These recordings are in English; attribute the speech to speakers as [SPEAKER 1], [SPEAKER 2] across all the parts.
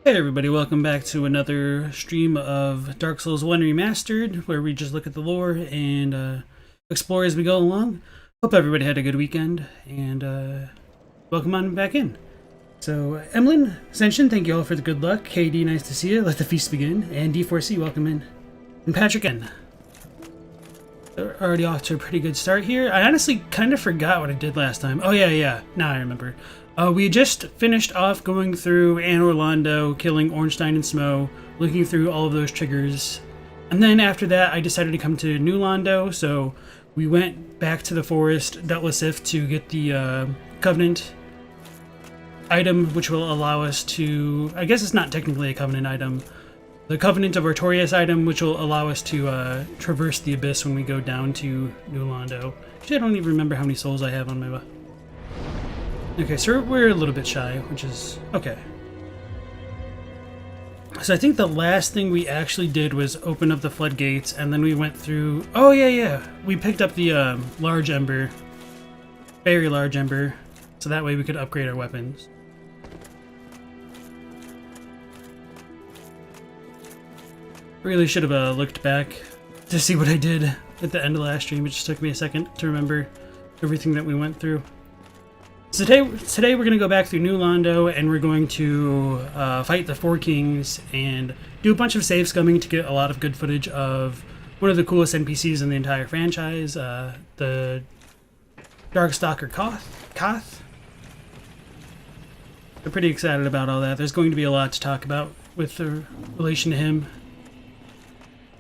[SPEAKER 1] Hey everybody, welcome back to another stream of Dark Souls 1 Remastered, where we just look at the lore and explore as we go along. Hope everybody had a good weekend, and welcome on back in. So, Emlyn, Ascension, thank you all for the good luck. KD, nice to see you. Let the feast begin. And D4C, welcome in. And Patrick N. They're already off to a pretty good start here. I honestly kind of forgot what I did last time. Oh yeah, now I remember. We just finished off going through Anor Londo, killing Ornstein and Smo, looking through all of those triggers. And then after that, I decided to come to New Londo, so we went back to the forest, dealt with Sif to get the Covenant item, which will allow us to... I guess it's not technically a Covenant item. The Covenant of Artorias item, which will allow us to traverse the Abyss when we go down to New Londo. Actually, I don't even remember how many souls I have on my... Okay, so we're a little bit shy, which is okay. So I think the last thing we actually did was open up the floodgates, and then we went through... Oh, yeah. We picked up the large ember. Very large ember. So that way we could upgrade our weapons. Really should have looked back to see what I did at the end of last stream. It just took me a second to remember everything that we went through. So today we're going to go back through New Londo, and we're going to fight the Four Kings and do a bunch of save scumming to get a lot of good footage of one of the coolest NPCs in the entire franchise, the Darkstalker Kaathe. I'm pretty excited about all that. There's going to be a lot to talk about with the relation to him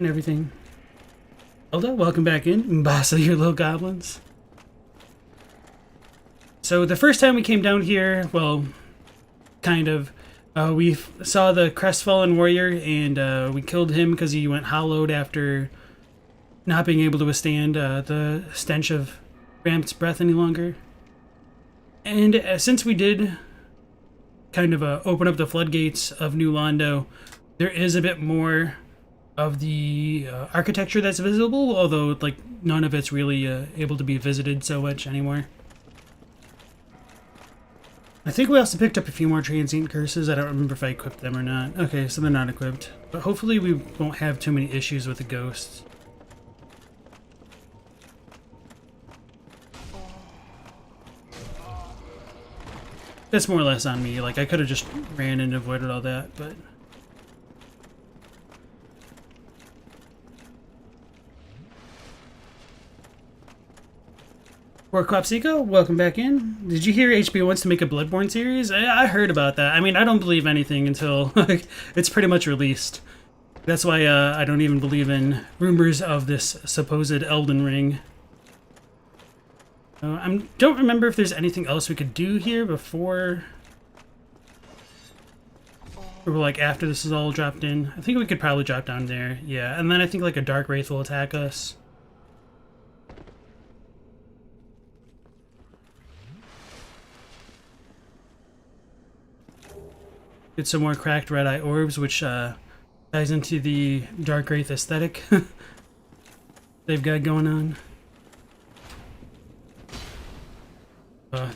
[SPEAKER 1] and everything. Elda, welcome back in. Boss of your little goblins. So the first time we came down here, well, kind of, we saw the crestfallen warrior, and we killed him because he went hollowed after not being able to withstand the stench of Frampt's breath any longer. And since we did kind of open up the floodgates of New Londo, there is a bit more of the architecture that's visible, although like none of it's really able to be visited so much anymore. I think we also picked up a few more transient curses. I don't remember if I equipped them or not. Okay, so they're not equipped. But hopefully we won't have too many issues with the ghosts. That's more or less on me. Like, I could have just ran and avoided all that, but... Quapsico, welcome back in. Did you hear HBO wants to make a Bloodborne series? I heard about that. I mean, I don't believe anything until it's pretty much released. That's why I don't even believe in rumors of this supposed Elden Ring. I don't remember if there's anything else we could do here before... Or like after this is all dropped in. I think we could probably drop down there. Yeah, and then I think like a Dark Wraith will attack us. Get some more cracked red eye orbs, which ties into the Dark Wraith aesthetic they've got going on.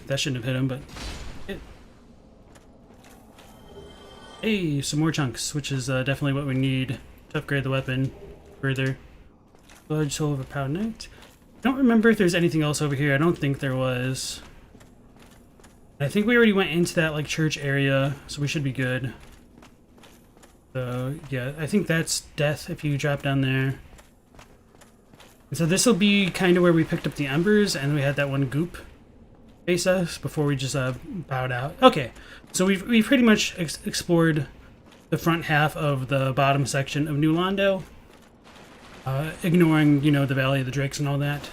[SPEAKER 1] That shouldn't have hit him, but hey, some more chunks, which is definitely what we need to upgrade the weapon further. Blood Soul of a Proud Knight. I don't remember if there's anything else over here. I don't think there was. I think we already went into that like church area, so we should be good. So yeah, I think that's death if you drop down there. And so this will be kind of where we picked up the embers, and we had that one goop face us before we just bowed out. Okay, so we've pretty much explored the front half of the bottom section of New Londo, ignoring, you know, the Valley of the Drakes and all that.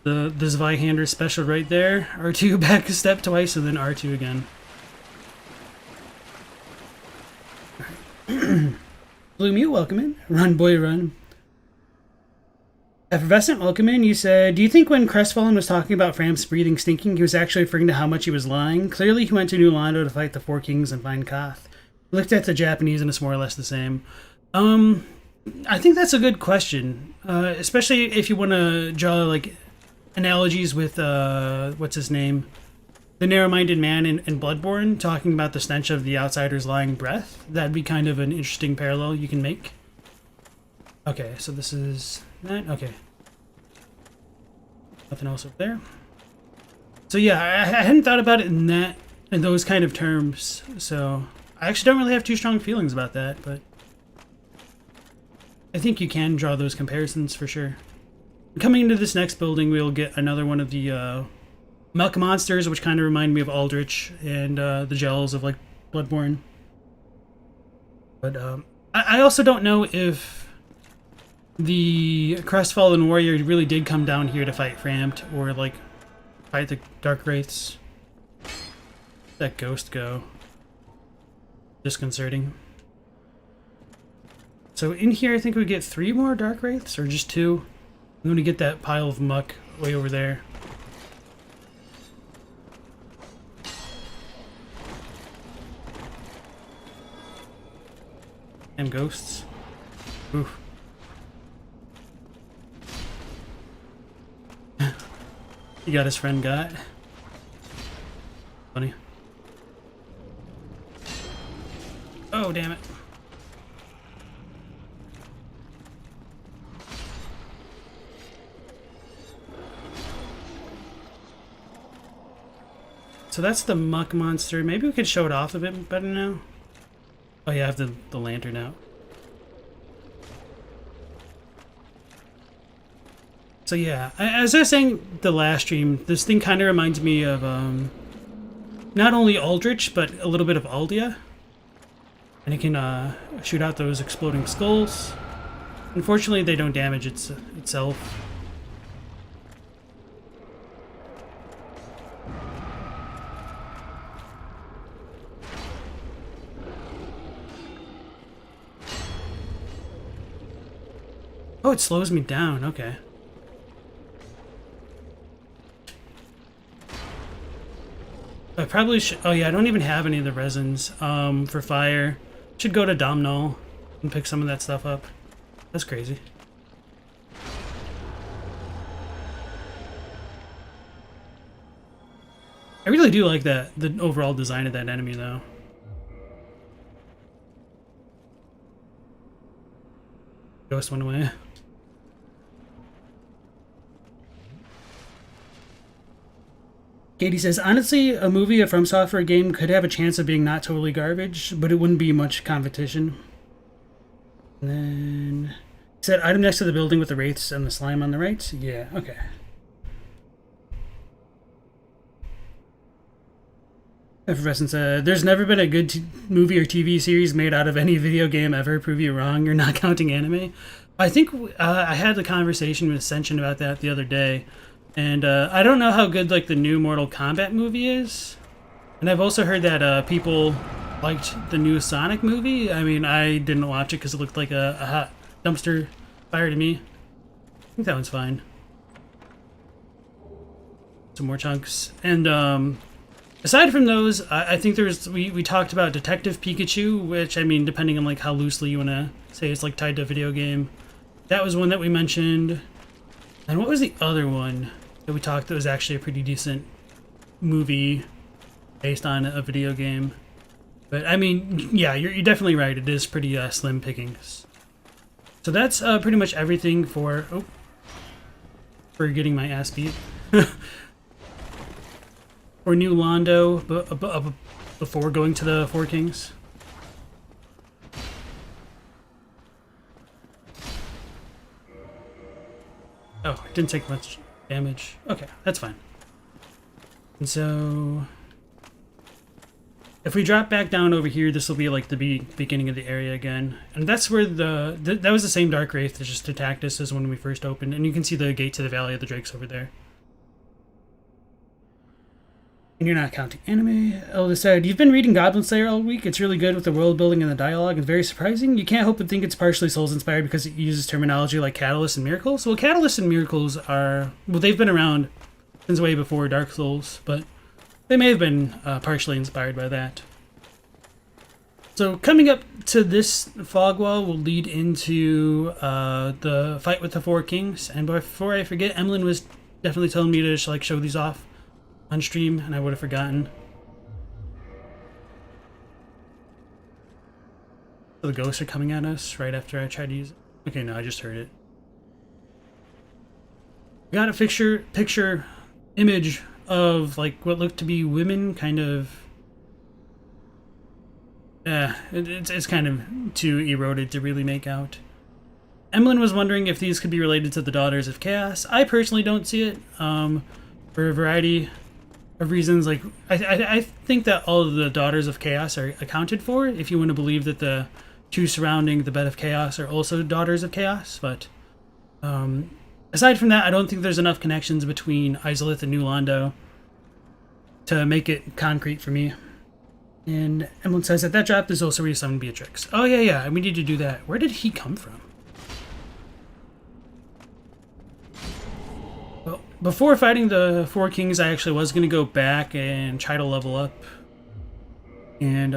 [SPEAKER 1] The Zweihander special right there. R2 back a step twice, and then R2 again. Blue Mew, welcome in. Run, boy, run. Effervescent, welcome in. You said, do you think when Crestfallen was talking about Frampt's breathing stinking, he was actually referring to how much he was lying? Clearly, he went to New Londo to fight the Four Kings and find Kaathe. Looked at the Japanese, and it's more or less the same. I think that's a good question. Especially if you want to draw, like, analogies with what's his name, the narrow-minded man in Bloodborne, talking about the stench of the outsider's lying breath. That'd be kind of an interesting parallel you can make. Okay, so this is that. Okay, nothing else over there. So yeah, I hadn't thought about it in those kind of terms. So I actually don't really have too strong feelings about that, but I think you can draw those comparisons for sure. Coming into this next building, we'll get another one of the Milk monsters, which kind of remind me of Aldrich and the gels of like Bloodborne. But I also don't know if the Crestfallen Warrior really did come down here to fight Frampt or like fight the Dark Wraiths. That ghost go. Disconcerting. So in here, I think we get 3 more Dark Wraiths, or just 2. I'm gonna get that pile of muck way over there. And ghosts. Oof. He got his friend got. Funny. Oh, damn it. So that's the muck monster. Maybe we could show it off a bit better now. Oh yeah, I have the lantern out. So yeah, as I was saying the last stream, this thing kind of reminds me of not only Aldrich, but a little bit of Aldia. And it can shoot out those exploding skulls. Unfortunately, they don't damage itself. Oh, it slows me down. Okay. I probably should... Oh, yeah, I don't even have any of the resins for fire. Should go to Domhnall and pick some of that stuff up. That's crazy. I really do like the overall design of that enemy, though. Ghost went away. Katie says, honestly, a movie, a From Software game could have a chance of being not totally garbage, but it wouldn't be much competition. And then... Said, item next to the building with the wraiths and the slime on the right? Yeah, okay. Effervescence, there's never been a good movie or TV series made out of any video game ever. Prove you wrong, you're not counting anime. I think I had a conversation with Ascension about that the other day. And I don't know how good like the new Mortal Kombat movie is. And I've also heard that people liked the new Sonic movie. I mean, I didn't watch it because it looked like a hot dumpster fire to me. I think that one's fine. Some more chunks. And aside from those, I think there's... We talked about Detective Pikachu, which, I mean, depending on like how loosely you want to say it's like tied to a video game. That was one that we mentioned. And what was the other one that we talked that was actually a pretty decent movie based on a video game? But, I mean, yeah, you're definitely right. It is pretty slim pickings. So that's pretty much everything for... Oh. For getting my ass beat. For New Londo before going to the Four Kings. Oh, it didn't take much damage. Okay, that's fine. And so... If we drop back down over here, this will be like the beginning of the area again. And that's where that was the same Dark Wraith that just attacked us as when we first opened. And you can see the gate to the Valley of the Drakes over there. And you're not counting anime. Elda said, you've been reading Goblin Slayer all week. It's really good with the world building and the dialogue. It's very surprising. You can't help but think it's partially Souls inspired because it uses terminology like Catalyst and Miracles. Well, Catalyst and Miracles are... Well, they've been around since way before Dark Souls, but they may have been partially inspired by that. So coming up to this fog wall will lead into the fight with the Four Kings. And before I forget, Emlyn was definitely telling me to like show these off on stream, and I would have forgotten. So the ghosts are coming at us right after I tried to use it. Okay, no, I just heard it. Got a picture image of like what looked to be women, kind of. It's kind of too eroded to really make out. Emlyn was wondering if these could be related to the Daughters of Chaos. I personally don't see it, for a variety of reasons. Like, I think that all of the Daughters of Chaos are accounted for, if you want to believe that the two surrounding the Bed of Chaos are also Daughters of Chaos, but aside from that, I don't think there's enough connections between Izalith and New Londo to make it concrete for me. And Emlyn says that drop is also where you summon Beatrix. Oh yeah, we need to do that. Where did he come from? Well, before fighting the Four Kings, I actually was going to go back and try to level up. And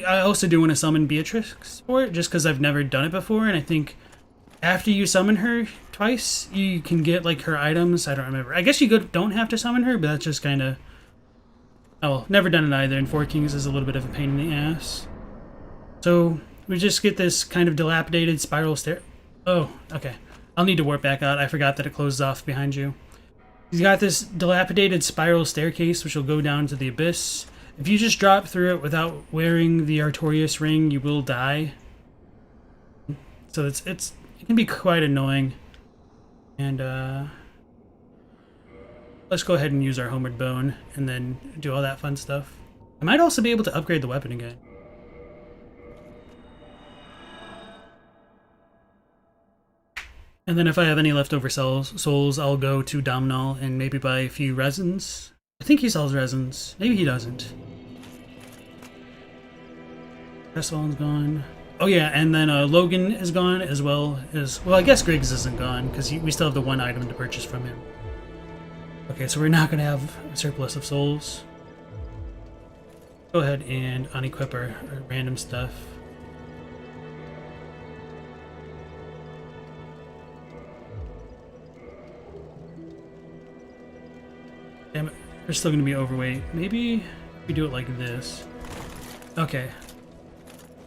[SPEAKER 1] I also do want to summon Beatrix for it, just because I've never done it before, and I think after you summon her twice, you can get like her items. I don't remember. I guess you don't have to summon her, but that's just kind of... Oh, never done it either, and Four Kings is a little bit of a pain in the ass. So, we just get this kind of dilapidated spiral stair... Oh, okay. I'll need to warp back out. I forgot that it closes off behind you. He's got this dilapidated spiral staircase, which will go down to the abyss. If you just drop through it without wearing the Artorias ring, you will die. So it can be quite annoying. And, let's go ahead and use our Homeward Bone, and then do all that fun stuff. I might also be able to upgrade the weapon again. And then if I have any leftover souls, I'll go to Domhnall and maybe buy a few resins. I think he sells resins. Maybe he doesn't. Crestfallen's gone. Oh yeah, and then Logan is gone as well as... Well, I guess Griggs isn't gone, because we still have the one item to purchase from him. Okay, so we're not going to have a surplus of souls. Go ahead and unequip our random stuff. Damn it, we're still going to be overweight. Maybe we do it like this. Okay.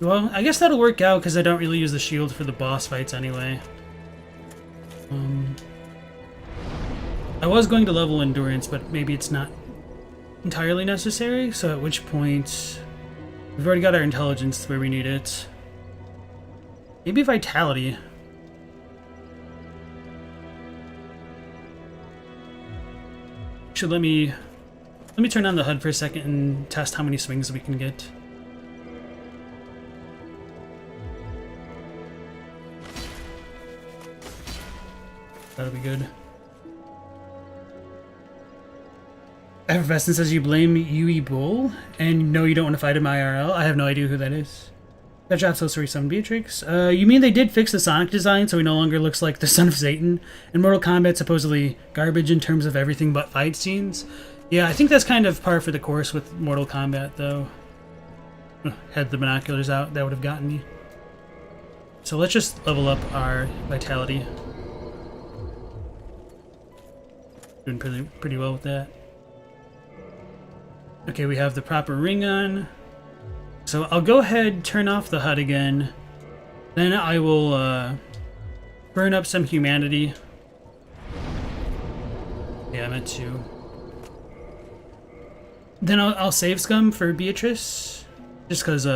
[SPEAKER 1] Well, I guess that'll work out because I don't really use the shield for the boss fights anyway. I was going to level endurance, but maybe it's not entirely necessary, so at which point we've already got our intelligence where we need it. Maybe vitality. Actually, let me turn on the HUD for a second and test how many swings we can get. That'll be good. Effervescent says you blame Yui Bull, and no, you don't want to fight him IRL. I have no idea who that is. That drops also summon Beatrix. You mean they did fix the Sonic design so he no longer looks like the son of Satan? And Mortal Kombat supposedly garbage in terms of everything but fight scenes? Yeah, I think that's kind of par for the course with Mortal Kombat, though. Had the binoculars out, that would have gotten me. So let's just level up our vitality. Doing pretty well with that. Okay, we have the proper ring on. So I'll go ahead, turn off the HUD again. Then I will burn up some humanity. Yeah, I meant to. Then I'll save scum for Beatrice. Just because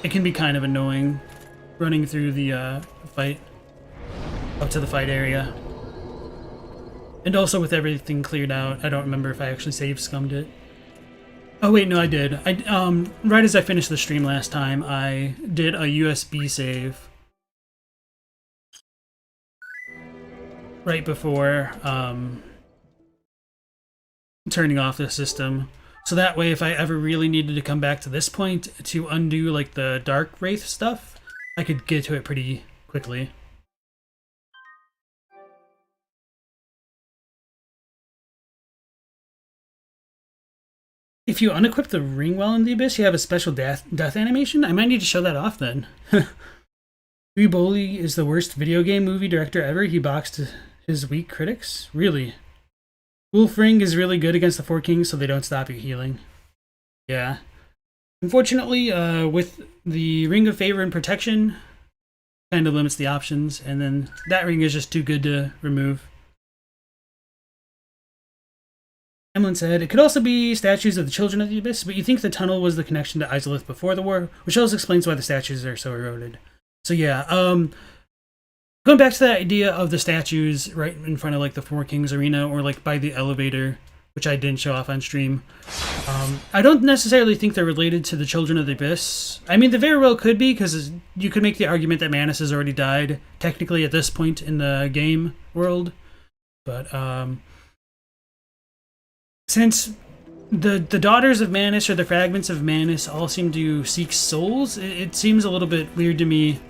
[SPEAKER 1] it can be kind of annoying running through the fight up to the fight area. And also with everything cleared out, I don't remember if I actually save scummed it. Oh wait, no, I did. Right as I finished the stream last time, I did a USB save. Right before turning off the system. So that way, if I ever really needed to come back to this point to undo like the Dark Wraith stuff, I could get to it pretty quickly. If you unequip the ring while in the abyss, you have a special death animation? I might need to show that off then. Boley is the worst video game movie director ever. He boxed his weak critics. Really? Wolfring is really good against the Four Kings, so they don't stop you healing. Yeah. Unfortunately, with the Ring of Favor and Protection, kind of limits the options, and then that ring is just too good to remove. Emlyn said, it could also be statues of the Children of the Abyss, but you think the tunnel was the connection to Izalith before the war, which also explains why the statues are so eroded. So yeah, going back to that idea of the statues right in front of like the Four Kings arena or like by the elevator, which I didn't show off on stream. I don't necessarily think they're related to the Children of the Abyss. I mean, they very well could be, because you could make the argument that Manus has already died, technically at this point in the game world. But since the daughters of Manus or the fragments of Manus all seem to seek souls, it seems a little bit weird to me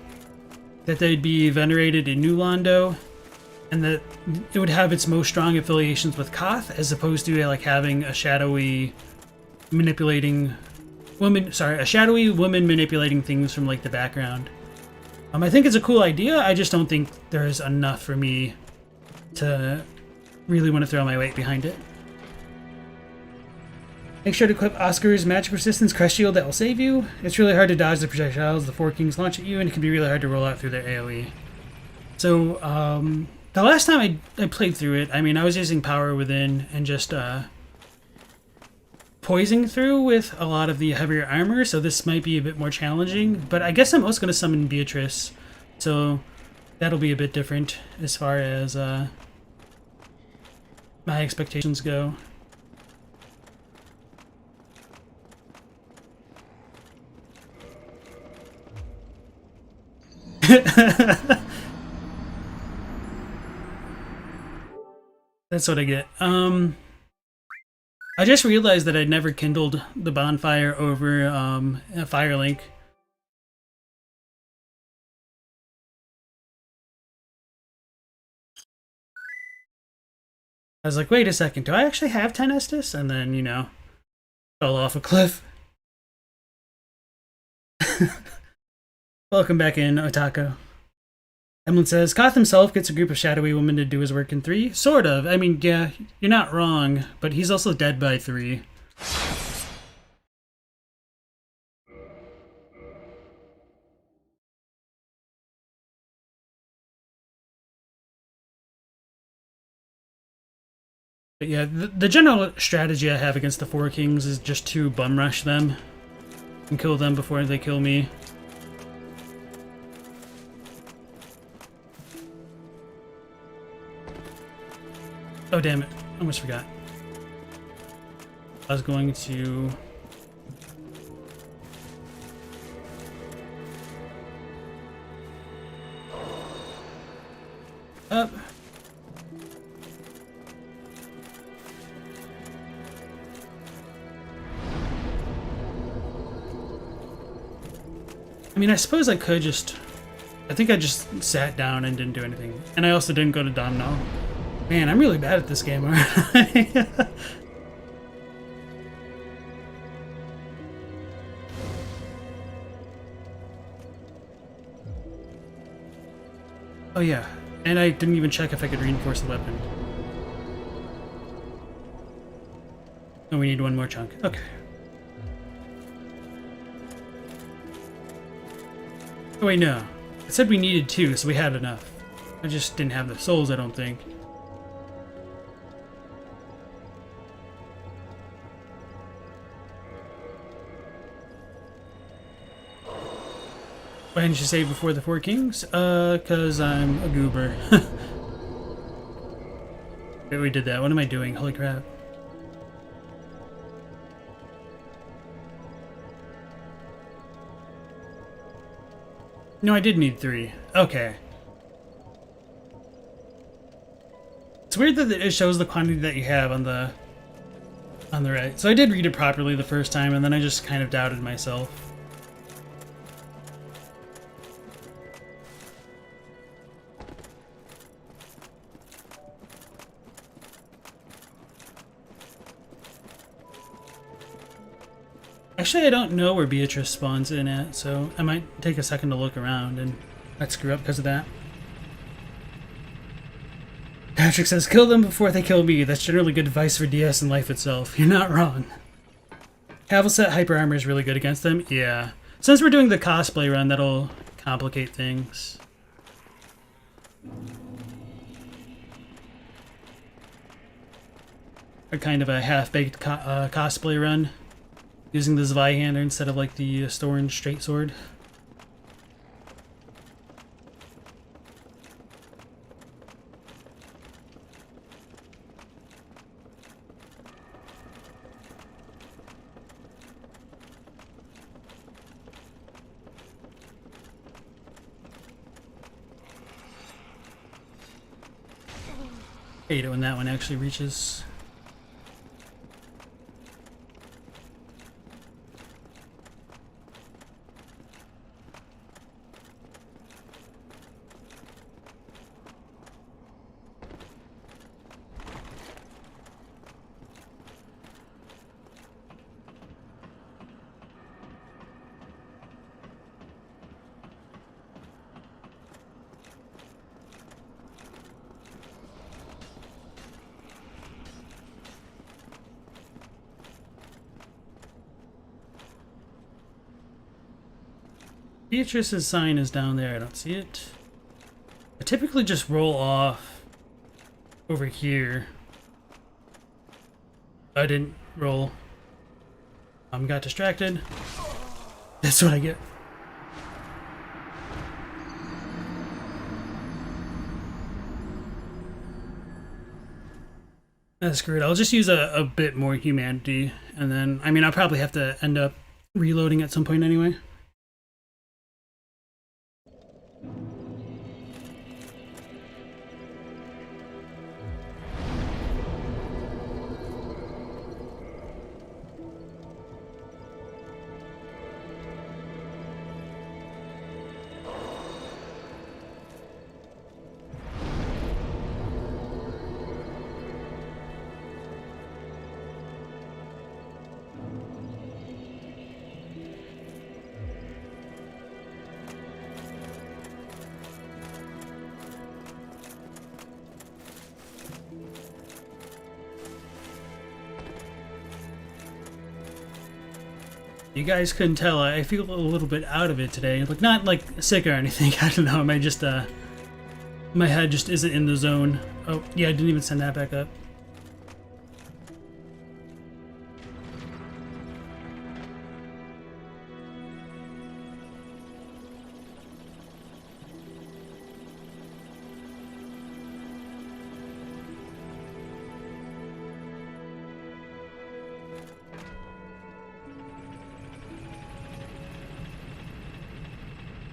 [SPEAKER 1] that they'd be venerated in New Londo, and that it would have its most strong affiliations with Kaathe, as opposed to like having a shadowy manipulating woman. Sorry, a shadowy woman manipulating things from like the background. I think it's a cool idea. I just don't think there's enough for me to really want to throw my weight behind it. Make sure to equip Oscar's Magic Resistance Crest Shield that will save you. It's really hard to dodge the projectiles the Four Kings launch at you, and it can be really hard to roll out through their AoE. So, the last time I played through it, I mean, I was using Power Within and just poising through with a lot of the heavier armor, so this might be a bit more challenging, but I guess I'm also going to summon Beatrice, so that'll be a bit different as far as my expectations go. That's what I get. I just realized that I'd never kindled the bonfire over a Firelink. I was like, wait a second, do I actually have 10 Estus? And then, you know, fell off a cliff. Welcome back in, Otako. Emlyn says, Kaathe himself gets a group of shadowy women to do his work in 3. Sort of. I mean, yeah, you're not wrong, but he's also dead by 3. But yeah, the general strategy I have against the Four Kings is just to bum rush them and kill them before they kill me. Oh, damn it. I almost forgot. I was going to... Up. I mean, I suppose I could just... I think I just sat down and didn't do anything. And I also didn't go to Domhnall. Man, I'm really bad at this game, aren't I? Oh yeah, and I didn't even check if I could reinforce the weapon. Oh, we need one more chunk. Okay. Oh wait, no. It said we needed 2, so we had enough. I just didn't have the souls, I don't think. Why didn't you save before the Four Kings? Cause I'm a goober. Wait, we did that. What am I doing? Holy crap. No, I did need 3. Okay. It's weird that it shows the quantity that you have on the right. So I did read it properly the first time, and then I just kind of doubted myself. Actually, I don't know where Beatrice spawns in at, so I might take a second to look around and I'd screw up because of that. Patrick says, kill them before they kill me. That's generally good advice for DS and life itself. You're not wrong. Cavalset Hyper Armor is really good against them. Yeah. Since we're doing the cosplay run, that'll complicate things. A kind of a half-baked cosplay run. Using the Zweihander instead of like the Storin straight sword. I hate it when that one actually reaches. Beatrice's sign is down there. I don't see it. I typically just roll off over here. I didn't roll. Got distracted. That's what I get. That's screwed. I'll just use a bit more humanity, and then, I mean, I'll probably have to end up reloading at some point anyway. You guys couldn't tell, I feel a little bit out of it today. Like, not like sick or anything, I don't know, I might just, my head just isn't in the zone. Oh, yeah, I didn't even send that back up.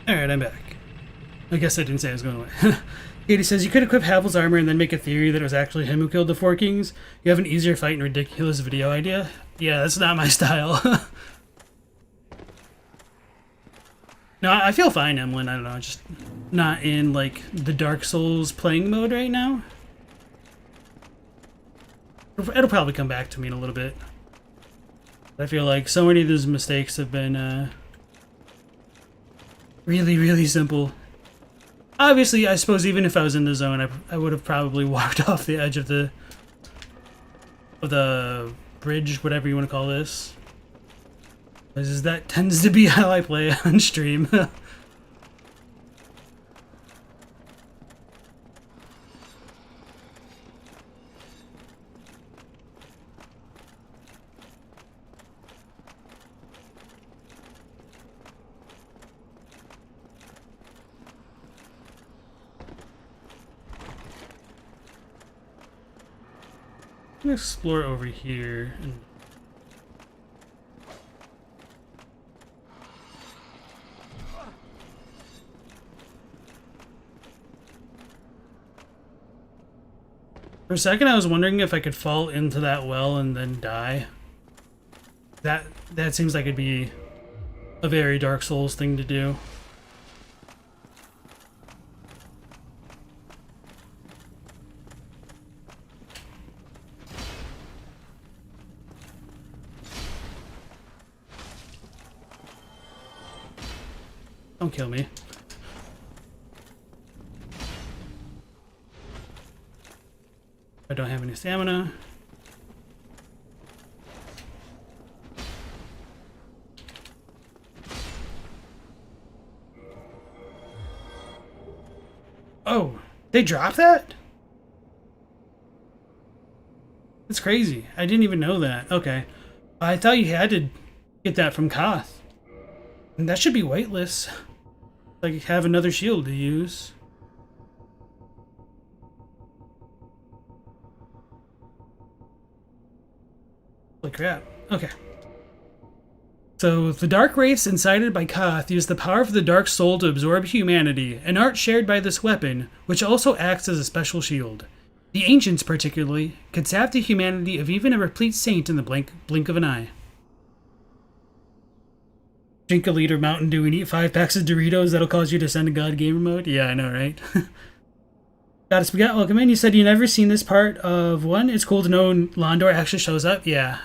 [SPEAKER 1] Alright, I'm back. I guess I didn't say I was going away. Katie says, you could equip Havel's armor and then make a theory that it was actually him who killed the four kings. You have an easier fight and ridiculous video idea. Yeah, that's not my style. No, I feel fine, Emlyn. I don't know, just not in, like, the Dark Souls playing mode right now. It'll probably come back to me in a little bit. I feel like so many of those mistakes have been, really, really simple. Obviously, I suppose even if I was in the zone, I would have probably walked off the edge of the bridge, whatever you want to call this. Because that tends to be how I play on stream. I'm gonna explore over here and for a second I was wondering if I could fall into that well and then die. That seems like it'd be a very Dark Souls thing to do. Don't kill me. I don't have any stamina. Oh, they dropped that? That's crazy. I didn't even know that. Okay. I thought you had to get that from Kaathe. And that should be weightless. Like, have another shield to use. Holy crap. Okay. So, the Dark Wraiths incited by Kaathe use the power of the Dark Soul to absorb humanity, an art shared by this weapon, which also acts as a special shield. The Ancients, particularly, could sap the humanity of even a replete saint in the blink of an eye. Drink a liter of Mountain Dew and eat 5 packs of Doritos that'll cause you to send a god gamer mode? Yeah, I know, right? Goddess Begat, welcome in. You said you never seen this part of 1. It's cool to know Londo actually shows up. Yeah.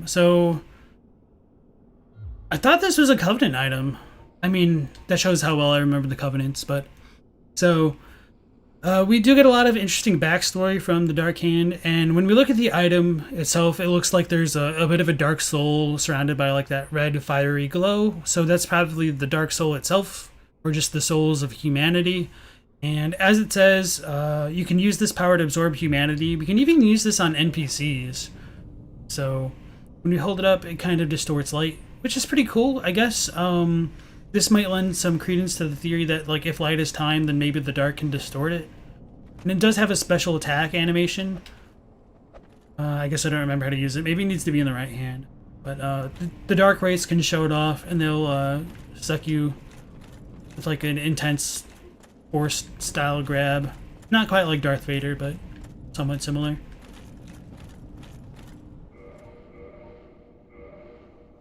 [SPEAKER 1] So I thought this was a Covenant item. I mean, that shows how well I remember the Covenants, but so we do get a lot of interesting backstory from the Dark Hand, and when we look at the item itself, it looks like there's a bit of a dark soul surrounded by like that red fiery glow. So that's probably the dark soul itself, or just the souls of humanity. And as it says, you can use this power to absorb humanity. We can even use this on NPCs. So when we hold it up, it kind of distorts light, which is pretty cool, I guess. This might lend some credence to the theory that, like, if light is time, then maybe the dark can distort it. And it does have a special attack animation. I guess I don't remember how to use it. Maybe it needs to be in the right hand. But the Dark Wraiths can show it off, and they'll suck you with, like, an intense Force-style grab. Not quite like Darth Vader, but somewhat similar.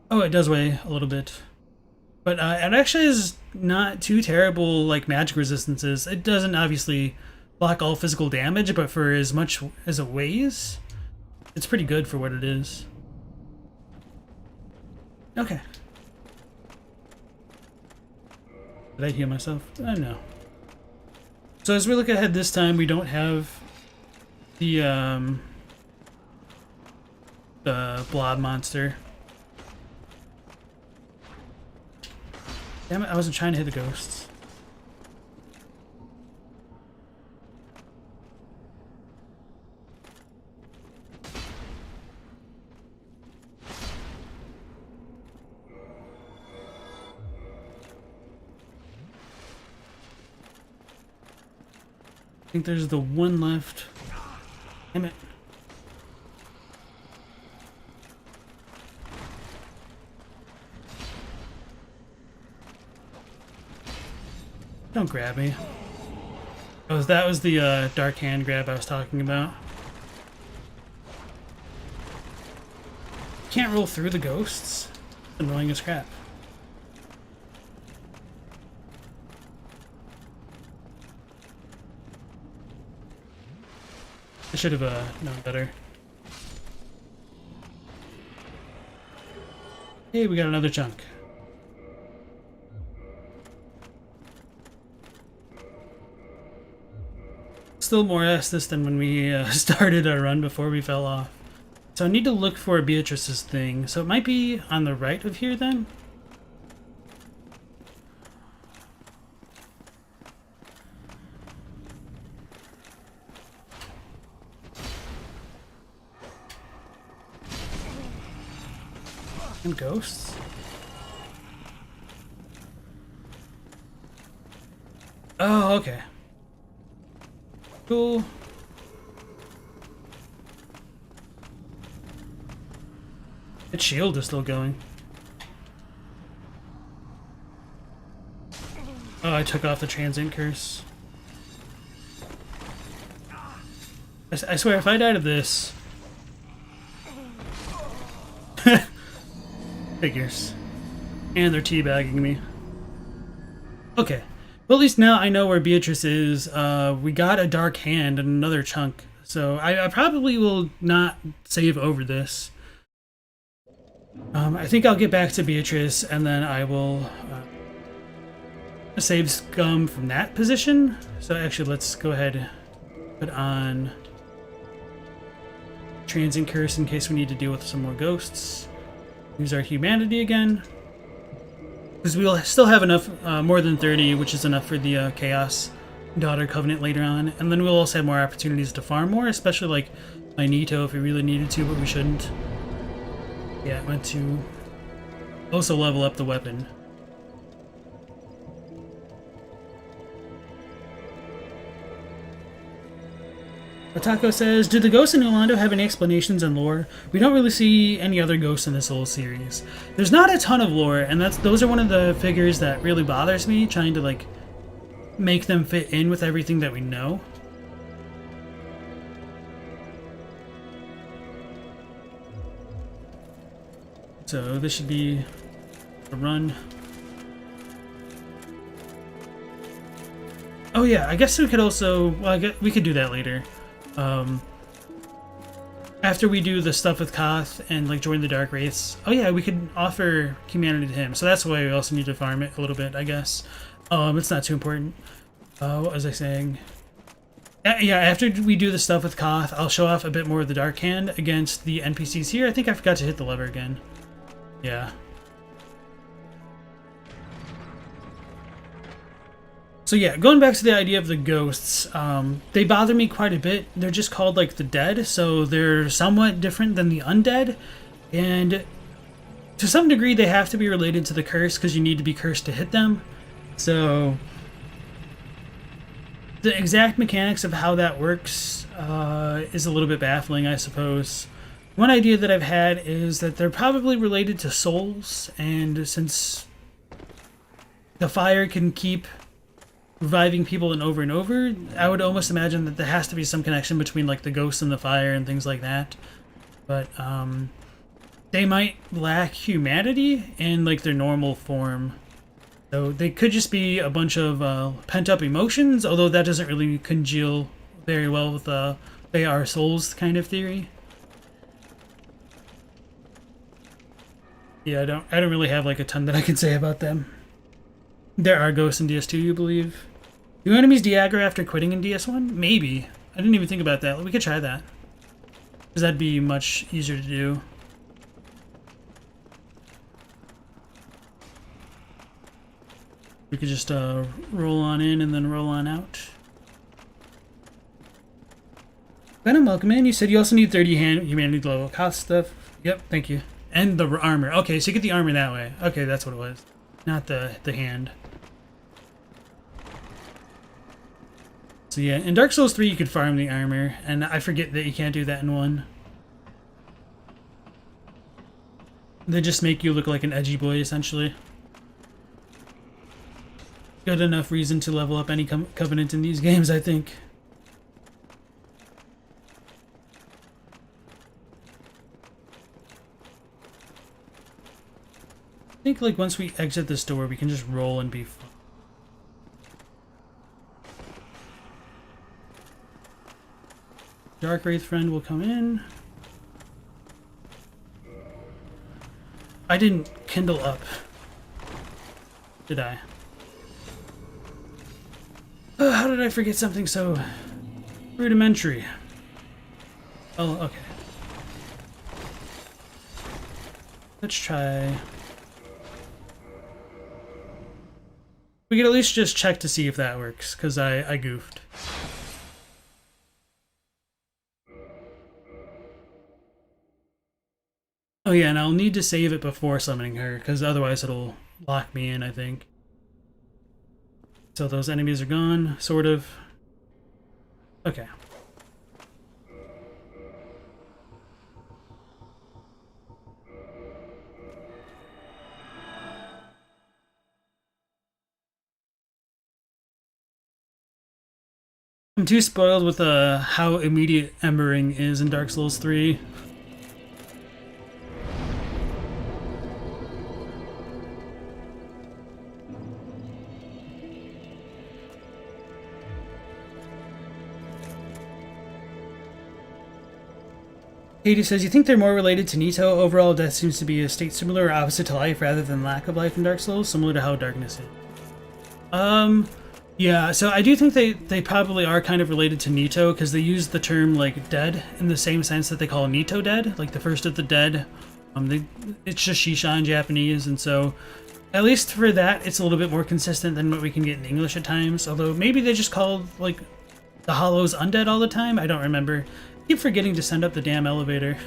[SPEAKER 1] Oh, it does weigh a little bit. But it actually is not too terrible, like, magic resistances. It doesn't obviously block all physical damage, but for as much as it weighs, it's pretty good for what it is. Okay. Did I heal myself? No. So as we look ahead this time, we don't have the blob monster. Damn it, I wasn't trying to hit the ghosts. I think there's the one left. Damn it. Don't grab me. Oh, that was the dark hand grab I was talking about. Can't roll through the ghosts. Annoying as crap. I should have known better. Hey, we got another chunk. Still more Estus than when we started our run before we fell off. So I need to look for Beatrice's thing. So it might be on the right of here then? And ghosts? Oh, okay. Cool. Its shield is still going. Oh, I took off the transient curse. I swear, if I died of this... Figures. And they're teabagging me. Okay. Well, at least now I know where Beatrice is. We got a dark hand and another chunk. So I probably will not save over this. I think I'll get back to Beatrice and then I will save scum from that position. So actually, let's go ahead and put on transient curse in case we need to deal with some more ghosts. Use our humanity again. Because we'll still have enough, more than 30, which is enough for the Chaos Daughter Covenant later on. And then we'll also have more opportunities to farm more, especially like my Nito if we really needed to, but we shouldn't. Yeah, I went to also level up the weapon. Otako says, do the ghosts in Londo have any explanations and lore? We don't really see any other ghosts in this whole series. There's not a ton of lore, and those are one of the figures that really bothers me, trying to like make them fit in with everything that we know. So this should be a run. Oh yeah, I guess we could also, well, we could do that later. After we do the stuff with Kaathe and like join the Dark Wraiths. Oh yeah, we could offer humanity to him. So that's why we also need to farm it a little bit, I guess. It's not too important. What was I saying? Yeah, after we do the stuff with Kaathe, I'll show off a bit more of the Dark Hand against the NPCs here. I think I forgot to hit the lever again. Yeah. So yeah, going back to the idea of the ghosts, they bother me quite a bit. They're just called like the dead, so they're somewhat different than the undead, and to some degree they have to be related to the curse because you need to be cursed to hit them. So the exact mechanics of how that works is a little bit baffling, I suppose. One idea that I've had is that they're probably related to souls, and since the fire can keep reviving people and over, I would almost imagine that there has to be some connection between like the ghosts and the fire and things like that. But they might lack humanity in like their normal form. So they could just be a bunch of pent-up emotions, although that doesn't really congeal very well with they are souls kind of theory. Yeah, I don't really have like a ton that I can say about them. There are ghosts in DS2, you believe? Do enemies de-aggro after quitting in DS1? Maybe. I didn't even think about that. We could try that. Because that'd be much easier to do. We could just roll on in and then roll on out. Venom, welcome in. You said you also need 30 humanity level cost stuff. Yep, thank you. And the armor. Okay, so you get the armor that way. Okay, that's what it was. Not the hand. So yeah, in Dark Souls 3 you could farm the armor, and I forget that you can't do that in 1. They just make you look like an edgy boy, essentially. Good enough reason to level up any covenant in these games, I think. I think like once we exit this door, we can just roll and be fine. Dark Wraith friend will come in. I didn't kindle up, did I? How did I forget something so rudimentary? Oh, okay. Let's try. We could at least just check to see if that works, because I goofed. Oh yeah, and I'll need to save it before summoning her, because otherwise it'll lock me in, I think. So those enemies are gone, sort of. Okay. I'm too spoiled with how immediate embering is in Dark Souls 3. Katie says, you think they're more related to Nito? Overall, death seems to be a state similar or opposite to life rather than lack of life in Dark Souls, similar to how darkness is. Yeah, so I do think they probably are kind of related to Nito because they use the term like dead in the same sense that they call Nito dead, like the first of the dead. It's just Shisha in Japanese, and so at least for that, it's a little bit more consistent than what we can get in English at times. Although maybe they just call like the Hollows undead all the time. I don't remember. I keep forgetting to send up the damn elevator.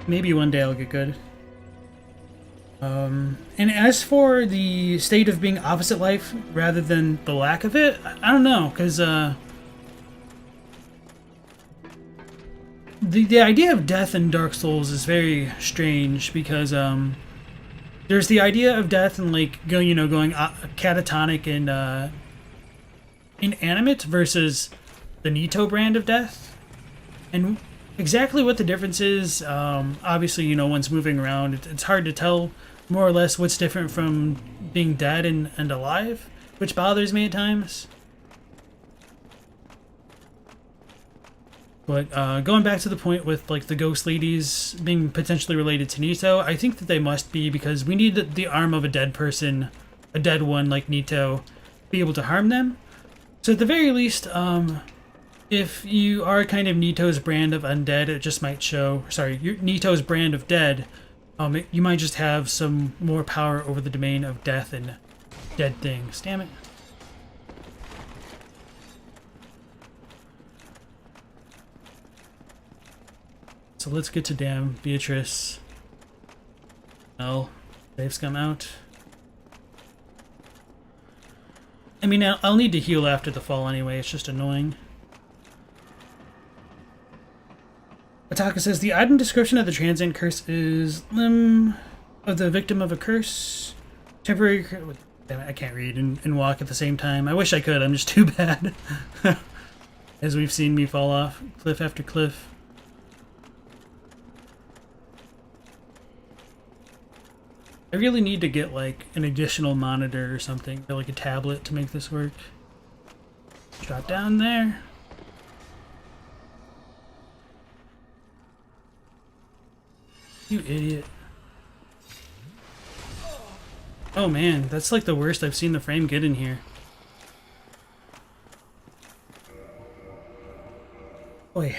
[SPEAKER 1] Maybe one day I'll get good. And as for the state of being opposite life rather than the lack of it, I don't know, because the idea of death in Dark Souls is very strange because there's the idea of death and like going catatonic and inanimate versus the Nito brand of death, and exactly what the difference is. Obviously, one's moving around. It's hard to tell more or less what's different from being dead and alive, which bothers me at times. But going back to the point with like the ghost ladies being potentially related to Nito, I think that they must be because we need the arm of a dead person, a dead one like Nito, be able to harm them. So at the very least, if you are kind of Nito's brand of undead, it just might show. Sorry, Nito's brand of dead. You might just have some more power over the domain of death and dead things. Damn it. So let's get to damn Beatrice. Oh, saves come out. I mean, I'll need to heal after the fall anyway. It's just annoying. Ataka says, the item description of the transient curse is limb of the victim of a curse. Temporary curse. Damn it, I can't read and walk at the same time. I wish I could, I'm just too bad. As we've seen me fall off cliff after cliff. I really need to get like an additional monitor or something, or like a tablet to make this work. Drop down there. You idiot. Oh man, that's like the worst I've seen the frame get in here. Boy.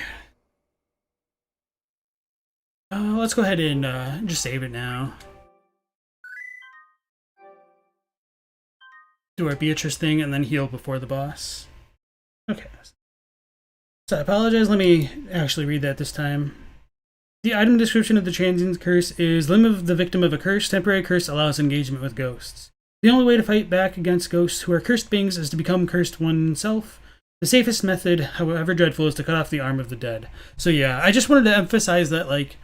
[SPEAKER 1] Let's go ahead and just save it now. Do our Beatrice thing and then heal before the boss. Okay. So I apologize, let me actually read that this time. The item description of the transient curse is limb of the victim of a curse. Temporary curse allows engagement with ghosts. The only way to fight back against ghosts who are cursed beings is to become cursed oneself. The safest method, however dreadful, is to cut off the arm of the dead. So yeah, I just wanted to emphasize that like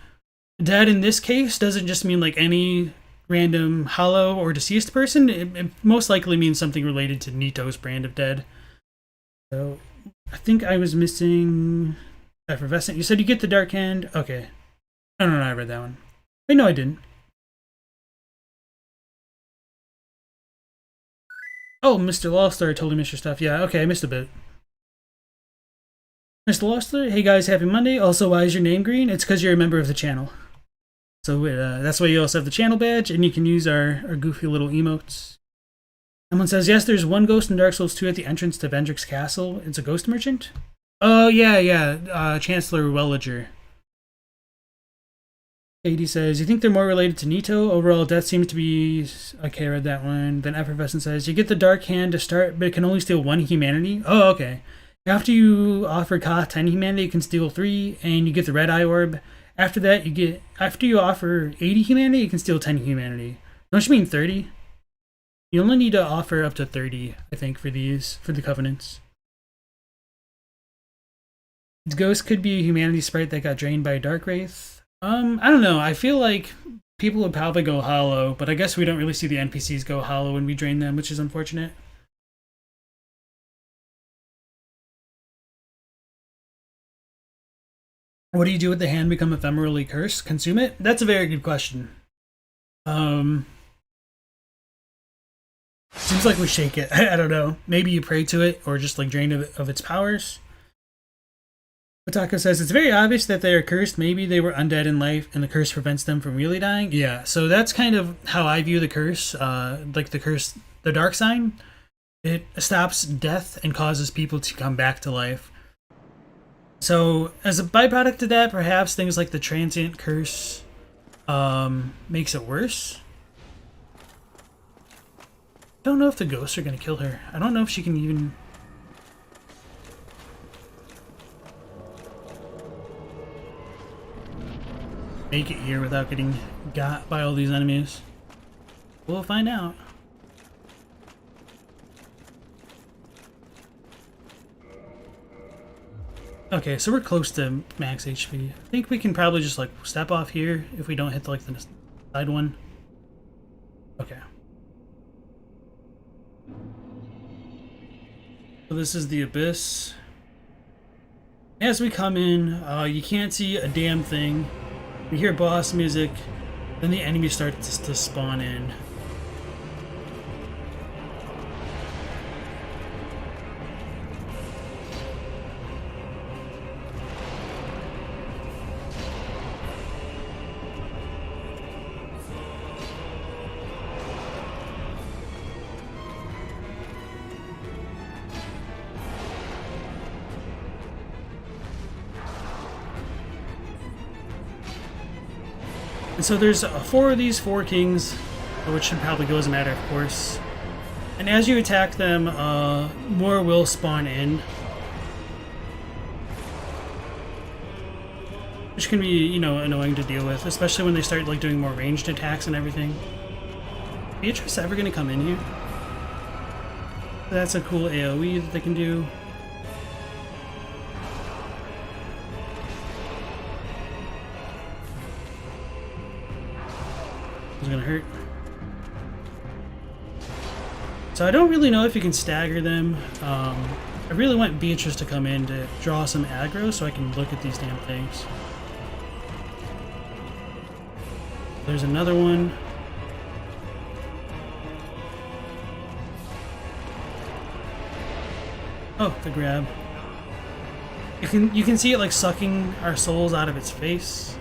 [SPEAKER 1] dead in this case doesn't just mean like any random hollow or deceased person. It most likely means something related to Nito's brand of dead. So I think I was missing Effervescent. You said you get the Dark Hand? Okay. No, I read that one. Wait, no, I didn't. Oh, Mr. Lawstar totally missed your stuff. Yeah, okay, I missed a bit. Mr. Lawstar, hey guys, happy Monday. Also, why is your name green? It's because you're a member of the channel. So that's why you also have the channel badge, and you can use our goofy little emotes. Someone says, yes, there's one ghost in Dark Souls 2 at the entrance to Vendrick's castle. It's a ghost merchant? Oh, yeah, Chancellor Welliger. Katie says, you think they're more related to Nito? Overall, death seems to be... Okay, I read that one. Then Effervescent says, you get the Dark Hand to start, but it can only steal 1 humanity? Oh, okay. After you offer Kaathe 10 humanity, you can steal 3, and you get the Red Eye Orb. After that, after you offer 80 humanity, you can steal 10 humanity. Don't you mean 30? You only need to offer up to 30, I think, for the Covenants. The ghost could be a humanity sprite that got drained by a Dark Wraith. I don't know. I feel like people would probably go hollow, but I guess we don't really see the NPCs go hollow when we drain them, which is unfortunate. What do you do with the hand become ephemerally cursed? Consume it? That's a very good question. Seems like we shake it. I don't know. Maybe you pray to it or just like drain it of its powers. Otaka says, it's very obvious that they are cursed. Maybe they were undead in life and the curse prevents them from really dying. Yeah, so that's kind of how I view the curse. Like the curse, the dark sign. It stops death and causes people to come back to life. So, as a byproduct of that, perhaps things like the transient curse makes it worse. I don't know if the ghosts are going to kill her. I don't know if she can even... make it here without getting got by all these enemies. We'll find out. Okay, so we're close to max HP. I think we can probably just like step off here if we don't hit like the side one. Okay. So this is the abyss. As we come in, you can't see a damn thing. We hear boss music, then the enemy starts to spawn in. And so there's 4 of these 4 kings, which should probably go as a matter of course. And as you attack them, more will spawn in. Which can be, you know, annoying to deal with, especially when they start like doing more ranged attacks and everything. Beatrice ever gonna come in here? That's a cool AoE that they can do. It's gonna hurt. So I don't really know if you can stagger them. I really want Beatrice to come in to draw some aggro so I can look at these damn things. There's another one. Oh, the grab. You can see it like sucking our souls out of its face.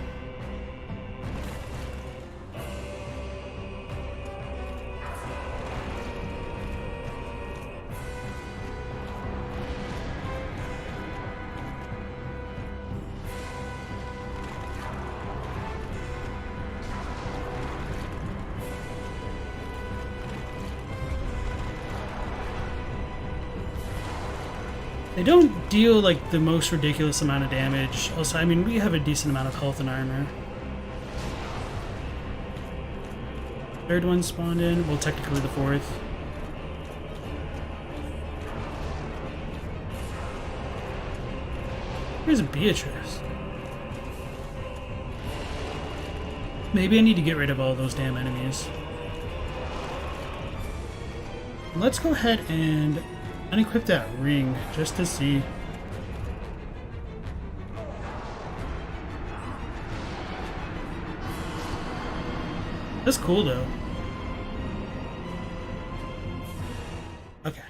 [SPEAKER 1] They don't deal like the most ridiculous amount of damage. Also, I mean, we have a decent amount of health and armor. Third one spawned in. Well, technically the 4th. Where's Beatrice? Maybe I need to get rid of all those damn enemies. Let's go ahead and unequip that ring just to see. That's cool though. Okay.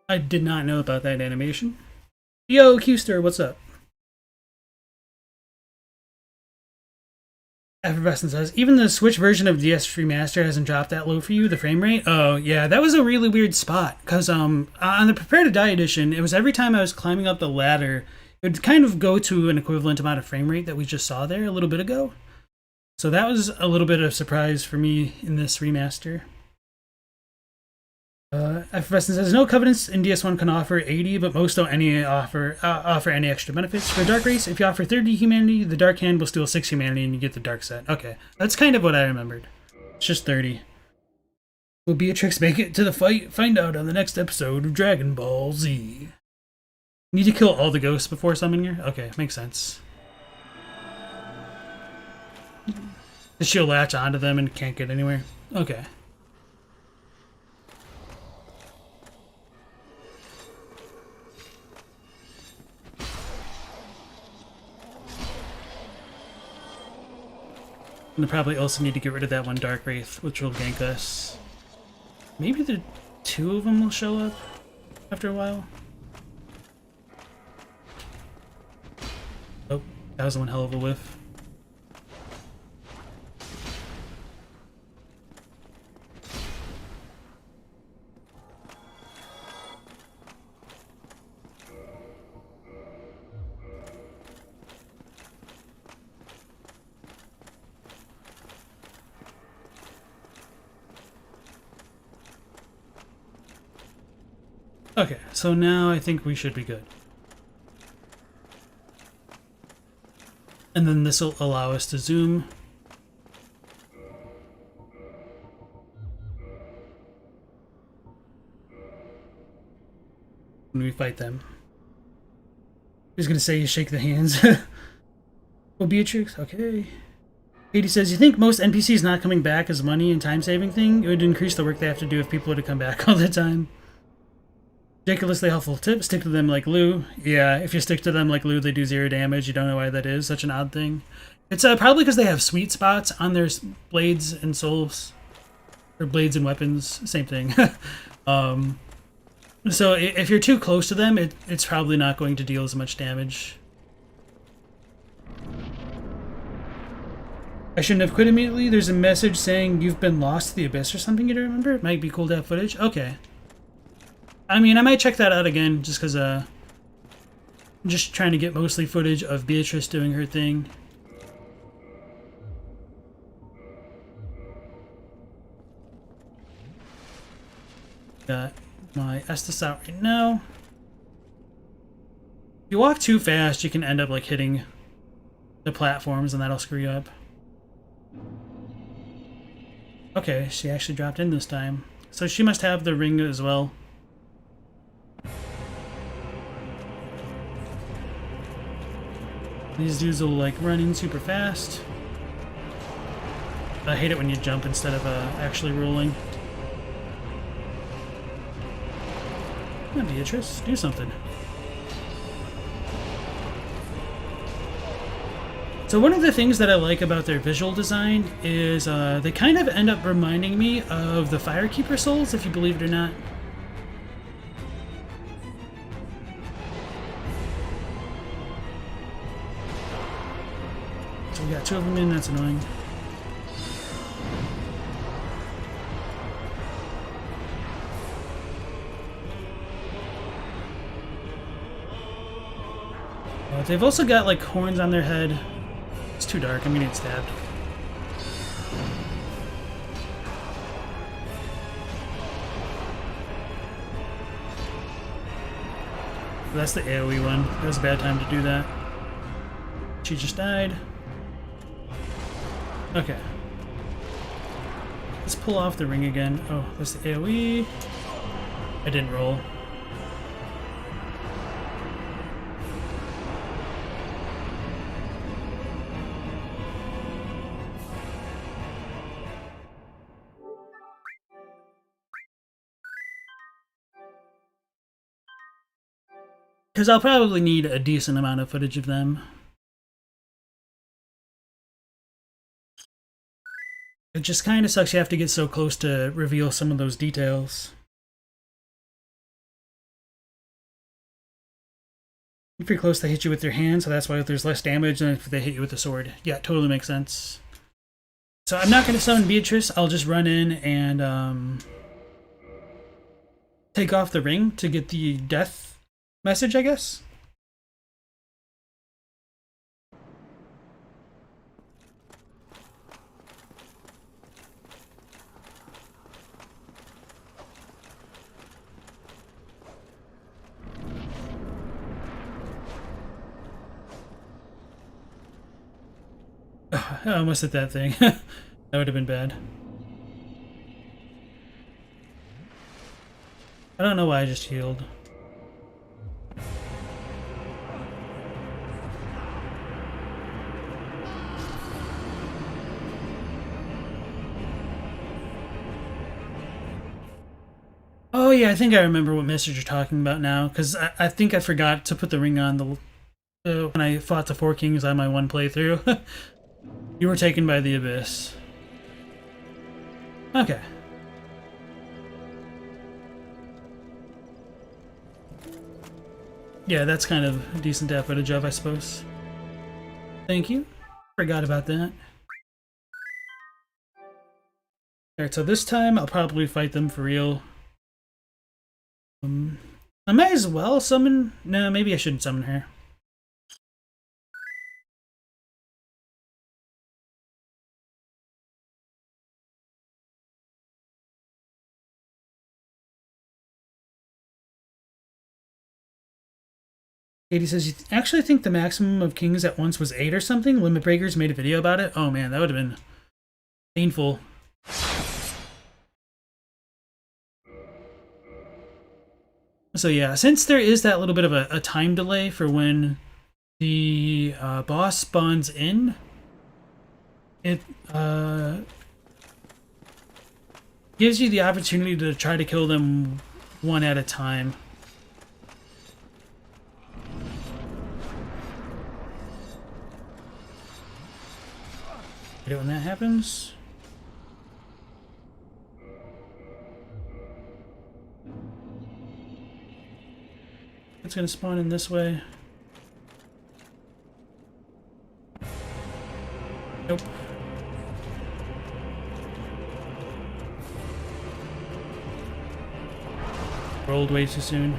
[SPEAKER 1] I did not know about that animation. Yo, Qster, what's up? Effervescent says, even the Switch version of DS Remaster hasn't dropped that low for you, the frame rate? Oh, yeah, that was a really weird spot. Because on the Prepare to Die edition, it was every time I was climbing up the ladder, it would kind of go to an equivalent amount of frame rate that we just saw there a little bit ago. So that was a little bit of a surprise for me in this remaster. Effervescent says, no Covenants in DS1 can offer 80, but most don't offer any extra benefits. For Dark Race, if you offer 30 humanity, the Dark Hand will steal 6 humanity and you get the Dark set. Okay, that's kind of what I remembered. It's just 30. Will Beatrix make it to the fight? Find out on the next episode of Dragon Ball Z. Need to kill all the ghosts before summoning her? Okay, makes sense. She'll latch onto them and can't get anywhere. Okay. And probably also need to get rid of that one Dark Wraith, which will gank us. Maybe the 2 of them will show up after a while. Oh, That was one hell of a whiff. Okay, so now I think we should be good. And then this will allow us to zoom. When we fight them. He's gonna say you shake the hands. Well, Beatrix, okay. Katie says, you think most NPCs not coming back is money and time-saving thing? It would increase the work they have to do if people were to come back all the time. Ridiculously helpful tip, stick to them like Lou. Yeah, if you stick to them like Lou, they do 0 damage. You don't know why that is. Such an odd thing. It's probably because they have sweet spots on their blades and souls. Or blades and weapons. Same thing. So if you're too close to them, it's probably not going to deal as much damage. I shouldn't have quit immediately. There's a message saying you've been lost to the abyss or something you don't remember. It might be cool to have footage. Okay. I mean, I might check that out again, just because, I'm just trying to get mostly footage of Beatrice doing her thing. Got my Estus out right now. If you walk too fast, you can end up, like, hitting the platforms, and that'll screw you up. Okay, she actually dropped in this time. So she must have the ring as well. These dudes will like run in super fast. I hate it when you jump instead of actually rolling. Come on, Beatrice, do something. So one of the things that I like about their visual design is they kind of end up reminding me of the Firekeeper souls, if you believe it or not. We got 2 of them in, that's annoying. They've also got like horns on their head. It's too dark, I'm gonna get stabbed. That's the AoE one. That was a bad time to do that. She just died. Okay. Let's pull off the ring again. Oh, that's the AoE. I didn't roll. Because I'll probably need a decent amount of footage of them. It just kind of sucks you have to get so close to reveal some of those details. If you're close, they hit you with their hand, so that's why there's less damage than if they hit you with a sword. Yeah, totally makes sense. So I'm not going to summon Beatrice, I'll just run in and take off the ring to get the death message, I guess? I almost hit that thing. That would have been bad. I don't know why I just healed. Oh yeah, I think I remember what message you're talking about now, because I think I forgot to put the ring on the when I fought the 4 kings on my one playthrough. You were taken by the abyss. Okay. Yeah, that's kind of decent to have footage of, I suppose. Thank you. Forgot about that. Alright, so this time I'll probably fight them for real. I might as well summon... No, maybe I shouldn't summon her. Katie says, you actually think the maximum of kings at once was 8 or something? Limit Breakers made a video about it? Oh man, that would have been painful. So yeah, since there is that little bit of a time delay for when the boss spawns in, it gives you the opportunity to try to kill them one at a time. When that happens. It's gonna spawn in this way. Nope. Rolled way too soon.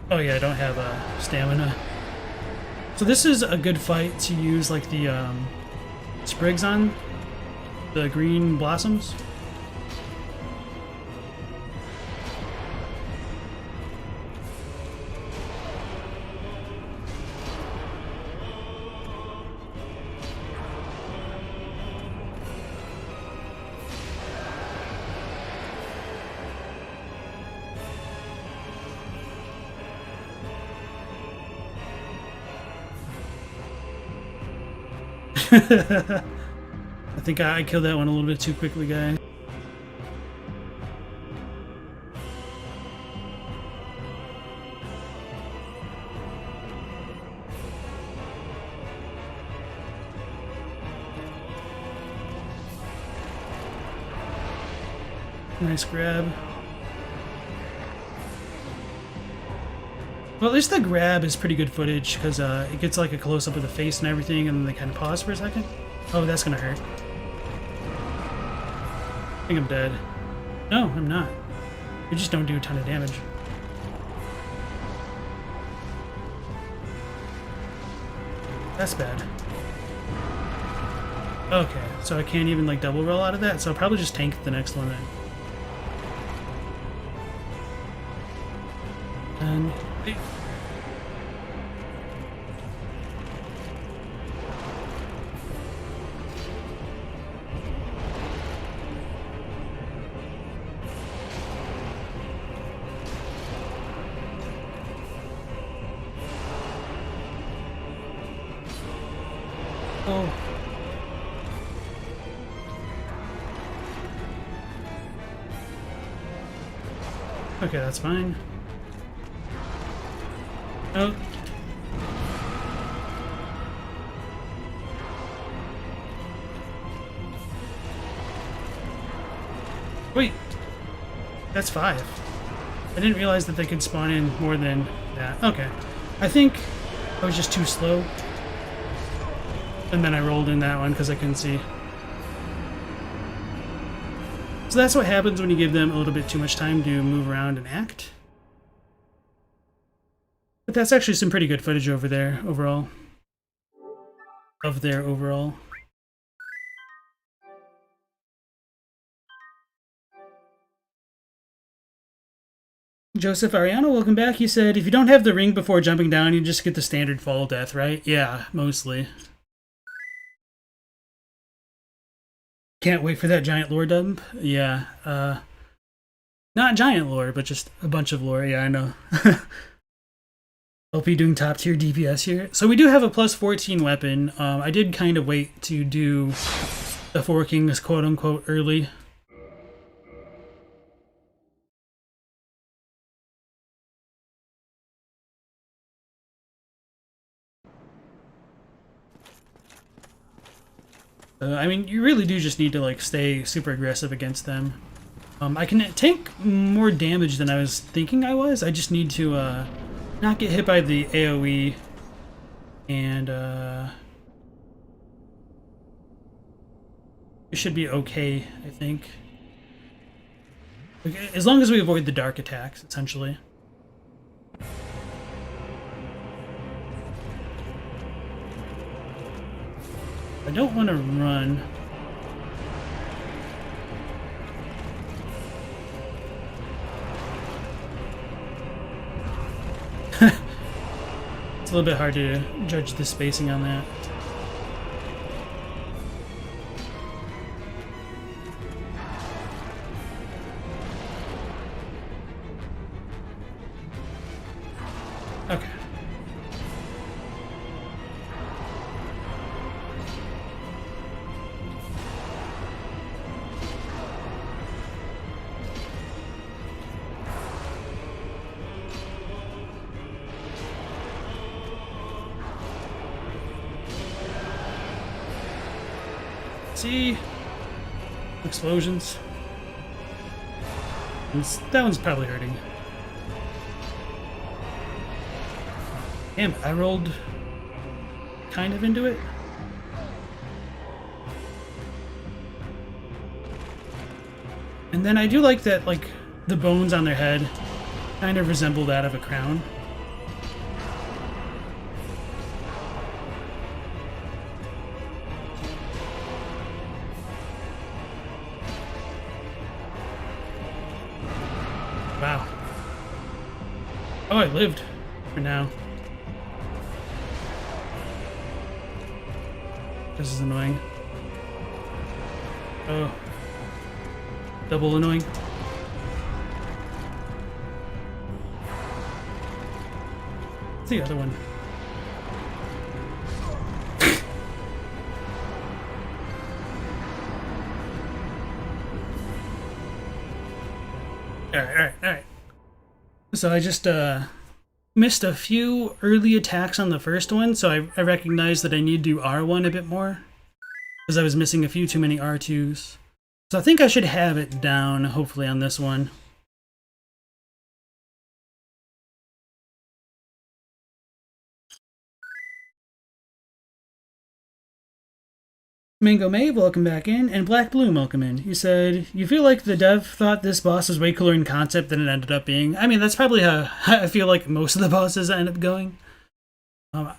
[SPEAKER 1] Oh yeah, I don't have stamina. So this is a good fight to use like the sprigs on, the green blossoms. I think I killed that one a little bit too quickly, guys. Nice grab. Well, at least the grab is pretty good footage, because it gets like a close-up of the face and everything, and then they kind of pause for a second. Oh, that's gonna hurt. I think I'm dead. No, I'm not. We just don't do a ton of damage. That's bad. Okay, so I can't even like double roll out of that, so I'll probably just tank the next one then. And... oh. Okay, that's fine. Oh. Wait. That's 5. I didn't realize that they could spawn in more than that. Okay. I think I was just too slow. And then I rolled in that one because I couldn't see. So that's what happens when you give them a little bit too much time to move around and act. But that's actually some pretty good footage over there, overall. Overall. Joseph Ariano, welcome back. He said, if you don't have the ring before jumping down, you just get the standard fall death, right? Yeah, mostly. Can't wait for that giant lore dump. Yeah, not giant lore, but just a bunch of lore. Yeah, I know. LP doing top tier DPS here. So we do have a plus 14 weapon. I did kind of wait to do the 4 Kings quote unquote early. I mean, you really do just need to like stay super aggressive against them. I can take more damage than I was thinking I was. I just need to not get hit by the AoE, and it should be okay, I think. As long as we avoid the dark attacks, essentially. I don't want to run. It's a little bit hard to judge the spacing on that. Okay. See? Explosions. That one's probably hurting. Damn, I rolled kind of into it. And then I do like that, like, the bones on their head kind of resemble that of a crown. Wow. Oh, I lived for now. This is annoying. Oh. Double annoying. What's the other one? Alright. So I just missed a few early attacks on the first one, so I recognized that I need to do R1 a bit more, because I was missing a few too many R2s. So I think I should have it down, hopefully, on this one. Mango May, welcome back in, and Black Bloom, welcome in. You said, you feel like the dev thought this boss was way cooler in concept than it ended up being. I mean, that's probably how I feel like most of the bosses end up going. Like,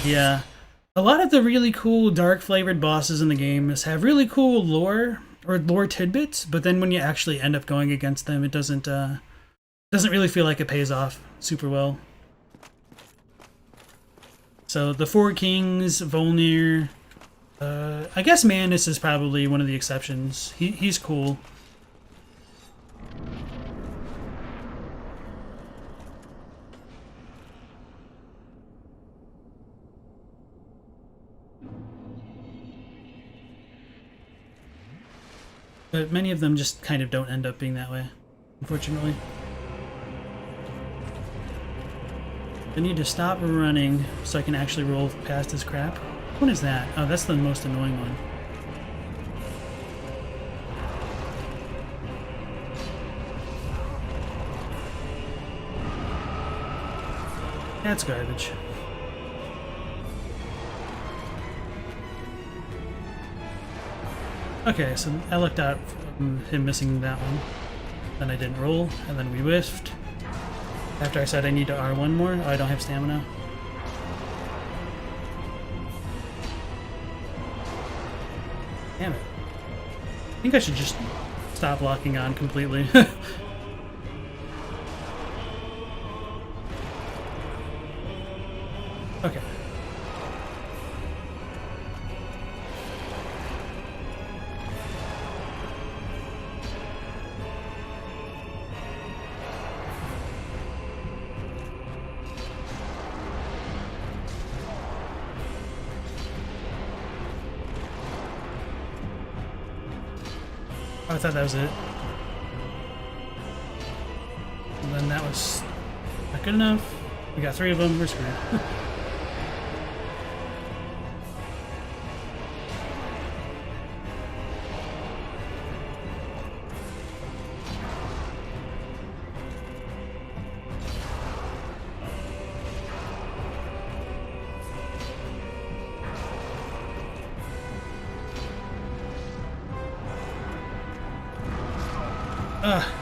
[SPEAKER 1] yeah. A lot of the really cool dark-flavored bosses in the games have really cool lore, or lore tidbits, but then when you actually end up going against them, it doesn't really feel like it pays off super well. So, the Four Kings, Volnir... I guess Manus is probably one of the exceptions. He's cool. But many of them just kind of don't end up being that way, unfortunately. I need to stop running so I can actually roll past this crap. What is that? Oh, that's the most annoying one. That's garbage. Okay, so I looked out from him missing that one. Then I didn't roll, and then we whiffed. After I said I need to R1 more. Oh, I don't have stamina. Damn it. I think I should just stop locking on completely. Okay. Oh, I thought that was it. And then that was not good enough. We got 3 of them, we're screwed.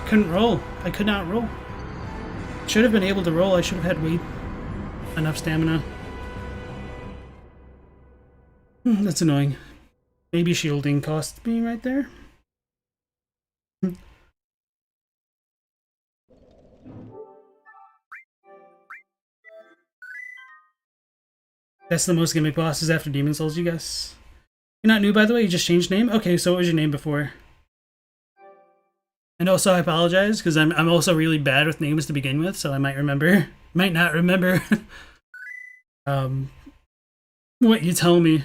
[SPEAKER 1] Couldn't roll. I could not roll. Should have been able to roll. I should have had enough stamina. That's annoying. Maybe shielding costs me right there. That's the most gimmick bosses after Demon Souls, you guess? You're not new, by the way? You just changed name? Okay, so what was your name before? And also, I apologize, because I'm also really bad with names to begin with, so I might not remember what you tell me.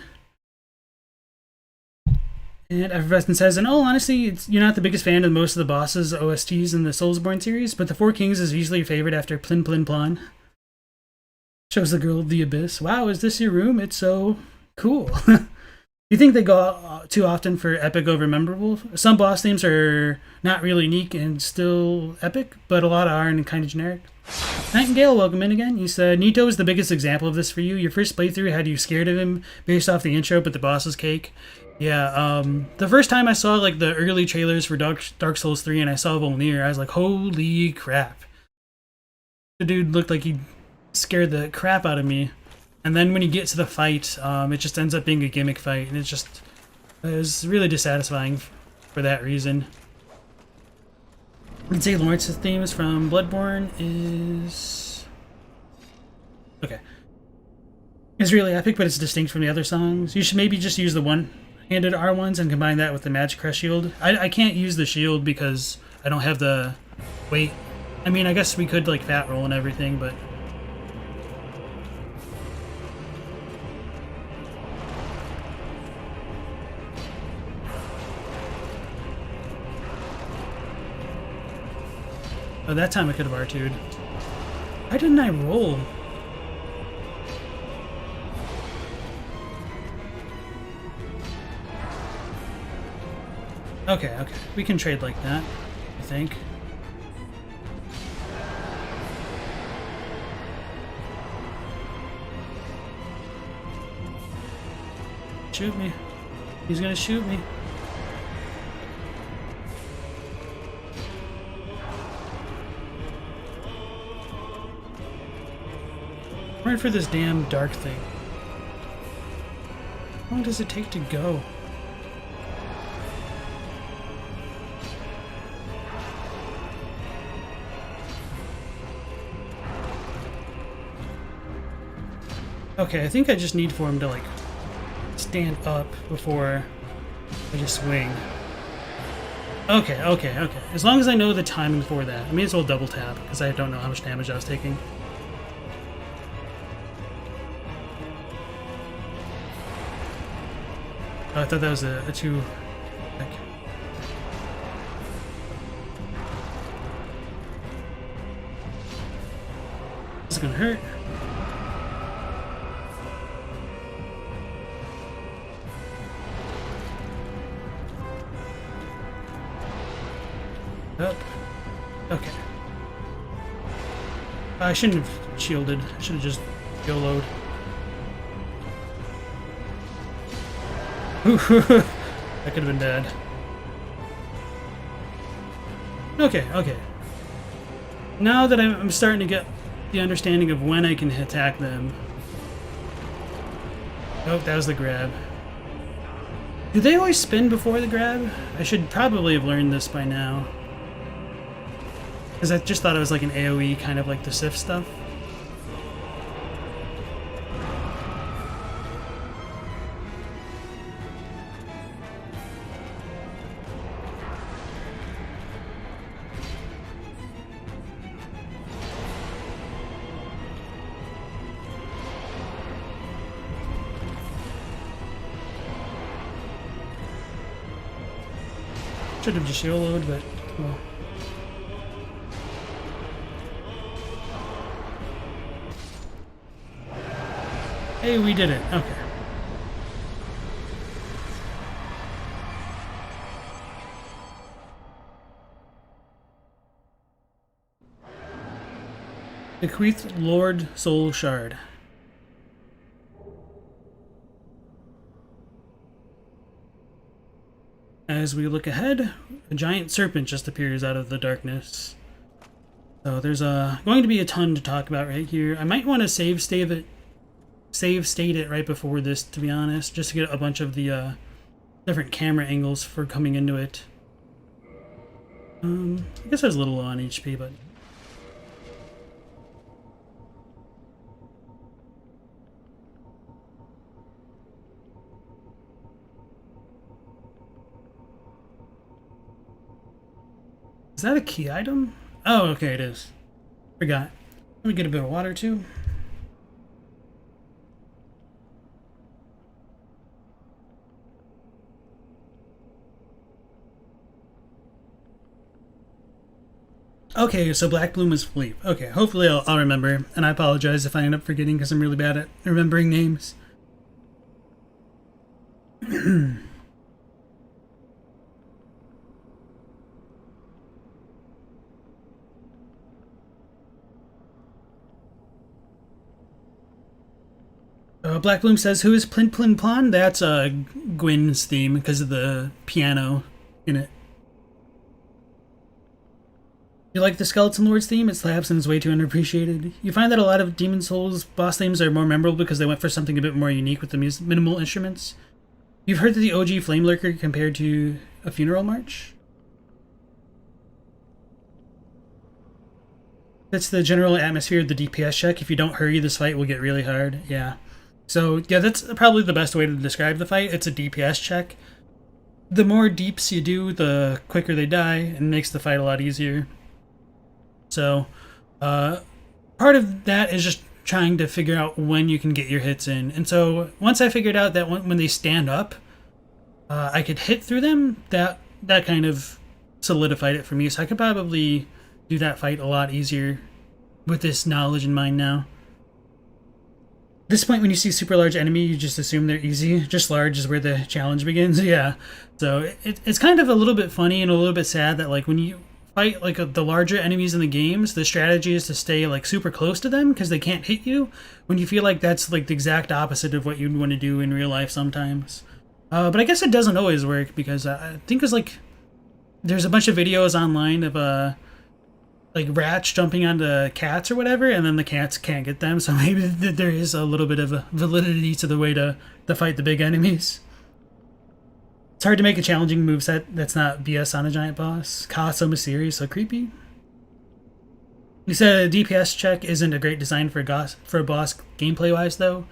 [SPEAKER 1] And Effervescent says, in all honesty, you're not the biggest fan of most of the bosses' OSTs in the Soulsborne series, but the Four Kings is usually your favorite after Plin Plin Plon. Shows the girl of the abyss. Wow, is this your room? It's so cool. You think they go too often for epic over memorable? Some boss names are not really unique and still epic, but a lot are and kind of generic. Nightingale, welcome in again. You said, Nito is the biggest example of this for you. Your first playthrough had you scared of him based off the intro, but the boss is cake. Yeah, the first time I saw like the early trailers for Dark Souls 3 and I saw Volnir, I was like, holy crap. The dude looked like he scared the crap out of me. And then when you get to the fight, it just ends up being a gimmick fight, and it was really dissatisfying for that reason. I'd say Lawrence's themes from Bloodborne is... okay. It's really epic, but it's distinct from the other songs. You should maybe just use the one-handed R ones and combine that with the Magic Crest shield. I can't use the shield because I don't have the weight. I mean, I guess we could like fat roll and everything, but... oh, that time I could have R2'd. Why didn't I roll? Okay, okay. We can trade like that, I think. Shoot me. He's gonna shoot me. I'm for this damn dark thing. How long does it take to go? Okay, I think I just need for him to like stand up before I just swing. Okay, okay, okay. As long as I know the timing for that. I may as well double tap because I don't know how much damage I was taking. Oh, I thought that was a two. This is gonna hurt. Up. Okay. I shouldn't have shielded. I should have just YOLO'd. That could have been bad. Okay, okay. Now that I'm starting to get the understanding of when I can attack them. Oh, that was the grab. Do they always spin before the grab? I should probably have learned this by now. Because I just thought it was like an AoE, kind of like the Sif stuff. Should have just shield load, but well. Hey, we did it. Okay. Bequeath Lord Soul Shard. as we look ahead, a giant serpent just appears out of the darkness. So there's going to be a ton to talk about right here. I might want to save state it right before this, to be honest, just to get a bunch of the different camera angles for coming into it. I guess I was a little low on HP, but... Is that a key item? Oh, okay, it is. Forgot. Let me get a bit of water, too. Okay, so Black Bloom was Fleep. Okay, hopefully I'll remember. And I apologize if I end up forgetting because I'm really bad at remembering names. Black Bloom says, who is Plin Plin Plon? That's Gwyn's theme because of the piano in it. You like the Skeleton Lord's theme? It slaps and is way too underappreciated. You find that a lot of Demon Souls boss themes are more memorable because they went for something a bit more unique with the minimal instruments. You've heard that the OG Flame Lurker compared to a funeral march? That's the general atmosphere of the DPS check. If you don't hurry, this fight will get really hard. Yeah. So, yeah, that's probably the best way to describe the fight. It's a DPS check. The more deeps you do, the quicker they die, and makes the fight a lot easier. So, part of that is just trying to figure out when you can get your hits in. And so, once I figured out that when they stand up, I could hit through them, that kind of solidified it for me. So I could probably do that fight a lot easier with this knowledge in mind now. At this point, when you see super large enemy, you just assume they're easy. Just large is where the challenge begins. Yeah. So it's kind of a little bit funny and a little bit sad that like when you fight like the larger enemies in the games, the strategy is to stay like super close to them because they can't hit you. When you feel like that's like the exact opposite of what you'd want to do in real life sometimes. But I guess it doesn't always work because I think it's like there's a bunch of videos online of like rats jumping onto cats or whatever, and then the cats can't get them, so maybe there is a little bit of a validity to the way to fight the big enemies. It's hard to make a challenging moveset that's not BS on a giant boss. Kaathe so mysterious, so creepy. You said a DPS check isn't a great design for a boss gameplay-wise, though.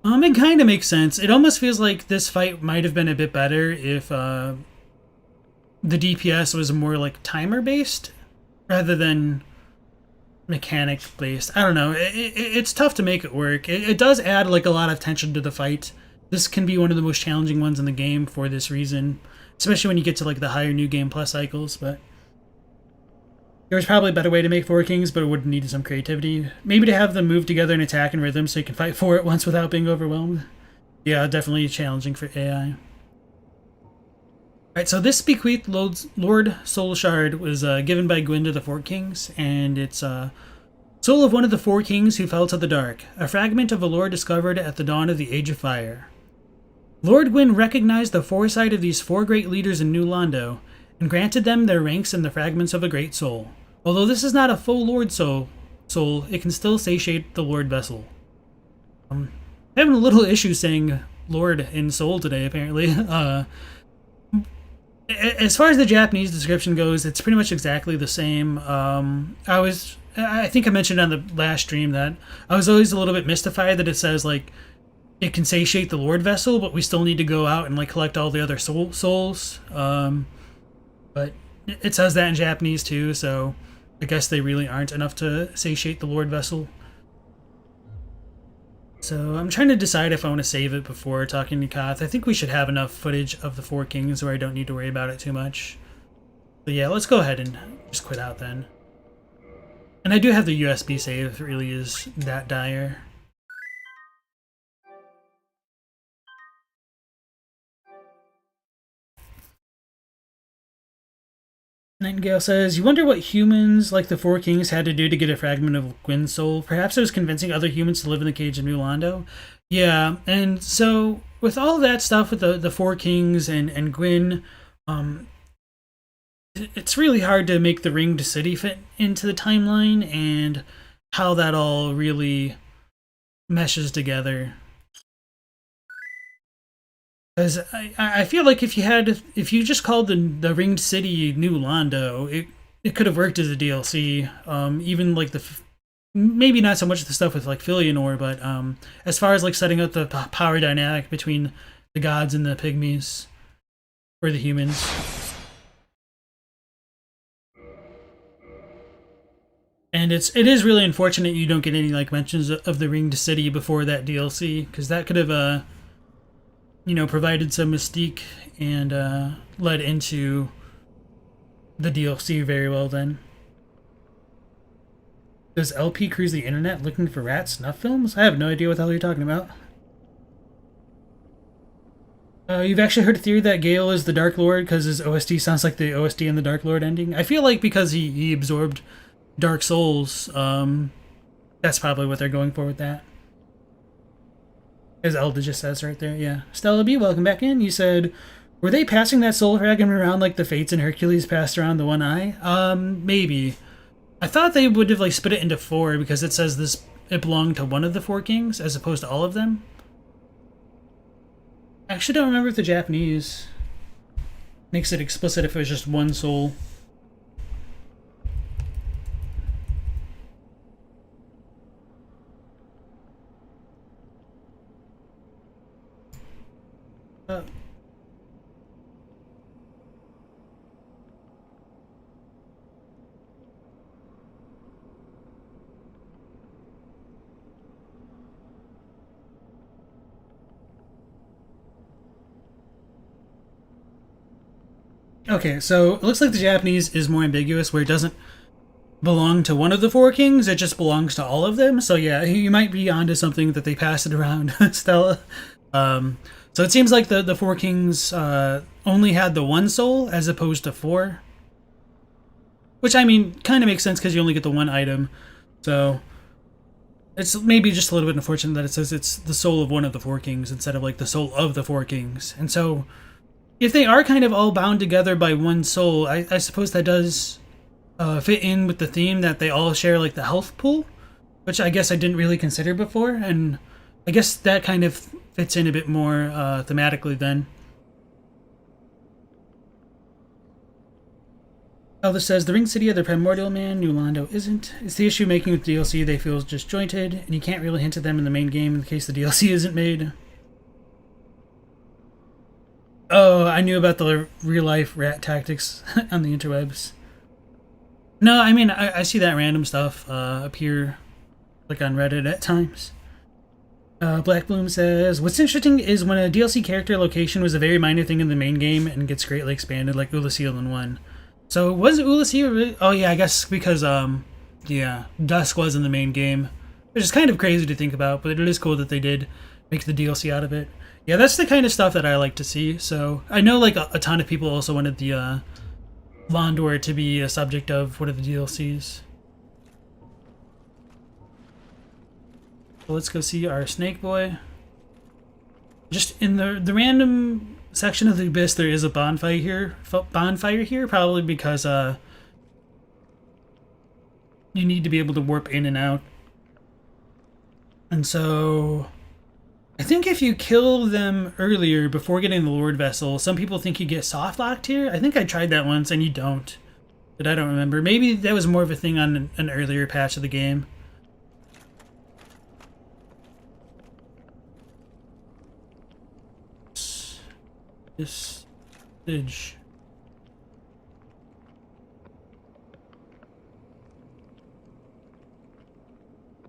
[SPEAKER 1] It kind of makes sense. It almost feels like this fight might have been a bit better if the DPS was more like timer-based rather than mechanic-based. I don't know. It's tough to make it work. It does add like a lot of tension to the fight. This can be one of the most challenging ones in the game for this reason, especially when you get to like the higher New Game Plus cycles, but there was probably a better way to make 4 Kings, but it would need some creativity. Maybe to have them move together and attack in rhythm so you can fight 4 at once without being overwhelmed. Yeah, definitely challenging for AI. Alright, so this bequeathed Lord Soul Shard was given by Gwyn to the 4 Kings, and it's soul of one of the 4 Kings who fell to the dark, a fragment of a lore discovered at the dawn of the Age of Fire. Lord Gwyn recognized the foresight of these 4 great leaders in New Londo, and granted them their ranks in the fragments of a great soul. Although this is not a full Lord soul, it can still satiate the Lordvessel. Having a little issue saying Lord in Soul today, apparently. As far as the Japanese description goes, it's pretty much exactly the same. I think I mentioned on the last stream that I was always a little bit mystified that it says like it can satiate the Lordvessel, but we still need to go out and like collect all the other souls. But it says that in Japanese too, so I guess they really aren't enough to satiate the Lordvessel. So I'm trying to decide if I want to save it before talking to Kaathe. I think we should have enough footage of the 4 Kings where I don't need to worry about it too much. But yeah, let's go ahead and just quit out then. And I do have the USB save if it really is that dire. Nightingale says, you wonder what humans like the 4 Kings had to do to get a fragment of Gwyn's soul. Perhaps it was convincing other humans to live in the cage of New Londo. Yeah, and so with all that stuff with the 4 Kings and Gwyn, Um, it's really hard to make the ringed city fit into the timeline and how that all really meshes together. Because I feel like if you just called the ringed city New Londo, it could have worked as a DLC. Even like maybe not so much the stuff with like Filianor, but as far as like setting up the power dynamic between the gods and the pygmies or the humans. And it is really unfortunate you don't get any like mentions of the ringed city before that DLC, because that could have provided some mystique and led into the DLC very well then. Does LP cruise the internet looking for rat snuff films? I have no idea what the hell you're talking about. You've actually heard a theory that Gale is the Dark Lord because his OST sounds like the OST in the Dark Lord ending. I feel like because he absorbed Dark Souls, that's probably what they're going for with that. As Elda just says right there, yeah. Stella B, welcome back in. You said, were they passing that soul fragment around like the Fates and Hercules passed around the one eye? Maybe. I thought they would have like split it into 4 because it says it belonged to one of the 4 kings as opposed to all of them. I actually don't remember if the Japanese makes it explicit if it was just one soul. Okay, so it looks like the Japanese is more ambiguous, where it doesn't belong to one of the 4 kings, it just belongs to all of them. So yeah, you might be onto something that they passed it around, Stella. So it seems like the 4 kings only had the 1 soul as opposed to 4. Which, I mean, kind of makes sense because you only get the 1 item. So it's maybe just a little bit unfortunate that it says it's the soul of one of the 4 kings instead of like the soul of the 4 kings. And so if they are kind of all bound together by 1 soul, I suppose that does fit in with the theme that they all share like the health pool, which I guess I didn't really consider before, and I guess that kind of fits in a bit more thematically then. Elvis says, the Ring City of the Primordial Man, New Londo isn't. It's the issue making with DLC they feel is disjointed, and you can't really hint at them in the main game in case the DLC isn't made. Oh, I knew about the real-life rat tactics on the interwebs. No, I mean, I see that random stuff appear like on Reddit at times. Black Bloom says, what's interesting is when a DLC character location was a very minor thing in the main game and gets greatly expanded, like Ulasil in 1. So was Ulasil really? Oh yeah, I guess because yeah, Dusk was in the main game, which is kind of crazy to think about, but it is cool that they did make the DLC out of it. Yeah, that's the kind of stuff that I like to see. So I know like a ton of people also wanted the Londor to be a subject of one of the DLCs. So let's go see our Snake Boy. Just in the random section of the abyss, there is a bonfire here. Probably because you need to be able to warp in and out. And so I think if you kill them earlier before getting the Lordvessel, some people think you get soft locked here. I think I tried that once and you don't. But I don't remember. Maybe that was more of a thing on an earlier patch of the game. This stage.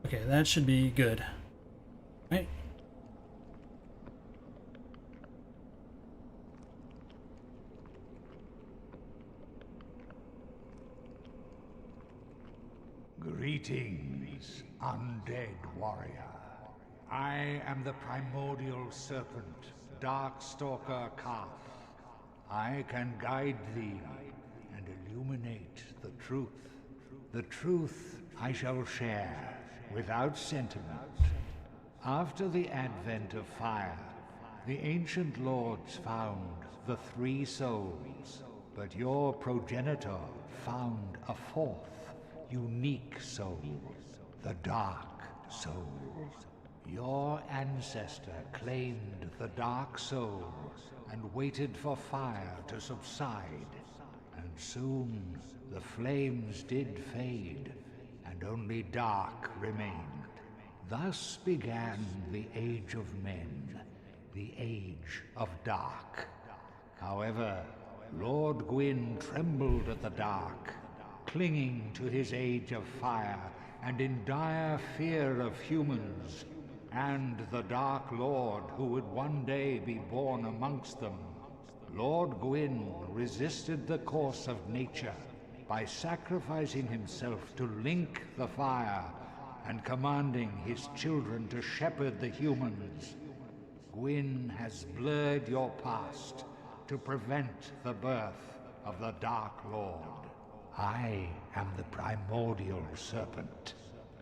[SPEAKER 1] Okay, that should be good. Right?
[SPEAKER 2] Greetings, undead warrior. I am the primordial serpent, Darkstalker Kaathe. I can guide thee and illuminate the truth. The truth I shall share without sentiment. After the advent of fire, The ancient lords found the 3 souls, but your progenitor found a 4th, unique soul, the Dark Soul. Your ancestor claimed the Dark Soul and waited for fire to subside, and soon the flames did fade, and only dark remained. Thus began the Age of Men, the Age of Dark. However, Lord Gwyn trembled at the dark, clinging to his Age of Fire and in dire fear of humans, and the Dark Lord who would one day be born amongst them. Lord Gwyn resisted the course of nature by sacrificing himself to link the fire and commanding his children to shepherd the humans. Gwyn has blurred your past to prevent the birth of the Dark Lord. I am the primordial serpent.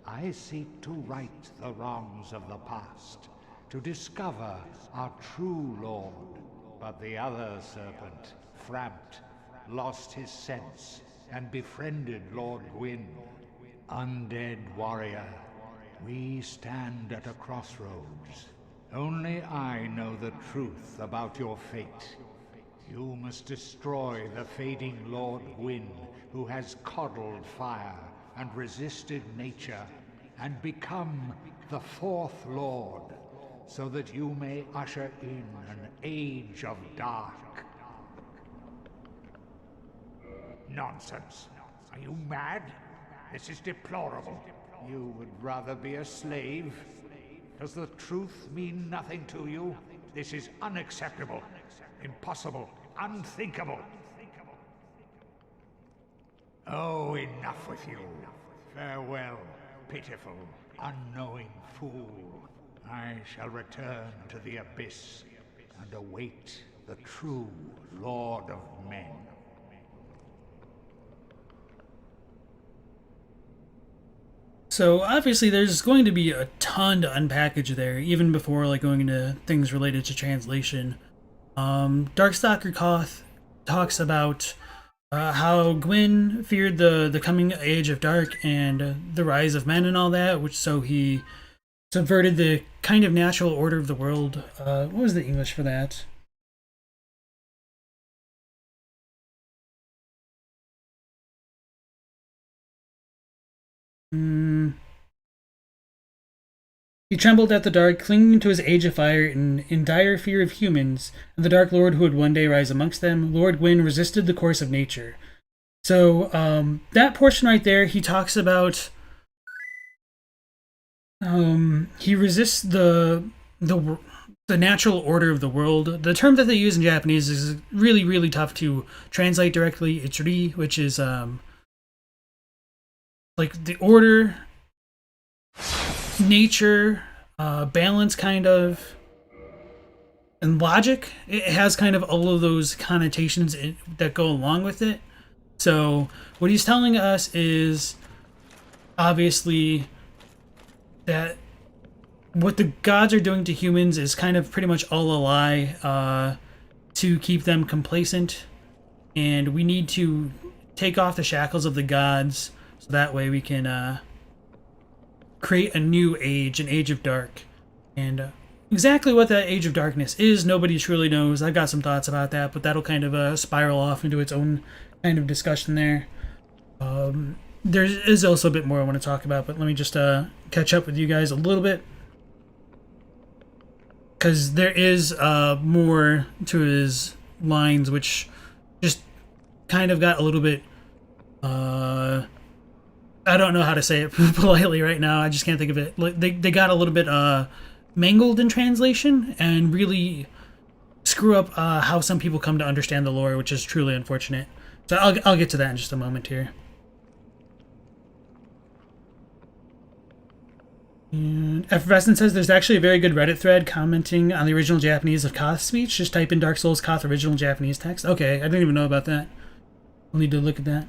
[SPEAKER 2] I seek to right the wrongs of the past, to discover our true Lord. But the other serpent, Frampt, lost his sense and befriended Lord Gwyn. Undead warrior, we stand at a crossroads. Only I know the truth about your fate. You must destroy the fading Lord Gwyn, who has coddled fire and resisted nature, and become the 4th Lord, so that you may usher in an Age of Dark. Nonsense. Are you mad? This is deplorable. You would rather be a slave? Does the truth mean nothing to you? This is unacceptable, impossible, unthinkable. Oh, enough with you. Farewell, pitiful, unknowing fool. I shall return to the abyss and await the true Lord of Men.
[SPEAKER 1] So obviously there's going to be a ton to unpackage there, even before like going into things related to translation. Darkstalker Kaathe talks about how Gwyn feared the coming age of dark and the rise of men and all that, which so he subverted the kind of natural order of the world. What was the English for that? He trembled at the dark, clinging to his Age of Fire in dire fear of humans, and the Dark Lord who would one day rise amongst them. Lord Gwyn resisted the course of nature. So that portion right there, he talks about he resists the natural order of the world. The term that they use in Japanese is really, really tough to translate directly. It's ri, which is like the order, nature, balance kind of, and logic. It has kind of all of those connotations that go along with it. So what he's telling us is obviously that what the gods are doing to humans is kind of pretty much all a lie to keep them complacent, and we need to take off the shackles of the gods so that way we can create a new age, an Age of Dark. And exactly what that Age of Darkness is, nobody truly knows. I've got some thoughts about that, but that'll kind of spiral off into its own kind of discussion there. There is also a bit more I want to talk about, but let me just catch up with you guys a little bit, because there is more to his lines, which just kind of got a little bit I don't know how to say it politely right now. I just can't think of it. Like they got a little bit mangled in translation and really screw up how some people come to understand the lore, which is truly unfortunate. So I'll get to that in just a moment here. And Effervescent says there's actually a very good Reddit thread commenting on the original Japanese of Kaathe's speech. Just type in Dark Souls Kaathe original Japanese text. Okay, I didn't even know about that. We'll need to look at that.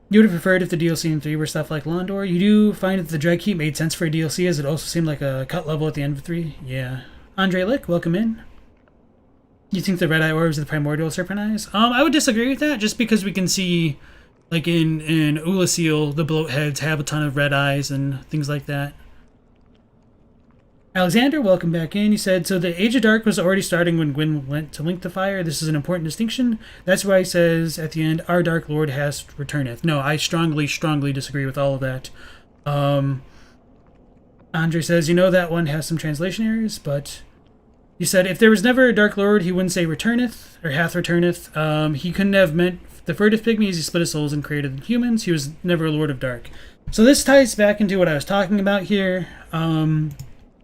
[SPEAKER 1] You would have preferred if the DLC in 3 were stuff like Londo. You do find that the Dreadkeep made sense for a DLC, as it also seemed like a cut level at the end of 3. Yeah. Andre Lick, welcome in. You think the Red Eye Orbs are the primordial serpent eyes? I would disagree with that, just because we can see, like in Ulasil, the bloatheads have a ton of red eyes and things like that. Alexander, welcome back in. He said, so the Age of Dark was already starting when Gwyn went to link the fire. This is an important distinction. That's why he says at the end, our Dark Lord has returneth. No, I strongly disagree with all of that. Andre says, you know that one has some translation errors, but he said, if there was never a Dark Lord, he wouldn't say returneth, or hath returneth. He couldn't have meant the furtive pygmies. He split his souls and created humans. He was never a Lord of Dark. So this ties back into what I was talking about here.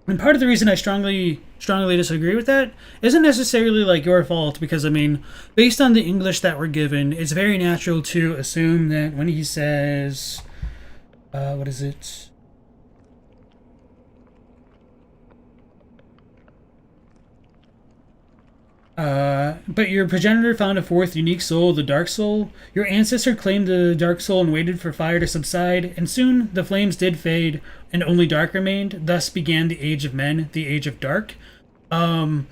[SPEAKER 1] And part of the reason I strongly disagree with that isn't necessarily like your fault, because I mean, based on the English that we're given, it's very natural to assume that when he says, what is it? But your progenitor found a fourth unique soul, the Dark Soul. Your ancestor claimed the Dark Soul and waited for fire to subside, and soon the flames did fade, and only dark remained. Thus began the Age of Men, the Age of Dark. The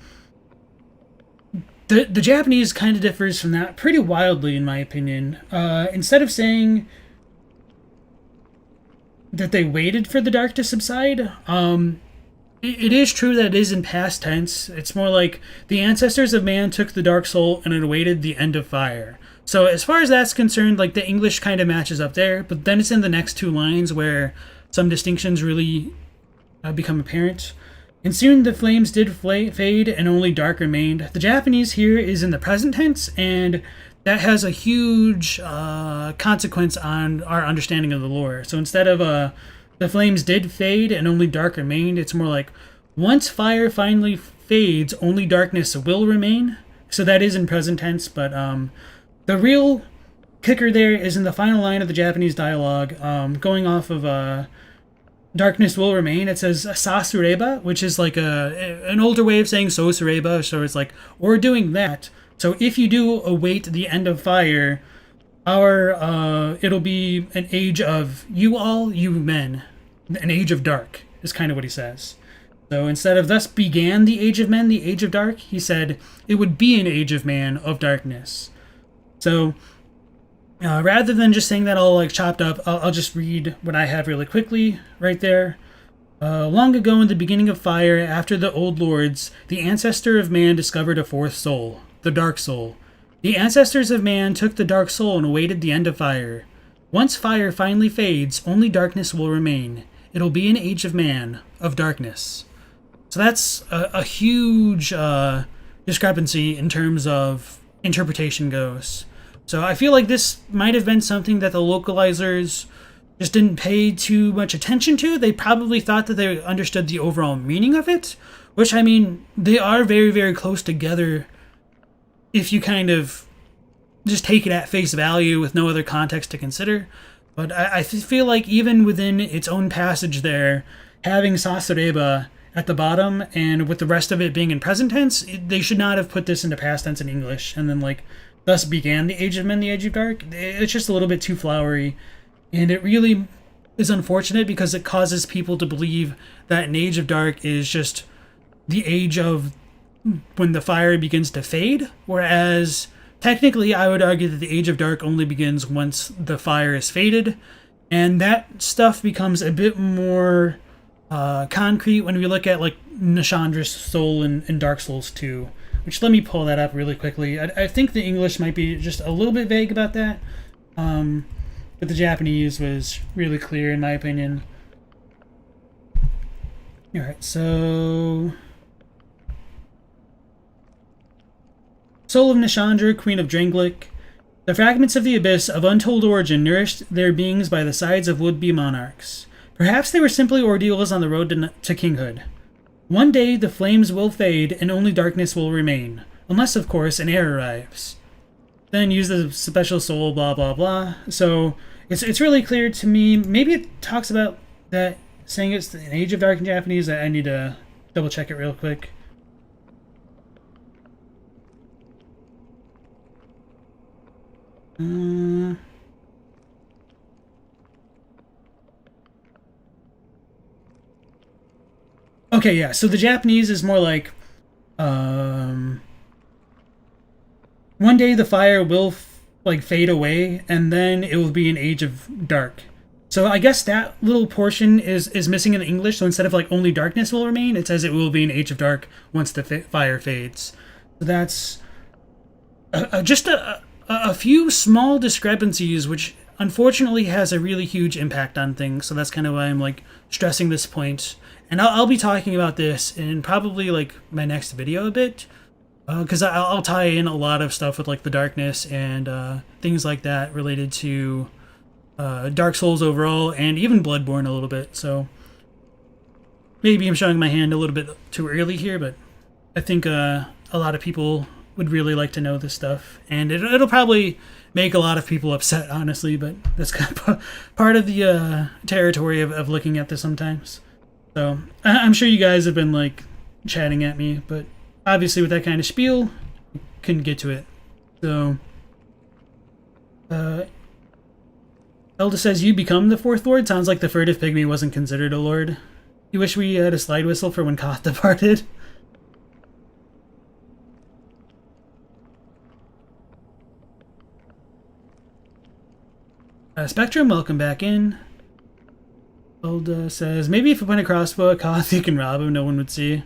[SPEAKER 1] Japanese kind of differs from that pretty wildly, in my opinion. Instead of saying that they waited for the dark to subside, it is true that it is in past tense. It's more like the ancestors of man took the Dark Soul and it awaited the end of fire. So as far as that's concerned, like the English kind of matches up there, but then it's in the next two lines where some distinctions really become apparent. And soon the flames did fade and only dark remained. The Japanese here is in the present tense, and that has a huge consequence on our understanding of the lore. So instead of the flames did fade and only dark remained, it's more like, once fire finally fades, only darkness will remain. So that is in present tense, but the real kicker there is in the final line of the Japanese dialogue, going off of darkness will remain. It says sasureba, which is like an older way of saying sosureba, so it's like, we're doing that. So if you do await the end of fire, it'll be an age of you all, you men. An age of dark is kind of what he says. So instead of thus began the age of men, the age of dark, he said it would be an age of man, of darkness. So rather than just saying that all like chopped up, I'll just read what I have really quickly right there. Long ago in the beginning of fire, after the old lords, the ancestor of man discovered a fourth soul, the Dark Soul. The ancestors of man took the Dark Soul and awaited the end of fire. Once fire finally fades, only darkness will remain. It'll be an age of man, of darkness. So that's a huge discrepancy in terms of interpretation goes. So I feel like this might have been something that the localizers just didn't pay too much attention to. They probably thought that they understood the overall meaning of it, which, I mean, they are very, very close together if you kind of just take it at face value with no other context to consider. But I feel like even within its own passage there, having sasureba at the bottom and with the rest of it being in present tense, they should not have put this into past tense in English and then like thus began the Age of Men, the Age of Dark. It's just a little bit too flowery, and it really is unfortunate because it causes people to believe that an Age of Dark is just the age of when the fire begins to fade, whereas technically, I would argue that the Age of Dark only begins once the fire is faded, and that stuff becomes a bit more concrete when we look at like Nishandra's soul in Dark Souls 2, which let me pull that up really quickly. I think the English might be just a little bit vague about that, but the Japanese was really clear in my opinion. Alright, so Soul of Nishandra, Queen of Drangleic. The fragments of the abyss of untold origin nourished their beings by the sides of would-be monarchs. Perhaps they were simply ordeals on the road to kinghood. One day the flames will fade and only darkness will remain, unless of course an heir arrives. Then use the special soul, blah blah blah. So it's really clear to me. Maybe it talks about that, saying it's an Age of Dark in Japanese. I need to double check it real quick. Okay, yeah. So the Japanese is more like, one day the fire will like fade away, and then it will be an age of dark. So I guess that little portion is missing in the English. So instead of like only darkness will remain, it says it will be an age of dark once the fire fades. So that's just a few small discrepancies, which unfortunately has a really huge impact on things. So that's kind of why I'm like stressing this point. And I'll be talking about this in probably like my next video a bit, because I'll tie in a lot of stuff with like the darkness and things like that related to Dark Souls overall, and even Bloodborne a little bit. So maybe I'm showing my hand a little bit too early here, but I think a lot of people would really like to know this stuff, and it'll probably make a lot of people upset, honestly, but that's kind of part of the territory of looking at this sometimes. So I'm sure you guys have been like chatting at me, but obviously with that kind of spiel, couldn't get to it. So Elda says, you become the fourth lord? Sounds like the furtive pygmy wasn't considered a lord. You wish we had a slide whistle for when Kaathe departed? Spectrum, welcome back in. Elda says, maybe if we point a crossbow at Kaathe, you can rob him, no one would see.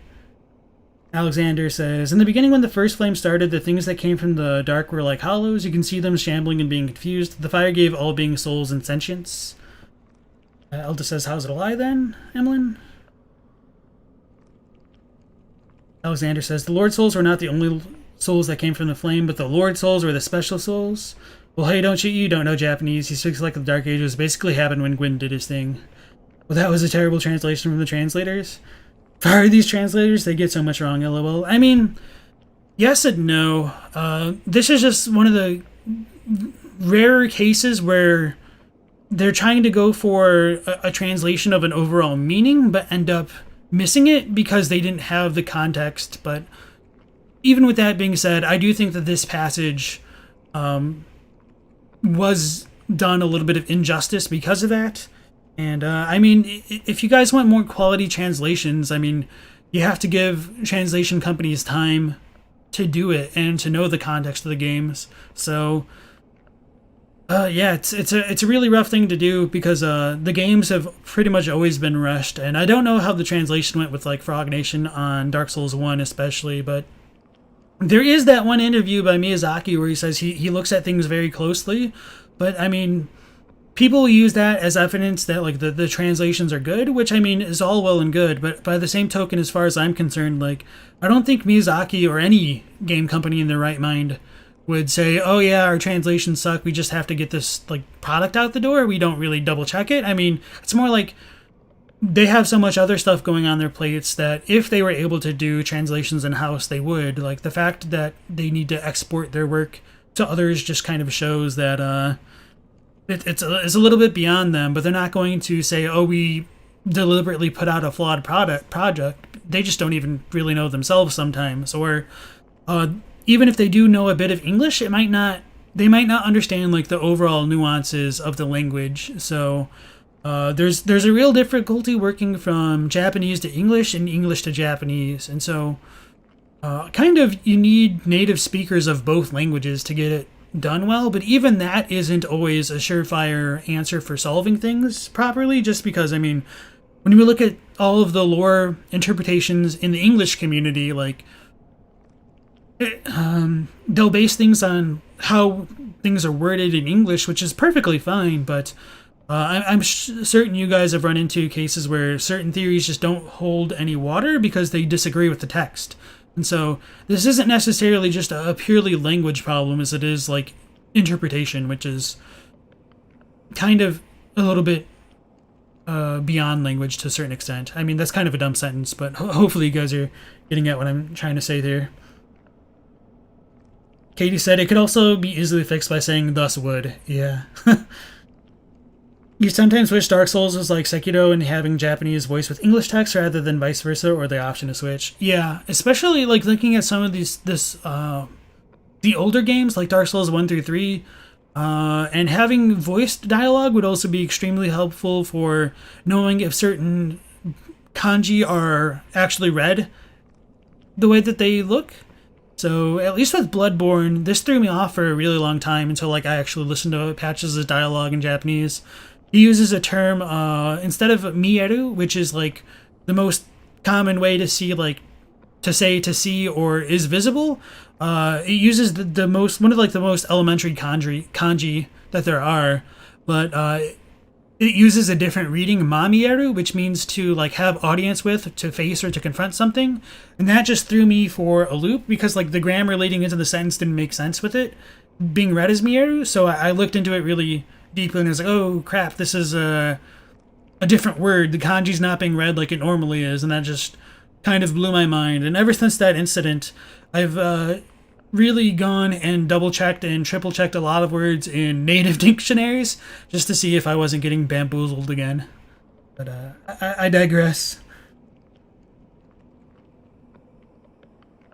[SPEAKER 1] Alexander says, in the beginning when the first flame started, the things that came from the dark were like hollows. You can see them shambling and being confused. The fire gave all beings souls and sentience. Elda says, how's it a lie then, Emlyn? Alexander says, the Lord souls were not the only souls that came from the flame, but the Lord souls were the special souls. Well, hey, don't you don't know Japanese. He speaks like the Dark Ages basically happened when Gwyn did his thing. Well, that was a terrible translation from the translators. Fire these translators, they get so much wrong, lol. I mean, yes and no. This is just one of the rare cases where they're trying to go for a translation of an overall meaning, but end up missing it because they didn't have the context. But even with that being said, I do think that this passage was done a little bit of injustice because of that. And, I mean, if you guys want more quality translations, I mean, you have to give translation companies time to do it and to know the context of the games. So, yeah, it's a really rough thing to do because the games have pretty much always been rushed. And I don't know how the translation went with, like, Frog Nation on Dark Souls 1 especially, but there is that one interview by Miyazaki where he says he looks at things very closely. But, I mean, people use that as evidence that like the translations are good, which I mean is all well and good, but by the same token, as far as I'm concerned, like I don't think Miyazaki or any game company in their right mind would say, oh yeah, our translations suck, we just have to get this like product out the door, we don't really double check it. I mean, it's more like they have so much other stuff going on their plates that if they were able to do translations in-house, they would. Like the fact that they need to export their work to others just kind of shows that it's a little bit beyond them, but they're not going to say, oh, we deliberately put out a flawed project. They just don't even really know themselves sometimes. Or even if they do know a bit of English, they might not understand like the overall nuances of the language. So there's a real difficulty working from Japanese to English and English to Japanese. And so kind of you need native speakers of both languages to get it done well, but even that isn't always a surefire answer for solving things properly, just because, I mean, when we look at all of the lore interpretations in the English community, like, they'll base things on how things are worded in English, which is perfectly fine, but I'm certain you guys have run into cases where certain theories just don't hold any water because they disagree with the text. And so this isn't necessarily just a purely language problem as it is like interpretation, which is kind of a little bit beyond language to a certain extent. I mean, that's kind of a dumb sentence, but hopefully you guys are getting at what I'm trying to say there. Katie said it could also be easily fixed by saying thus would. Yeah. You sometimes wish Dark Souls was like Sekiro and having Japanese voice with English text rather than vice versa, or the option to switch. Yeah, especially like looking at some of the older games like Dark Souls 1 through 3, and having voiced dialogue would also be extremely helpful for knowing if certain kanji are actually read the way that they look. So at least with Bloodborne, this threw me off for a really long time until like I actually listened to Patches' dialogue in Japanese. He uses a term instead of mieru, which is like the most common way to see, like to say to see or is visible. It uses the most, one of like the most elementary kanji that there are, but it uses a different reading, mamieru, which means to like have audience with, to face or to confront something, and that just threw me for a loop because like the grammar leading into the sentence didn't make sense with it being read as mieru. So I looked into it really deeply and I was like, oh crap, this is a different word. The kanji's not being read like it normally is, and that just kind of blew my mind. And ever since that incident, I've really gone and double checked and triple checked a lot of words in native dictionaries just to see if I wasn't getting bamboozled again. But I digress.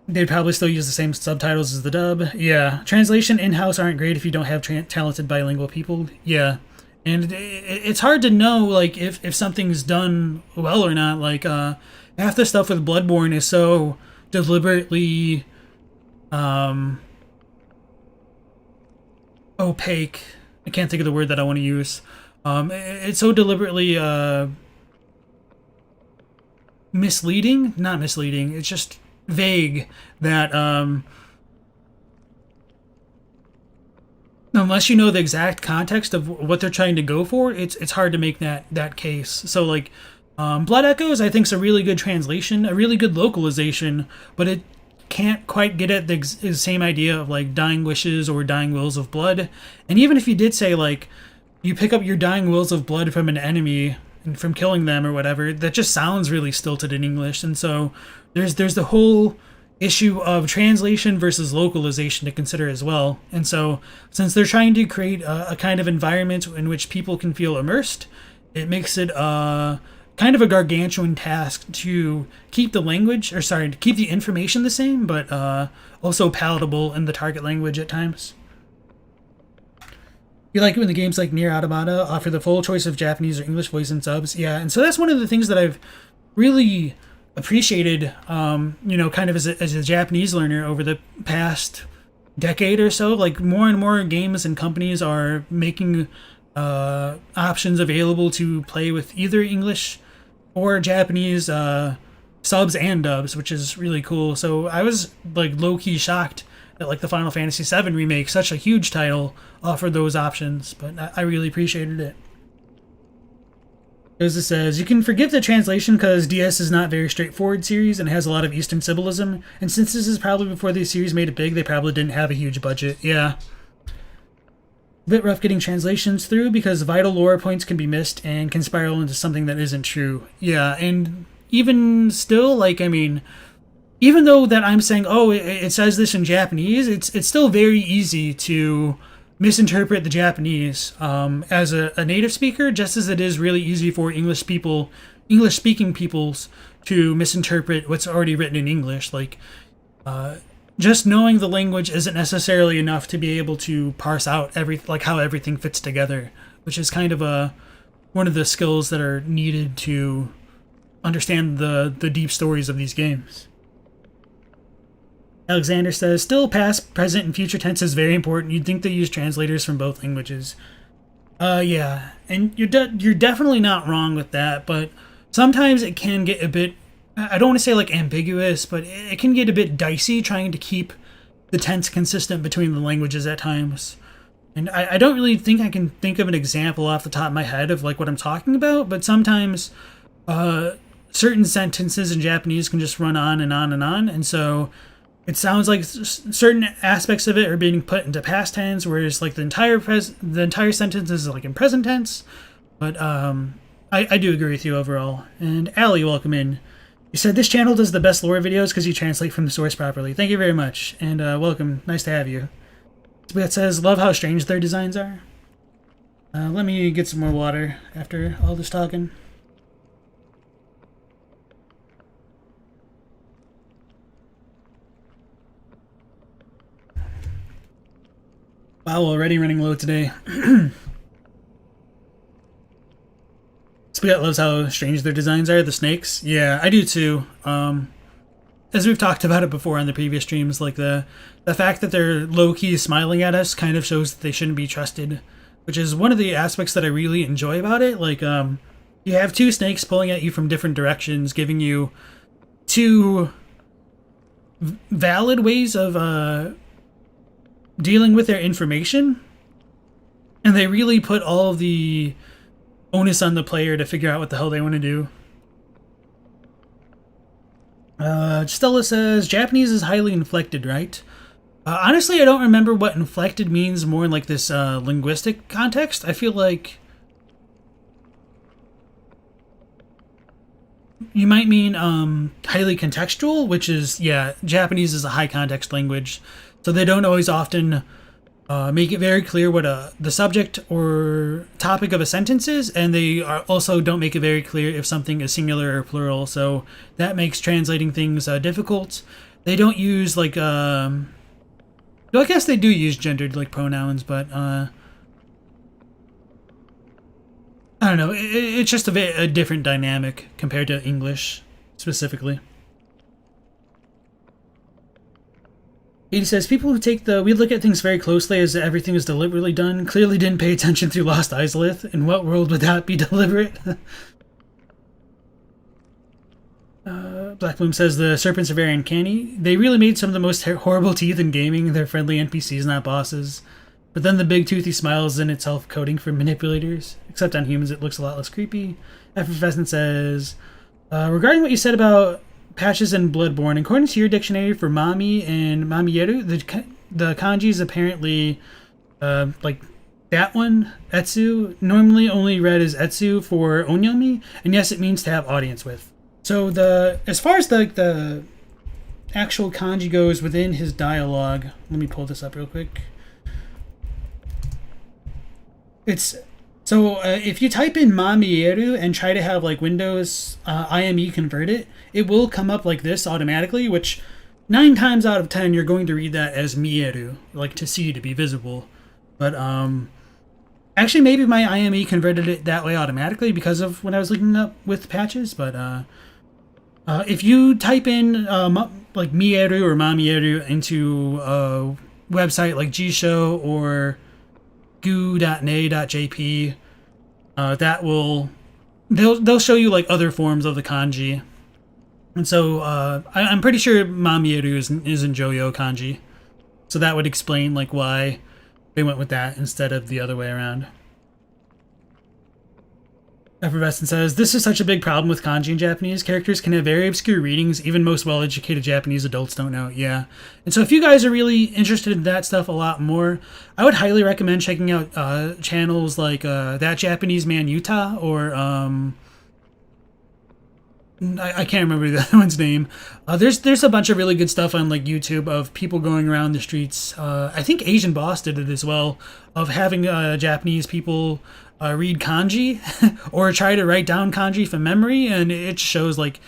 [SPEAKER 1] They'd probably still use the same subtitles as the dub. Yeah, translation in-house aren't great if you don't have talented bilingual people. Yeah, and it's hard to know like if something's done well or not. Like half the stuff with Bloodborne is so deliberately opaque. I can't think of the word that I want to use. It's so deliberately misleading. Not misleading. It's just vague that unless you know the exact context of what they're trying to go for, it's hard to make that case. So like Blood Echoes, I think, is a really good translation, a really good localization, but it can't quite get at the same idea of like dying wishes or dying wills of blood. And even if you did say like you pick up your dying wills of blood from an enemy and from killing them or whatever, that just sounds really stilted in English. And so there's the whole issue of translation versus localization to consider as well. And so since they're trying to create a kind of environment in which people can feel immersed, it makes it kind of a gargantuan task to keep the language, or sorry, to keep the information the same, but also palatable in the target language at times. You like it when the games like Nier Automata offer the full choice of Japanese or English voice and subs? Yeah, and so that's one of the things that I've really appreciated, kind of as a Japanese learner over the past decade or so. Like more and more games and companies are making options available to play with either English or Japanese subs and dubs, which is really cool. So I was like low-key shocked that like the Final Fantasy VII remake, such a huge title, offered those options, but I really appreciated it. As it says, you can forgive the translation because DS is not very straightforward series and has a lot of Eastern symbolism, and since this is probably before the series made it big, they probably didn't have a huge budget. Yeah. A bit rough getting translations through because vital lore points can be missed and can spiral into something that isn't true. Yeah, and even still, like, I mean, even though that I'm saying, oh, it says this in Japanese, it's still very easy to misinterpret the Japanese as a native speaker, just as it is really easy for English-speaking peoples to misinterpret what's already written in English. Like, just knowing the language isn't necessarily enough to be able to parse out how everything fits together, which is kind of one of the skills that are needed to understand the deep stories of these games. Alexander says, still past, present, and future tense is very important. You'd think they use translators from both languages. Yeah, and you're definitely not wrong with that, but sometimes it can get a bit, I don't want to say like ambiguous, but it can get a bit dicey trying to keep the tense consistent between the languages at times. And I don't really think I can think of an example off the top of my head of like what I'm talking about, but sometimes certain sentences in Japanese can just run on and on and on, and so it sounds like certain aspects of it are being put into past tense, whereas like the entire sentence is like in present tense. But I do agree with you overall. And Allie, welcome in. You said this channel does the best lore videos because you translate from the source properly. Thank you very much, and welcome. Nice to have you. It says, love how strange their designs are. Let me get some more water after all this talking. Wow, already running low today. Spaghetti loves how strange their designs are, the snakes. Yeah, I do too. As we've talked about it before on the previous streams, like the fact that they're low-key smiling at us kind of shows that they shouldn't be trusted, which is one of the aspects that I really enjoy about it. Like, you have two snakes pulling at you from different directions, giving you two valid ways of dealing with their information, and they really put all of the onus on the player to figure out what the hell they want to do. Stella says, Japanese is highly inflected, right? Honestly, I don't remember what inflected means more in like this linguistic context. I feel like you might mean highly contextual, which is, yeah, Japanese is a high context language, so they don't always often make it very clear what the subject or topic of a sentence is, and they also don't make it very clear if something is singular or plural, so that makes translating things difficult. They don't use, like, I guess they do use gendered, like, pronouns, but, I don't know, it's just a different dynamic compared to English, specifically. He says, people who take we look at things very closely as everything is deliberately done, clearly didn't pay attention through Lost Izalith. In what world would that be deliberate? Black Bloom says, the serpents are very uncanny. They really made some of the most horrible teeth in gaming. They're friendly NPCs, not bosses. But then the big toothy smile is in itself coding for manipulators. Except on humans, it looks a lot less creepy. Effervescent says, regarding what you said about patches in Bloodborne, according to your dictionary for Mami and Mamieru, the kanji is apparently like that one, Etsu, normally only read as Etsu for Onyomi, and yes, it means to have audience with. So as far as the actual kanji goes within his dialogue, let me pull this up real quick. It's so if you type in Mamieru and try to have like Windows IME convert it, it will come up like this automatically, which 9 times out of 10 you're going to read that as Mieru, like to see, to be visible. But actually maybe my IME converted it that way automatically because of when I was looking up with patches. But if you type in like Mieru or Mamieru into a website like Gshow or goo.ne.jp, that will they'll show you like other forms of the kanji, and so I'm pretty sure Mamieru is in Joyo kanji, so that would explain like why they went with that instead of the other way around. Effervescent says, this is such a big problem with kanji in Japanese. Characters can have very obscure readings. Even most well-educated Japanese adults don't know. Yeah. And so if you guys are really interested in that stuff a lot more, I would highly recommend checking out channels like That Japanese Man Utah, or I can't remember the other one's name. There's a bunch of really good stuff on like YouTube of people going around the streets. I think Asian Boss did it as well, of having Japanese people read kanji or try to write down kanji from memory, and it shows like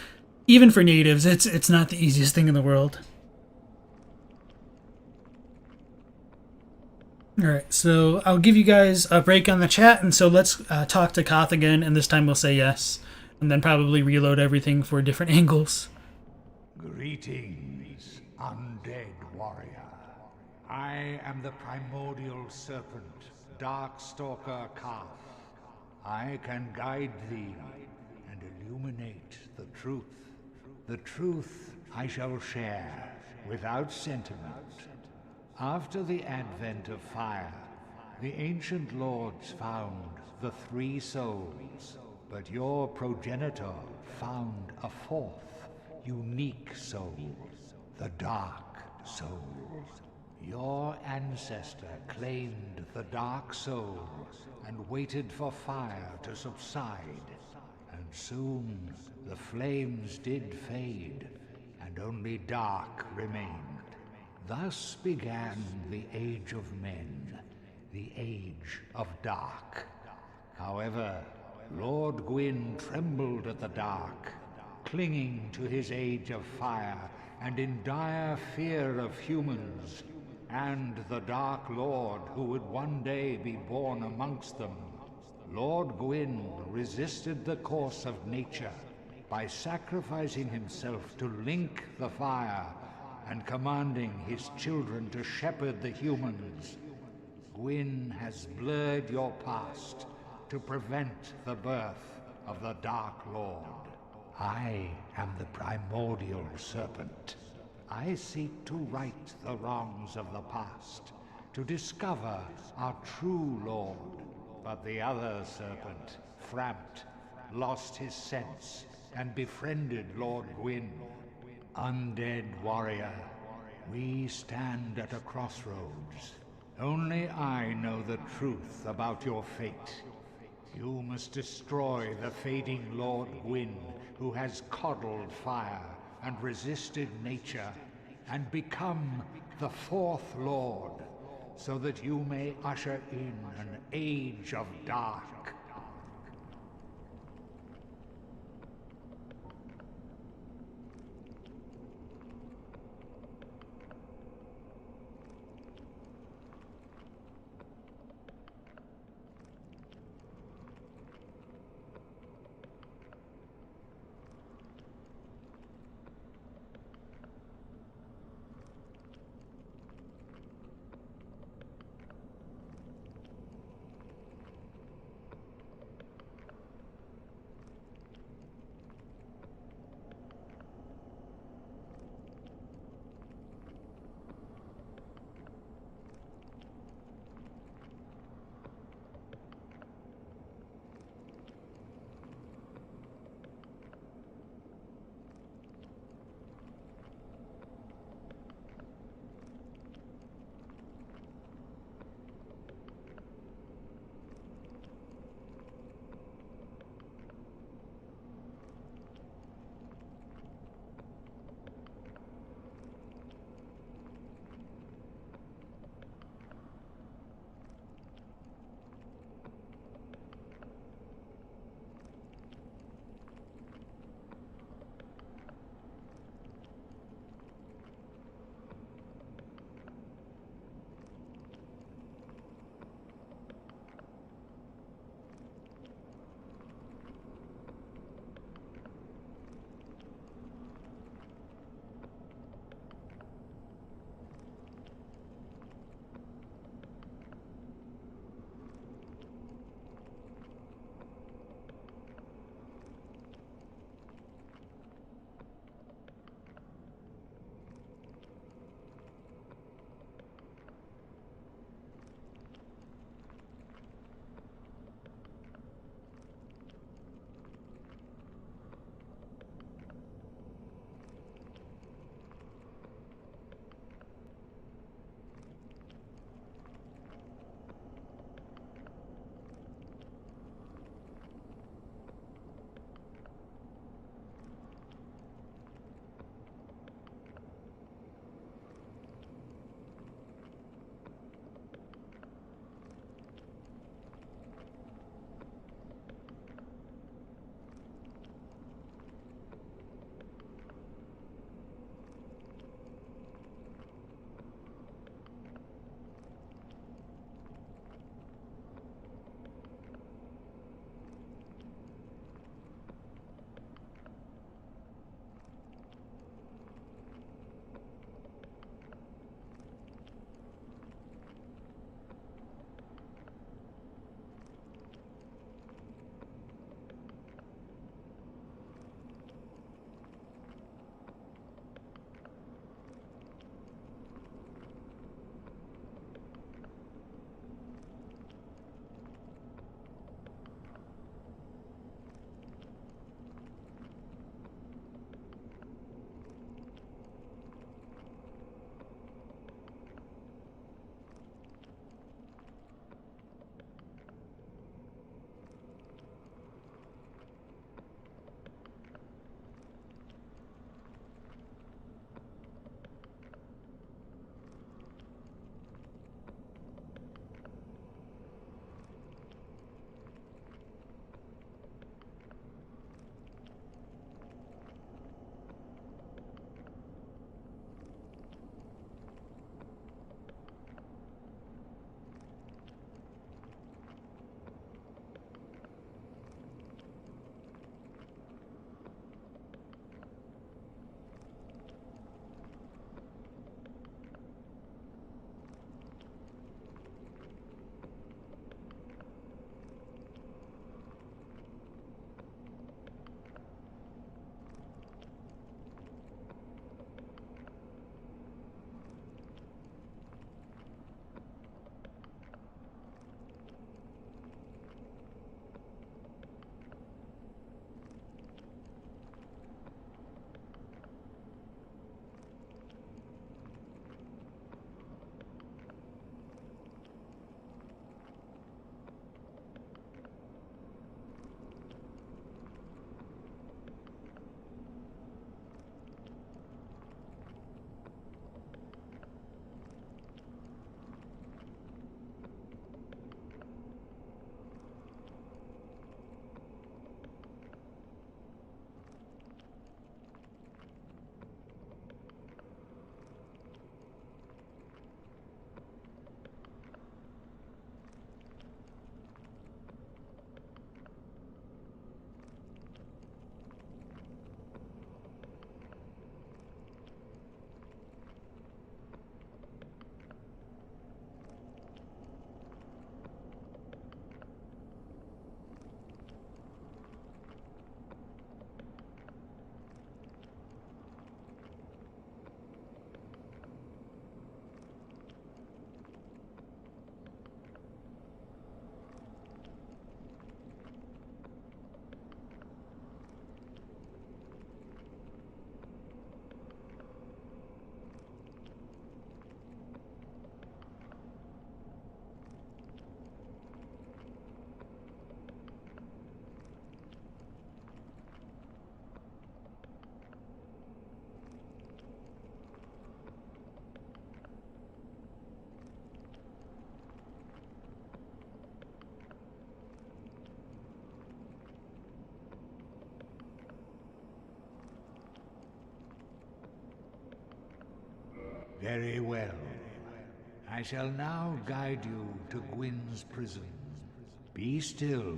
[SPEAKER 1] even for natives it's not the easiest thing in the world. Alright, so I'll give you guys a break on the chat, and so let's talk to Kaathe again, and this time we'll say yes, and then probably reload everything for different angles.
[SPEAKER 2] Greetings, undead warrior. I am the primordial serpent, Darkstalker Kaathe. I can guide thee and illuminate the truth. The truth I shall share without sentiment. After the advent of fire, the ancient lords found the 3 souls, but your progenitor found a 4th, unique soul, the Dark Soul. Your ancestor claimed the Dark Soul and waited for fire to subside, and soon the flames did fade, and only dark remained. Thus began the Age of Men, the Age of Dark. However, Lord Gwyn trembled at the dark, clinging to his Age of Fire, and in dire fear of humans, and the Dark Lord who would one day be born amongst them. Lord Gwyn resisted the course of nature by sacrificing himself to link the fire and commanding his children to shepherd the humans. Gwyn has blurred your past to prevent the birth of the Dark Lord. I am the primordial serpent. I seek to right the wrongs of the past, to discover our true Lord. But the other serpent, Frampt, lost his sense and befriended Lord Gwyn. Undead warrior, we stand at a crossroads. Only I know the truth about your fate. You must destroy the fading Lord Gwyn, who has coddled fire and resisted nature, and become the fourth Lord, so that you may usher in an age of dark. Very well. I shall now guide you to Gwyn's prison. Be still,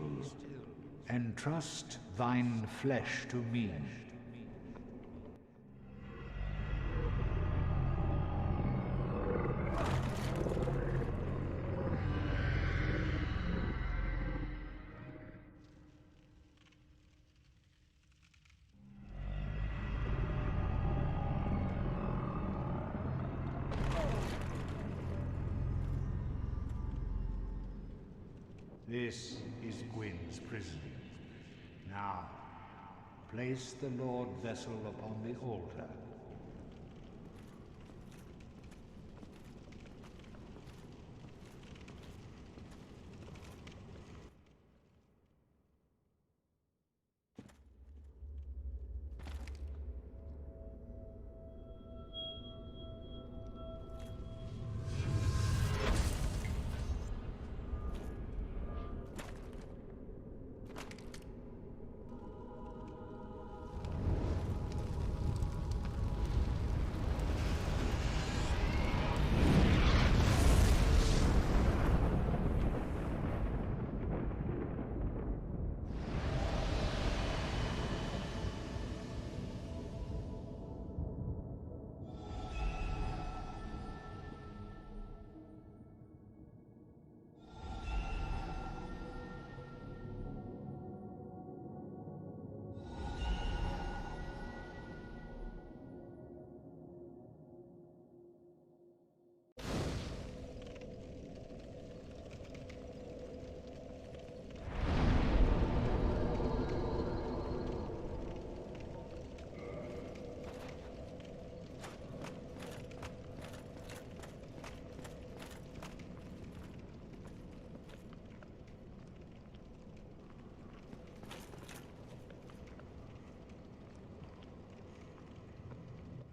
[SPEAKER 2] and trust thine flesh to me. This is Gwyn's prison. Now, place the Lordvessel upon the altar.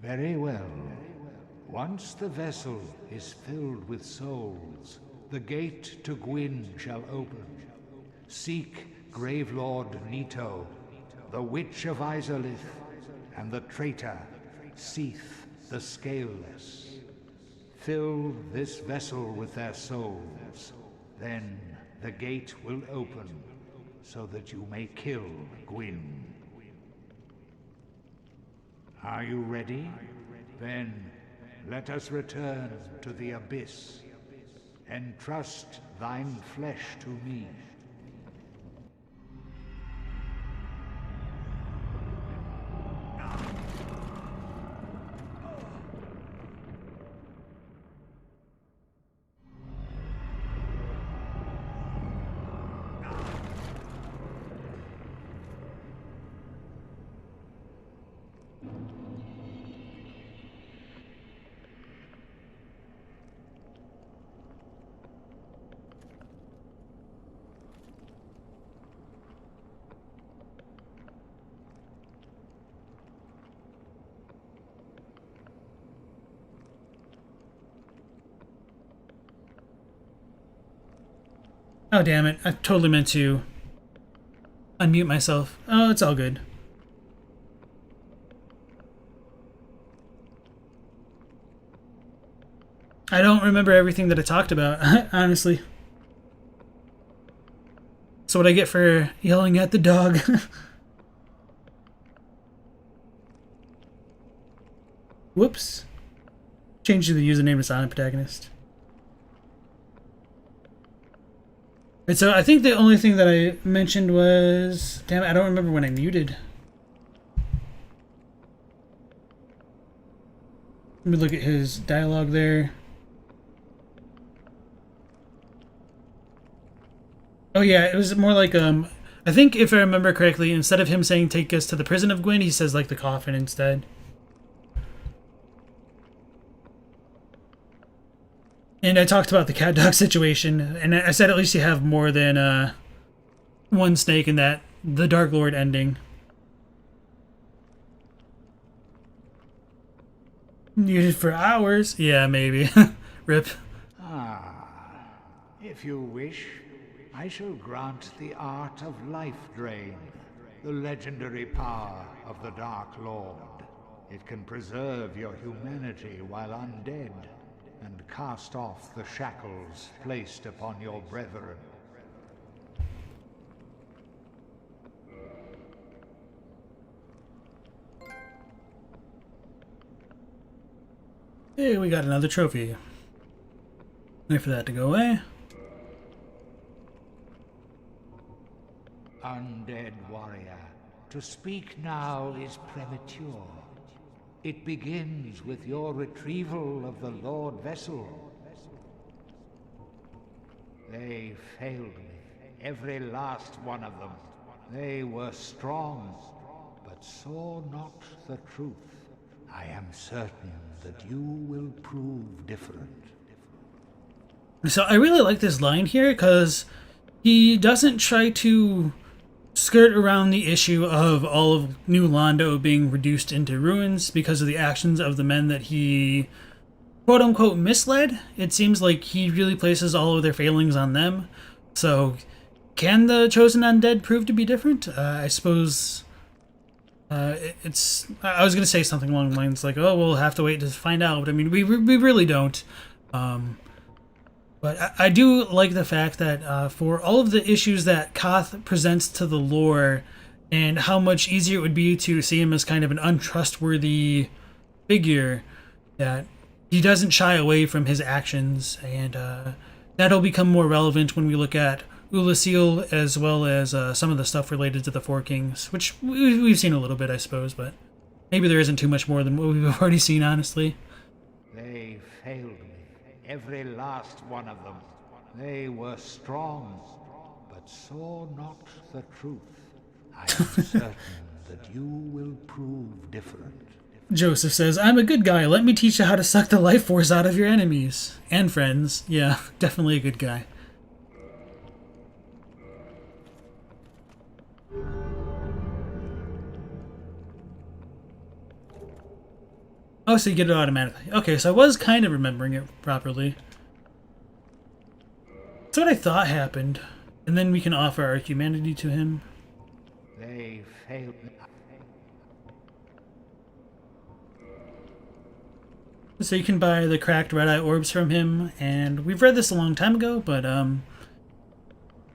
[SPEAKER 2] Very well. Once the vessel is filled with souls, the gate to Gwyn shall open. Seek Gravelord Nito, the Witch of Izalith, and the traitor, Seath the Scaleless. Fill this vessel with their souls, then the gate will open, so that you may kill Gwyn. Are you ready? Then let us return to the Abyss, and trust thine flesh to me.
[SPEAKER 1] Oh, damn it. I totally meant to unmute myself. Oh, it's all good. I don't remember everything that I talked about, honestly. So what I get for yelling at the dog. Whoops. Change the username to Silent Protagonist. And so I think the only thing that I mentioned was... Damn it, I don't remember when I muted. Let me look at his dialogue there. Oh yeah, it was more like, I think if I remember correctly, instead of him saying take us to the prison of Gwyn, he says like the coffin instead. And I talked about the cat dog situation, and I said at least you have more than one snake in that the Dark Lord ending. Used for hours? Yeah, maybe. Rip.
[SPEAKER 2] Ah, if you wish, I shall grant the art of life drain, the legendary power of the Dark Lord. It can preserve your humanity while undead, and cast off the shackles placed upon your brethren.
[SPEAKER 1] Hey, we got another trophy. Wait for that to go away.
[SPEAKER 2] Undead warrior, to speak now is premature. It begins with your retrieval of the Lordvessel. They failed me, every last one of them. They were strong, but saw not the truth. I am certain that you will prove different.
[SPEAKER 1] So I really like this line here because he doesn't try to skirt around the issue of all of New Londo being reduced into ruins because of the actions of the men that he quote-unquote misled. It seems like he really places all of their failings on them. So can the Chosen Undead prove to be different? I suppose it's... I was going to say something along the lines like, oh, we'll have to wait to find out. But I mean, we really don't. But I do like the fact that for all of the issues that Kaathe presents to the lore and how much easier it would be to see him as kind of an untrustworthy figure, that he doesn't shy away from his actions, and that'll become more relevant when we look at Ulasil as well as some of the stuff related to the Four Kings, which we've seen a little bit, I suppose, but maybe there isn't too much more than what we've already seen, honestly.
[SPEAKER 2] They failed me. Every last one of them. They were strong, but saw not the truth. I am certain that you will prove different.
[SPEAKER 1] Joseph says, I'm a good guy. Let me teach you how to suck the life force out of your enemies. And friends. Yeah, definitely a good guy. Oh, so you get it automatically. Okay, so I was kind of remembering it properly. That's what I thought happened. And then we can offer our humanity to him.
[SPEAKER 2] They failed me.
[SPEAKER 1] So you can buy the cracked red-eye orbs from him, and we've read this a long time ago, but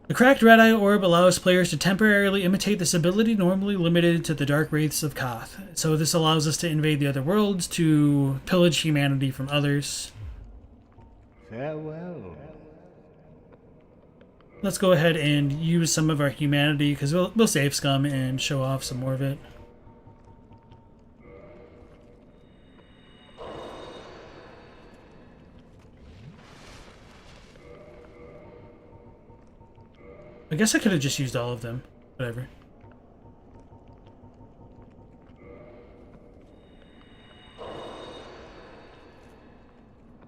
[SPEAKER 1] the cracked red-eye orb allows players to temporarily imitate this ability normally limited to the dark wraiths of Kaathe. So this allows us to invade the other worlds, to pillage humanity from others.
[SPEAKER 2] Farewell.
[SPEAKER 1] Let's go ahead and use some of our humanity, because we'll save scum and show off some more of it. I guess I could have just used all of them. Whatever.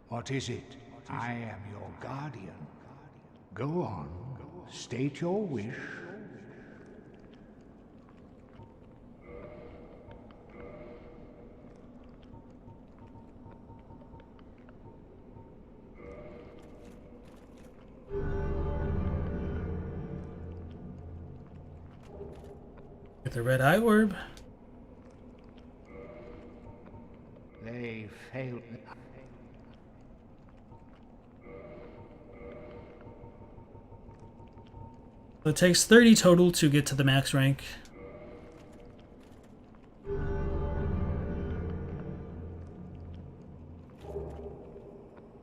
[SPEAKER 2] What is it? I am your guardian. Go on. State your wish.
[SPEAKER 1] Get the red eye orb.
[SPEAKER 2] They failed me.
[SPEAKER 1] So it takes 30 total to get to the max rank.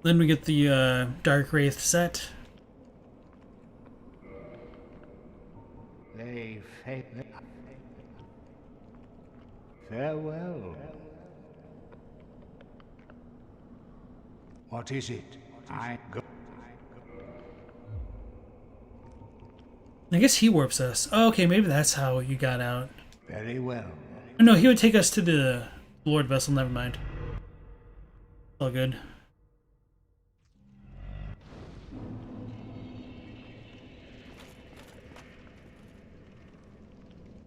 [SPEAKER 1] Then we get the Dark Wraith set.
[SPEAKER 2] They failed me. Farewell. What is it? I go.
[SPEAKER 1] I guess he warps us. Oh, okay, maybe that's how you got out.
[SPEAKER 2] Very well.
[SPEAKER 1] No, he would take us to the Lordvessel, never mind. All good.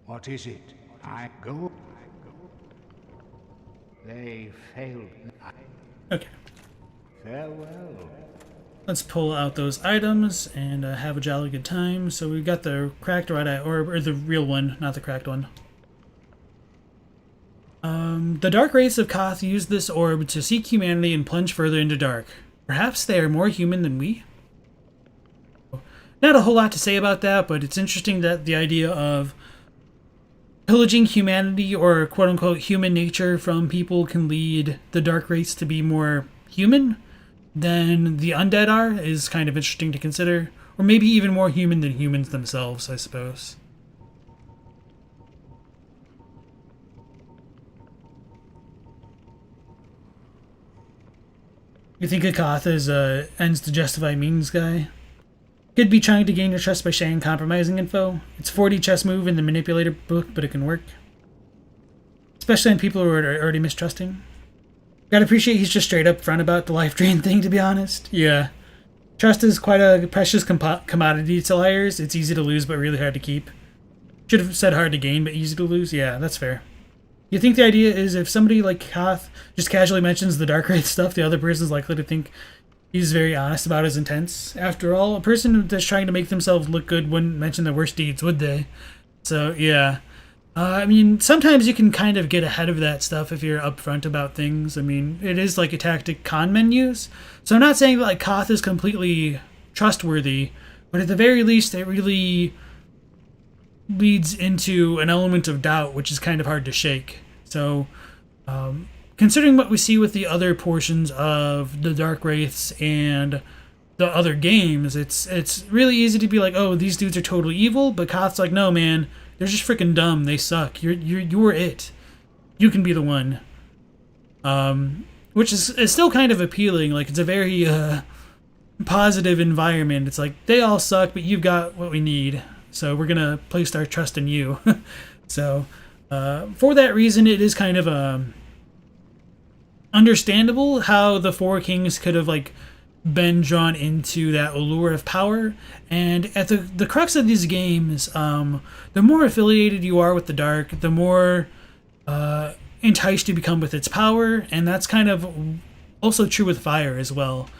[SPEAKER 2] What is it? I go. They failed me.
[SPEAKER 1] Okay.
[SPEAKER 2] Farewell.
[SPEAKER 1] Let's pull out those items and have a jolly good time. So we've got the cracked red eye orb, or the real one, not the cracked one. The Dark Wraiths of Kaathe use this orb to seek humanity and plunge further into dark. Perhaps they are more human than we? Not a whole lot to say about that, but it's interesting that the idea of pillaging humanity or quote-unquote human nature from people can lead the Dark Wraiths to be more human than the undead are is kind of interesting to consider. Or maybe even more human than humans themselves, I suppose. You think a Kaathe is a ends to justify means guy? Could be trying to gain your trust by sharing compromising info. It's a 4D chess move in the manipulator book, but it can work. Especially on people who are already mistrusting. Gotta appreciate he's just straight up front about the life drain thing, to be honest. Yeah. Trust is quite a precious commodity to liars. It's easy to lose, but really hard to keep. Should have said hard to gain, but easy to lose. Yeah, that's fair. You think the idea is if somebody like Kaathe just casually mentions the Dark Wraith stuff, the other person's likely to think he's very honest about his intents? After all, a person that's trying to make themselves look good wouldn't mention their worst deeds, would they? So, yeah. I mean, sometimes you can kind of get ahead of that stuff if you're upfront about things. I mean, it is like a tactic con men use. So I'm not saying that like Kaathe is completely trustworthy, but at the very least, it really leads into an element of doubt, which is kind of hard to shake. So, considering what we see with the other portions of the Dark Wraiths and the other games, it's really easy to be like, oh, these dudes are totally evil, but Kaathe's like, no, man, they're just freaking dumb. They suck. You're it. You can be the one. Which is still kind of appealing. Like, it's a very positive environment. It's like, they all suck, but you've got what we need. So we're gonna place our trust in you. So, for that reason, it is kind of understandable how the Four Kings could have like been drawn into that allure of power. And at the crux of these games, the more affiliated you are with the dark, the more enticed you become with its power. And that's kind of also true with fire as well,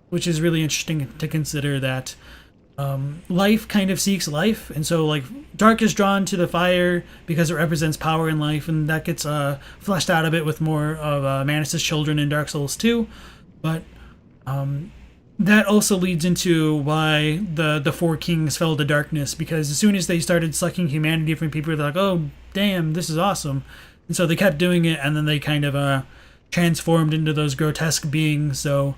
[SPEAKER 1] which is really interesting to consider that life kind of seeks life, and so like dark is drawn to the fire because it represents power in life, and that gets fleshed out a bit with more of Manus' children in Dark Souls 2. But that also leads into why the Four Kings fell to darkness, because as soon as they started sucking humanity from people, they're like, oh damn, this is awesome, and so they kept doing it, and then they kind of transformed into those grotesque beings. So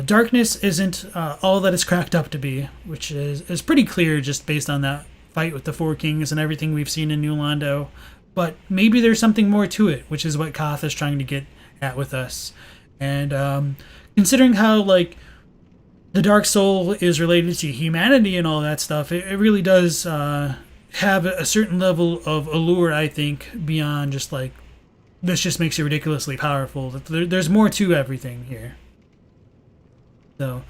[SPEAKER 1] darkness isn't all that it's cracked up to be, which is pretty clear just based on that fight with the Four Kings and everything we've seen in New Londo. But maybe there's something more to it, which is what Kaathe is trying to get at with us. And considering how like the Dark Soul is related to humanity and all that stuff, it really does have a certain level of allure, I think, beyond just like, this just makes you ridiculously powerful. There's more to everything here. So,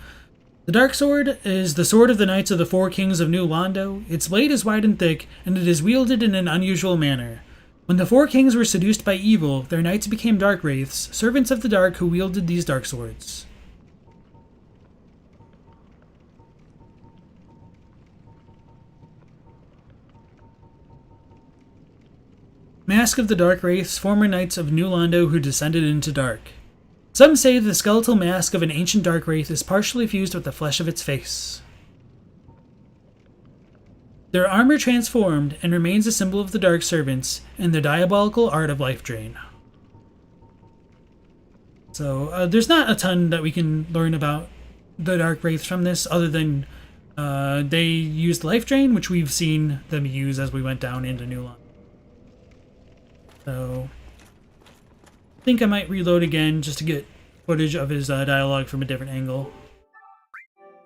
[SPEAKER 1] the Dark Sword is the sword of the Knights of the Four Kings of New Londo. Its blade is wide and thick, and it is wielded in an unusual manner. When the Four Kings were seduced by evil, their knights became Dark Wraiths, servants of the dark who wielded these dark swords. Mask of the Dark Wraiths, former knights of New Londo who descended into dark. Some say the skeletal mask of an ancient Dark Wraith is partially fused with the flesh of its face. Their armor transformed and remains a symbol of the Dark Servants and their diabolical art of life drain. So there's not a ton that we can learn about the Dark Wraiths from this, other than they used life drain, which we've seen them use as we went down into New Londo. So I think I might reload again just to get footage of his dialogue from a different angle,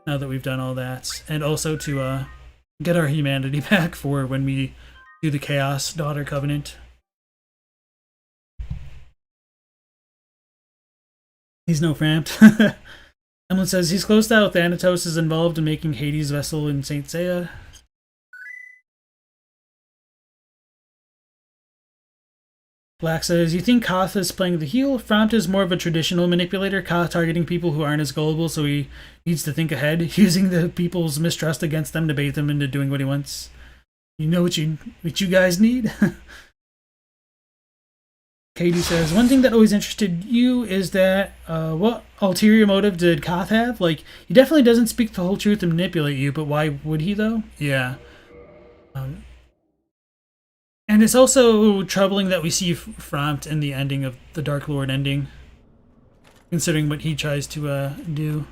[SPEAKER 1] now that we've done all that, and also to get our humanity back for when we do the Chaos Daughter Covenant. He's no Frampt. Emlyn says he's close out. Thanatos is involved in making Hades' vessel in Saint Seiya. Black says, you think Kaathe is playing the heel? Frampt is more of a traditional manipulator, Kaathe targeting people who aren't as gullible, so he needs to think ahead, using the people's mistrust against them to bait them into doing what he wants. You know what you guys need? Katie says, one thing that always interested you is that what ulterior motive did Kaathe have? Like, he definitely doesn't speak the whole truth and manipulate you, but why would he, though? Yeah. And it's also troubling that we see Frampt in the ending of the Dark Lord ending, considering what he tries to do.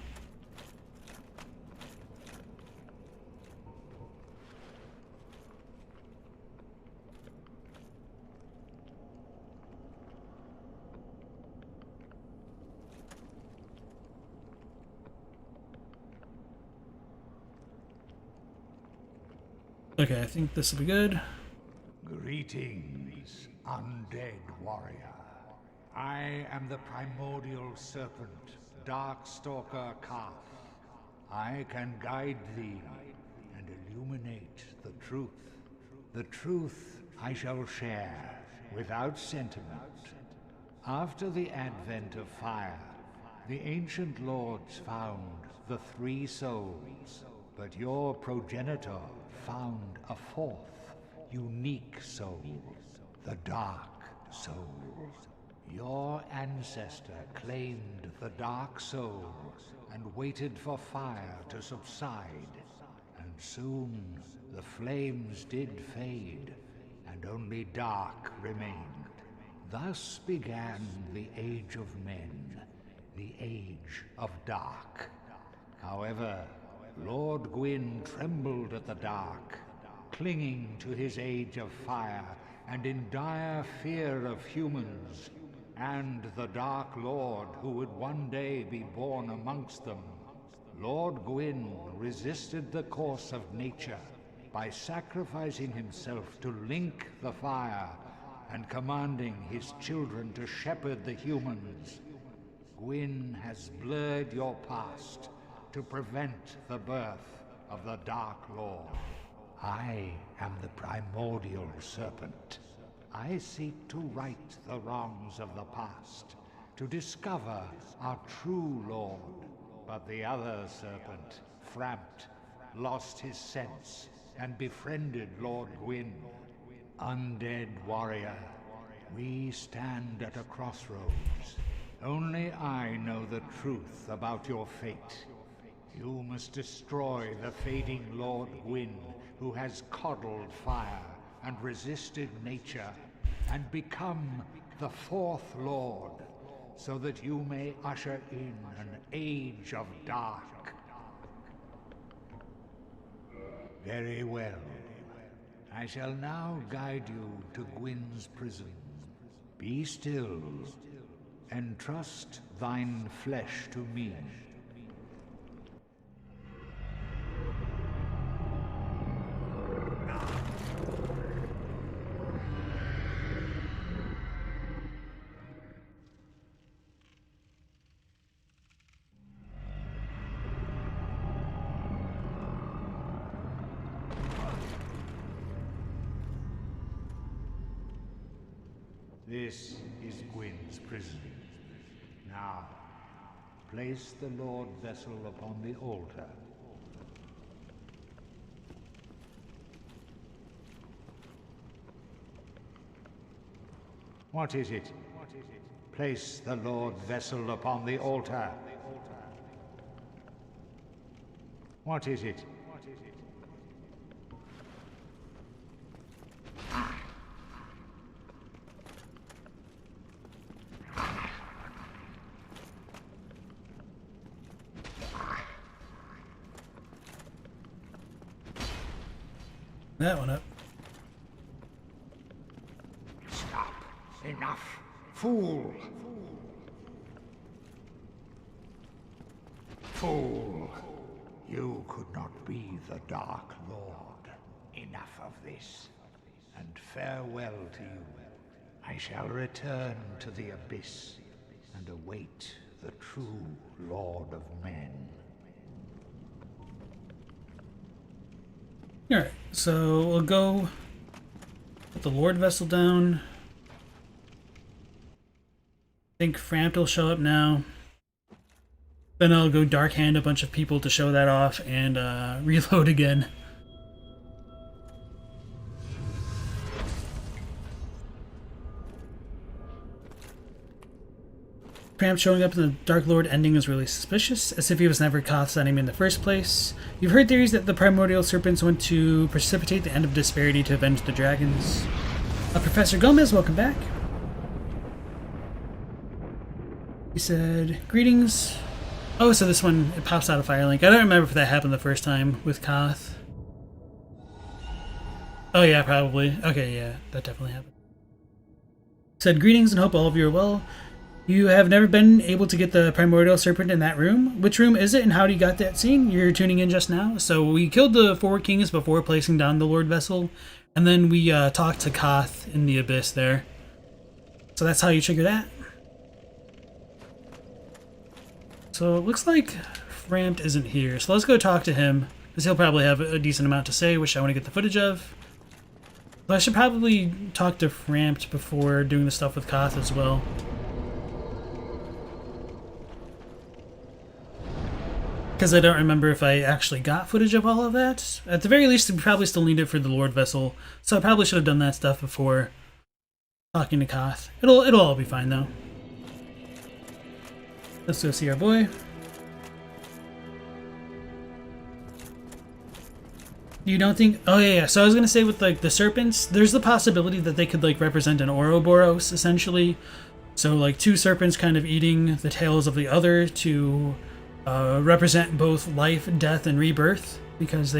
[SPEAKER 1] Okay, I think this will be good.
[SPEAKER 2] Greetings, undead warrior. I am the primordial serpent, Darkstalker Kaathe. I can guide thee and illuminate the truth. The truth I shall share without sentiment. After the advent of fire, the ancient lords found the three souls, but your progenitor found a fourth, unique soul, the Dark Soul. Your ancestor claimed the Dark Soul and waited for fire to subside, and soon the flames did fade, and only dark remained. Thus began the Age of Men, the Age of Dark. However, Lord Gwyn trembled at the dark, clinging to his Age of Fire and in dire fear of humans, and the Dark Lord who would one day be born amongst them. Lord Gwyn resisted the course of nature by sacrificing himself to link the fire and commanding his children to shepherd the humans. Gwyn has blurred your past to prevent the birth of the Dark Lord. I am the primordial serpent. I seek to right the wrongs of the past, to discover our true Lord. But the other serpent, Frampt, lost his sense and befriended Lord Gwyn. Undead warrior, we stand at a crossroads. Only I know the truth about your fate. You must destroy the fading Lord Gwyn, who has coddled fire and resisted nature, and become the fourth Lord, so that you may usher in an age of dark. Very well. I shall now guide you to Gwyn's prison. Be still, and trust thine flesh to me. This is Gwyn's prison. Now, place the Lordvessel upon the altar. What is it? Place the Lordvessel upon the altar. What is it?
[SPEAKER 1] That one up.
[SPEAKER 2] Stop. Enough. Fool. Fool. You could not be the Dark Lord. Enough of this. And farewell to you. I shall return to the Abyss and await the true Lord of Men.
[SPEAKER 1] Alright, so we'll go put the Lordvessel down. I think Frampt will show up now. Then I'll go Dark Hand a bunch of people to show that off and reload again. Frampt showing up in the Darklord ending is really suspicious, as if he was never Kaathe's enemy in the first place. You've heard theories that the primordial serpents went to precipitate the end of disparity to avenge the dragons. Professor Gomez, welcome back. He said, greetings. Oh, so this one, it pops out of Firelink. I don't remember if that happened the first time with Kaathe. Oh yeah, probably. Okay, yeah, that definitely happened. Said, greetings and hope all of you are well. You have never been able to get the primordial serpent in that room. Which room is it and how do you got that scene? You're tuning in just now. So we killed the 4 kings before placing down the Lordvessel, and then we talked to Kaathe in the abyss there. So that's how you trigger that. So it looks like Frampt isn't here. So let's go talk to him, because he'll probably have a decent amount to say, which I want to get the footage of. But I should probably talk to Frampt before doing the stuff with Kaathe as well. Because I don't remember if I actually got footage of all of that. At the very least, we probably still need it for the Lordvessel, so I probably should have done that stuff before talking to Kaathe. It'll all be fine though. Let's go see our boy. You don't think? Oh yeah. So I was gonna say with like the serpents, there's the possibility that they could like represent an Ouroboros essentially. So like 2 serpents kind of eating the tails of the other to represent both life, death, and rebirth, because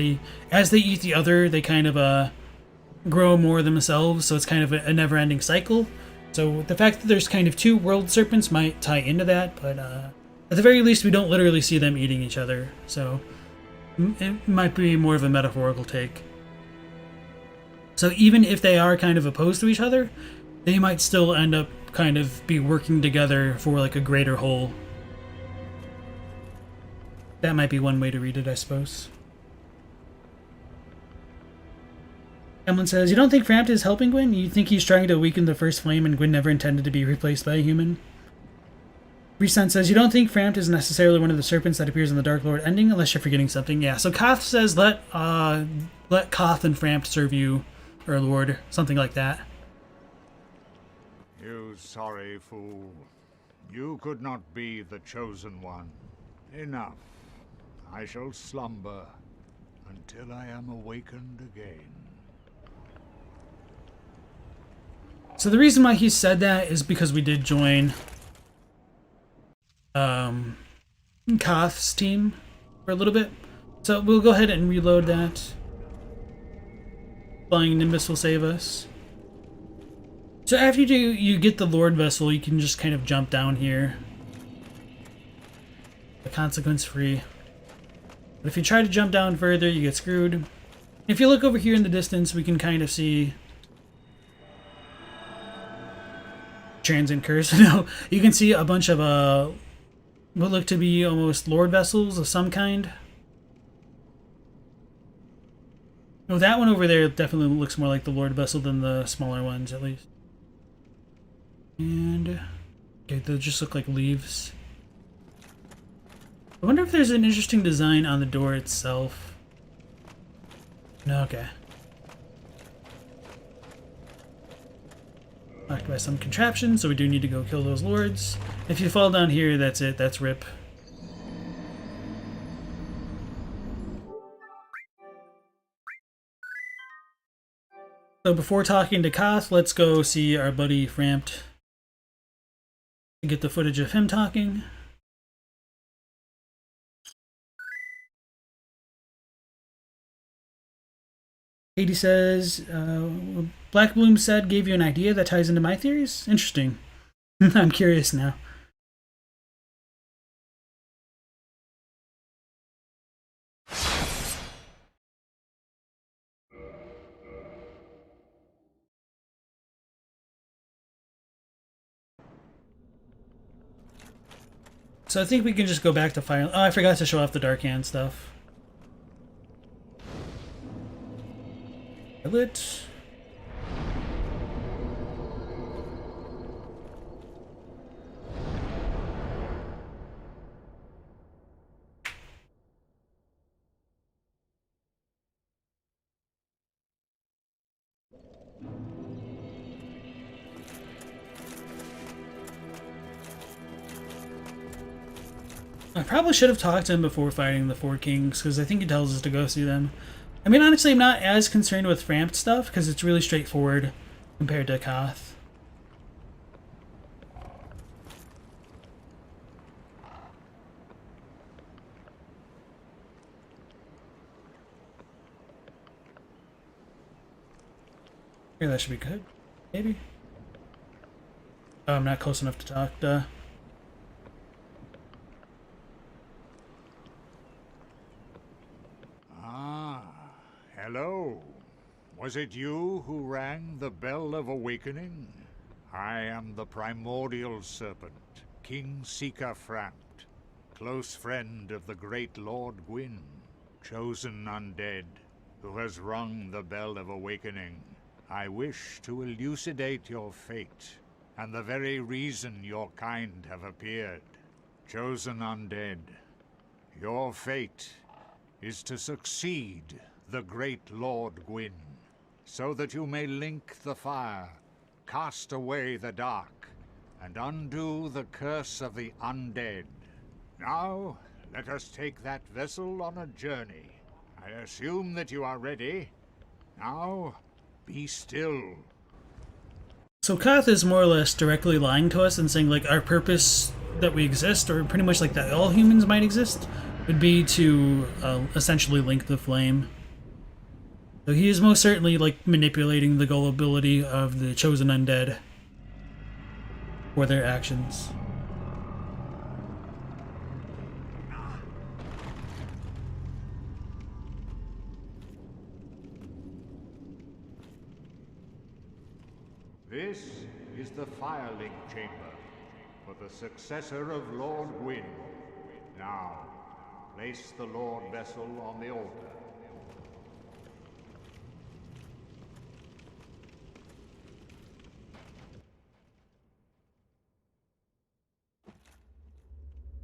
[SPEAKER 1] as they eat the other, they kind of grow more themselves, so it's kind of a never-ending cycle. So the fact that there's kind of 2 world serpents might tie into that, but at the very least, we don't literally see them eating each other, so it might be more of a metaphorical take. So even if they are kind of opposed to each other, they might still end up kind of be working together for like a greater whole. That might be one way to read it, I suppose. Emlyn says, you don't think Frampt is helping Gwyn? You think he's trying to weaken the first flame and Gwyn never intended to be replaced by a human? Resun says, you don't think Frampt is necessarily one of the serpents that appears in the Darklord ending, unless you're forgetting something. Yeah, so Kaathe says, let Kaathe and Frampt serve you, or Lord, something like that.
[SPEAKER 2] You sorry fool. You could not be the chosen one. Enough. I shall slumber until I am awakened again.
[SPEAKER 1] So the reason why he said that is because we did join Kaathe's team for a little bit. So we'll go ahead and reload that. Flying Nimbus will save us. So after you get the Lordvessel, you can just kind of jump down here. Consequence free. But if you try to jump down further, you get screwed. If you look over here in the distance, we can kind of see Transient Curse. No, you can see a bunch of what look to be almost Lordvessels of some kind. Oh, that one over there definitely looks more like the Lordvessel than the smaller ones, at least. And okay, they just look like leaves. I wonder if there's an interesting design on the door itself. No, okay. Locked by some contraption, so we do need to go kill those lords. If you fall down here, that's it. That's RIP. So before talking to Kaathe, let's go see our buddy Frampt. Get the footage of him talking. Katie says, Black Bloom said gave you an idea that ties into my theories? Interesting. I'm curious now. So I think we can just go back to Fire. Oh, I forgot to show off the Dark Hand stuff. Lit. I probably should have talked to him before fighting the Four Kings, because I think he tells us to go see them. I mean, honestly, I'm not as concerned with Frampt stuff, because it's really straightforward compared to Kaathe. Here, that should be good. Maybe. Oh, I'm not close enough to talk, duh.
[SPEAKER 2] Hello. Was it you who rang the Bell of Awakening? I am the Primordial Serpent, King Frampt, close friend of the great Lord Gwyn, chosen undead, who has rung the Bell of Awakening. I wish to elucidate your fate, and the very reason your kind have appeared. Chosen undead, your fate is to succeed the great Lord Gwyn, so that you may link the fire, cast away the dark, and undo the curse of the undead. Now, let us take that vessel on a journey. I assume that you are ready. Now, be still.
[SPEAKER 1] So Kaathe is more or less directly lying to us and saying, like, our purpose that we exist, or pretty much like that all humans might exist, would be to essentially link the flame. So he is most certainly, like, manipulating the gullibility of the chosen undead for their actions.
[SPEAKER 2] This is the Firelink Chamber for the successor of Lord Gwyn. Now, place the Lordvessel on the altar.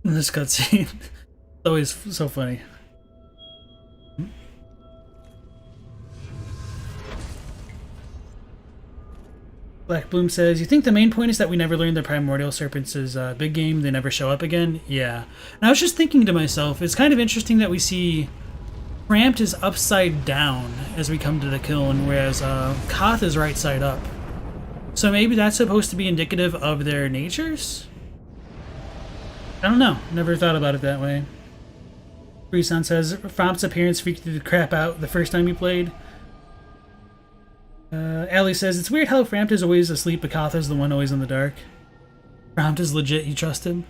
[SPEAKER 1] This cutscene always so funny. Black Bloom says, you think the main point is that we never learned the Primordial Serpents is big game, they never show up again? Yeah. And I was just thinking to myself, it's kind of interesting that we see Frampt is upside down as we come to the kiln, whereas Kaathe is right side up. So maybe that's supposed to be indicative of their natures? I don't know. Never thought about it that way. Freeson says, Frampt's appearance freaked the crap out the first time you played. Allie says, it's weird how Frampt is always asleep, but Kaathe is the one always in the dark. Frampt is legit, you trust him?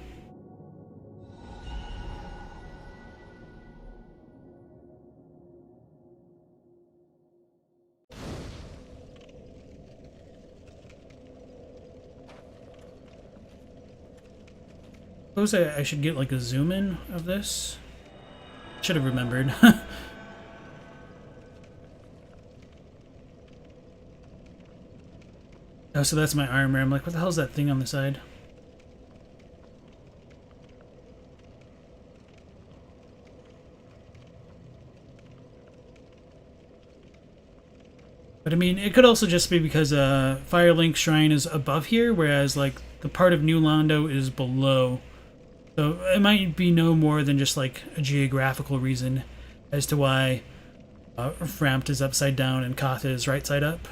[SPEAKER 1] Suppose I should get like a zoom in of this. Should have remembered. Oh, so that's my armor. I'm like, what the hell is that thing on the side? But I mean, it could also just be because Firelink Shrine is above here, whereas like the part of New Londo is below. So it might be no more than just like a geographical reason as to why Frampt is upside down and Kaathe is right side up.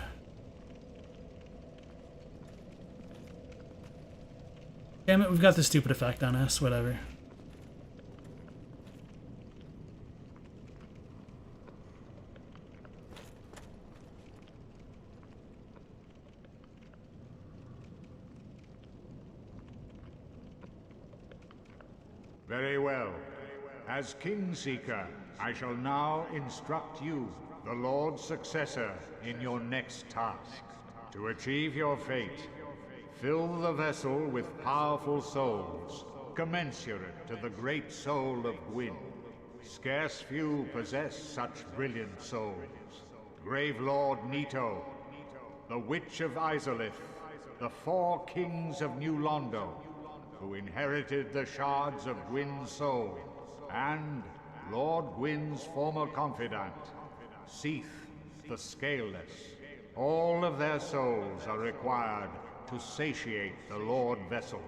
[SPEAKER 1] Damn it, we've got this stupid effect on us, whatever.
[SPEAKER 2] Very well. As Kingseeker, I shall now instruct you, the Lord's successor, in your next task. To achieve your fate, fill the vessel with powerful souls, commensurate to the great soul of Gwyn. Scarce few possess such brilliant souls. Gravelord Nito, the Witch of Izalith, the 4 Kings of New Londo, who inherited the shards of Gwyn's soul, and Lord Gwyn's former confidant, Seath the Scaleless. All of their souls are required to satiate the Lordvessel.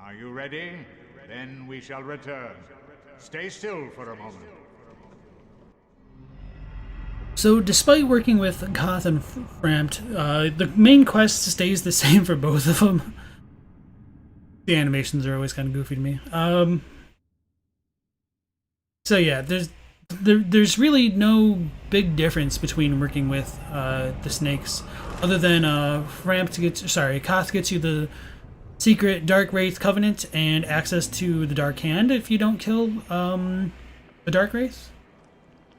[SPEAKER 2] Are you ready? Then we shall return. Stay still for a moment.
[SPEAKER 1] So, despite working with Kaathe and Frampt, the main quest stays the same for both of them. The animations are always kind of goofy to me. So yeah, there's really no big difference between working with the snakes, other than Kaathe gets you the secret Dark Wraith Covenant and access to the Dark Hand if you don't kill the Dark Wraith.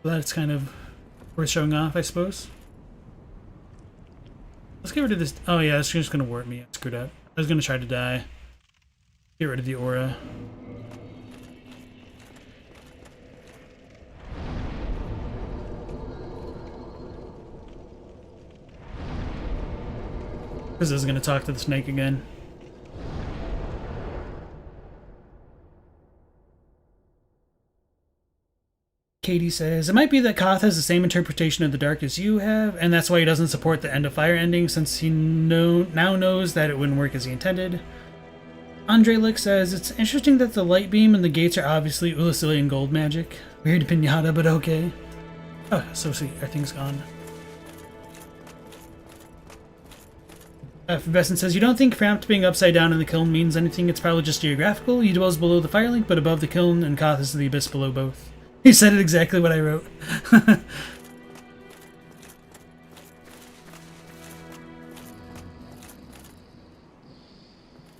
[SPEAKER 1] So that's kind of worth showing off, I suppose. Let's get rid of this. Oh yeah, it's just gonna warp me. I screwed up. I was gonna try to die. Get rid of the aura. Because this is gonna talk to the snake again. Katie says, it might be that Kaathe has the same interpretation of the dark as you have, and that's why he doesn't support the End of Fire ending, since he now knows that it wouldn't work as he intended. Andre Lick says, it's interesting that the light beam and the gates are obviously Ulisilian gold magic. Weird pinata, but okay. Oh, so sweet. Everything's gone. Besson says, you don't think Frampt being upside down in the kiln means anything? It's probably just geographical. He dwells below the Firelink, but above the kiln, and Kaathe is the abyss below both. He said it exactly what I wrote.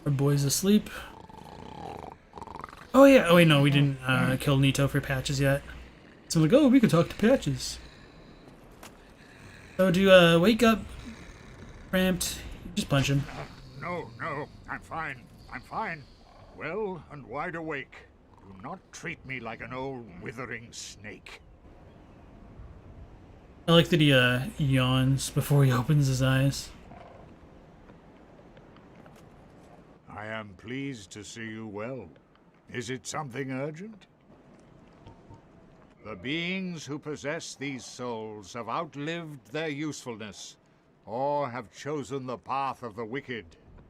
[SPEAKER 1] Our boy's asleep. Oh yeah, oh wait, no, we didn't kill Nito for Patches yet. So I'm like, oh, we could talk to Patches. So do you wake up, Frampt? Just punch him.
[SPEAKER 2] No, I'm fine. Well and wide awake. Do not treat me like an old withering snake.
[SPEAKER 1] I like that he yawns before he opens his eyes.
[SPEAKER 2] I am pleased to see you well. Is it something urgent? The beings who possess these souls have outlived their usefulness, or have chosen the path of the wicked.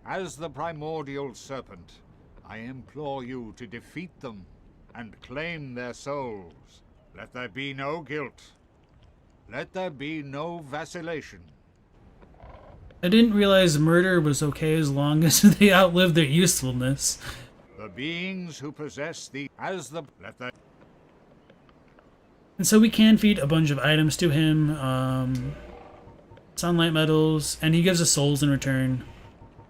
[SPEAKER 2] As the primordial serpent, I implore you to defeat them and claim their souls. Let there be no guilt. Let there be no vacillation.
[SPEAKER 1] I didn't realize murder was okay as long as they outlived their usefulness.
[SPEAKER 2] The beings who possess the
[SPEAKER 1] And so we can feed a bunch of items to him. Sunlight metals, and he gives us souls in return.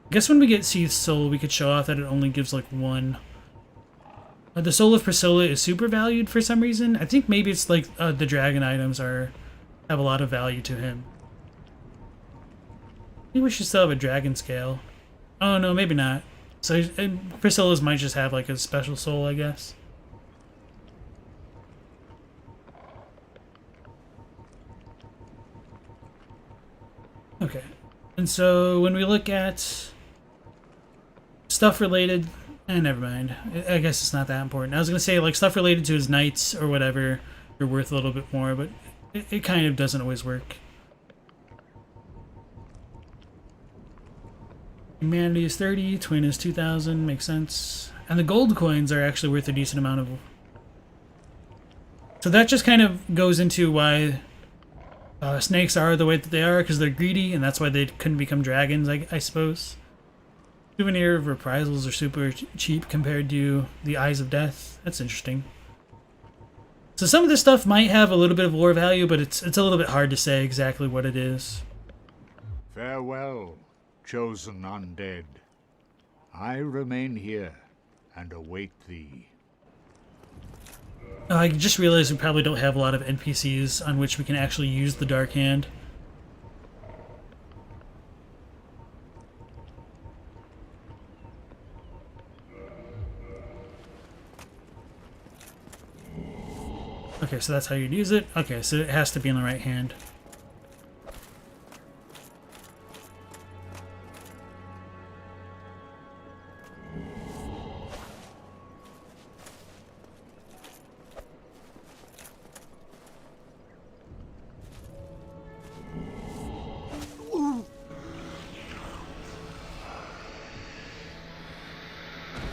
[SPEAKER 1] I guess when we get Seeth's soul, we could show off that it only gives like one. The soul of Priscilla is super valued for some reason. I think maybe it's like the dragon items have a lot of value to him. Maybe we should still have a dragon scale. Oh no, maybe not. So Priscilla's might just have like a special soul, I guess. Okay, and so when we look at stuff related, never mind. I guess it's not that important. I was gonna say like stuff related to his knights or whatever are worth a little bit more, but it kind of doesn't always work. Humanity is 30, Twin is 2,000, makes sense. And the gold coins are actually worth a decent amount of. So that just kind of goes into why snakes are the way that they are, because they're greedy, and that's why they couldn't become dragons, I suppose. Souvenir of reprisals are super cheap compared to the Eyes of Death. That's interesting. So some of this stuff might have a little bit of lore value, but it's a little bit hard to say exactly what it is.
[SPEAKER 2] Farewell, chosen undead. I remain here and await thee.
[SPEAKER 1] I just realized we probably don't have a lot of NPCs on which we can actually use the Dark Hand. Okay, so that's how you'd use it. Okay, so it has to be in the right hand.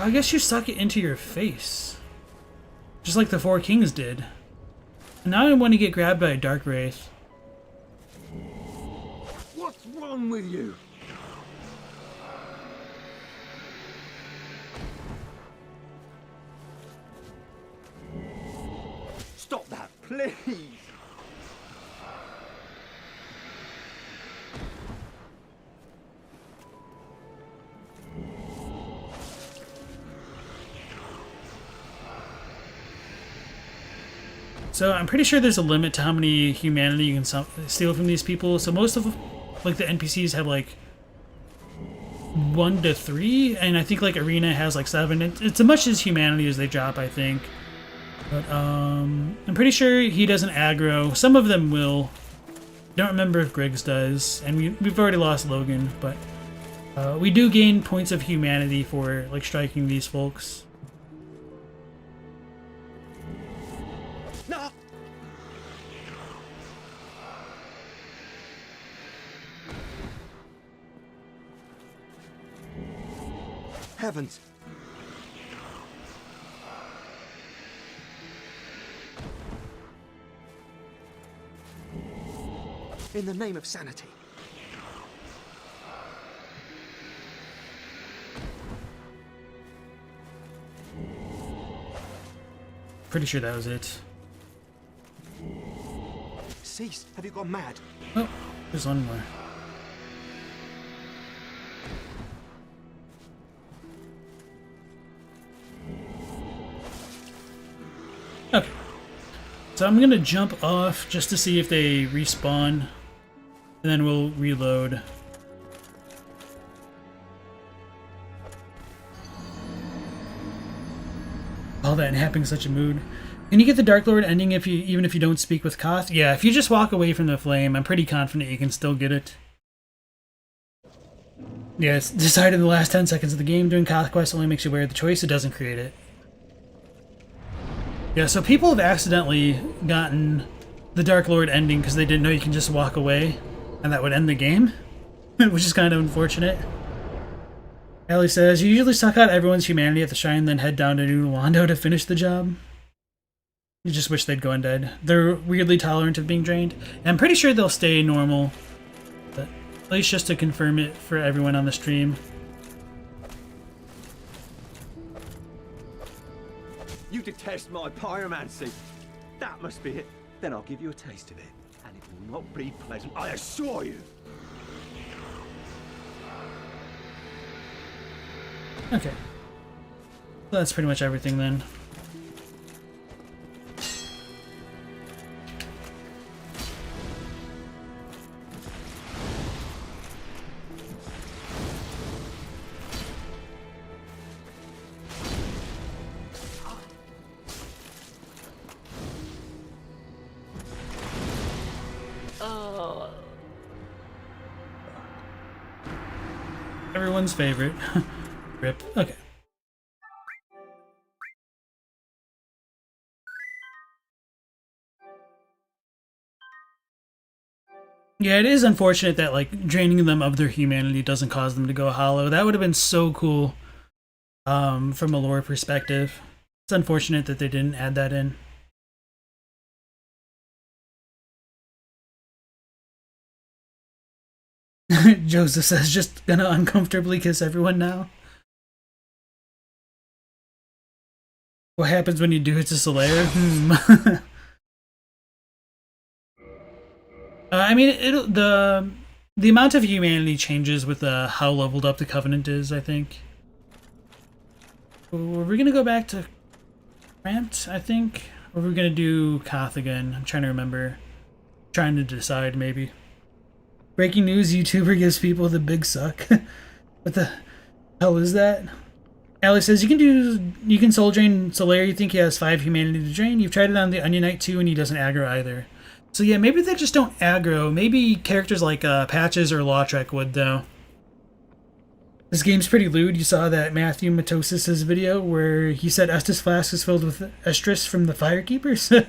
[SPEAKER 1] I guess you suck it into your face. Just like the Four Kings did. And now I want to get grabbed by a Dark Wraith.
[SPEAKER 3] What's wrong with you? Stop that, please!
[SPEAKER 1] So I'm pretty sure there's a limit to how many humanity you can steal from these people. So most of, like, the NPCs have like 1 to 3, and I think like Arena has like 7. It's as much as humanity as they drop, I think. But I'm pretty sure he doesn't aggro. Some of them will. Don't remember if Griggs does, and we've already lost Logan, but we do gain points of humanity for like striking these folks.
[SPEAKER 3] No! Heavens! In the name of sanity.
[SPEAKER 1] Pretty sure that was it.
[SPEAKER 3] Cease! Have you gone mad?
[SPEAKER 1] Oh, there's one more. Okay. So I'm gonna jump off just to see if they respawn, and then we'll reload. All that and having such a mood. Can you get the Dark Lord ending even if you don't speak with Kaathe? Yeah, if you just walk away from the flame, I'm pretty confident you can still get it. Yeah, it's decided in the last 10 seconds of the game. Doing Kaathe quest only makes you aware of the choice, it doesn't create it. Yeah, so people have accidentally gotten the Dark Lord ending because they didn't know you can just walk away, and that would end the game, which is kind of unfortunate. Allie says, you usually suck out everyone's humanity at the shrine, then head down to New Londo to finish the job. You just wish they'd go undead. They're weirdly tolerant of being drained. And I'm pretty sure they'll stay normal, but at least just to confirm it for everyone on the stream.
[SPEAKER 3] You detest my pyromancy. That must be it. Then I'll give you a taste of it. And it will not be pleasant, I assure you.
[SPEAKER 1] Okay. That's pretty much everything then. Everyone's favorite. Rip. Okay. Yeah, it is unfortunate that, like, draining them of their humanity doesn't cause them to go hollow. That would have been so cool, from a lore perspective. It's unfortunate that they didn't add that in. Joseph says, just gonna uncomfortably kiss everyone now. What happens when you do it to Solaire? I mean, the amount of humanity changes with how leveled up the Covenant is, I think. Were we gonna go back to Frampt, I think? Or were we gonna do Kaathe again? I'm trying to remember. Trying to decide, maybe. Breaking news, YouTuber gives people the big suck. What the hell is that? Alex says, you can soul drain Solaire. You think he has 5 humanity to drain. You've tried it on the Onion Knight too, and he doesn't aggro either. So yeah, maybe they just don't aggro. Maybe characters like Patches or Lautrec would, though. This game's pretty lewd. You saw that Matthew Matosis' video where he said Estus Flask is filled with estrus from the Firekeepers.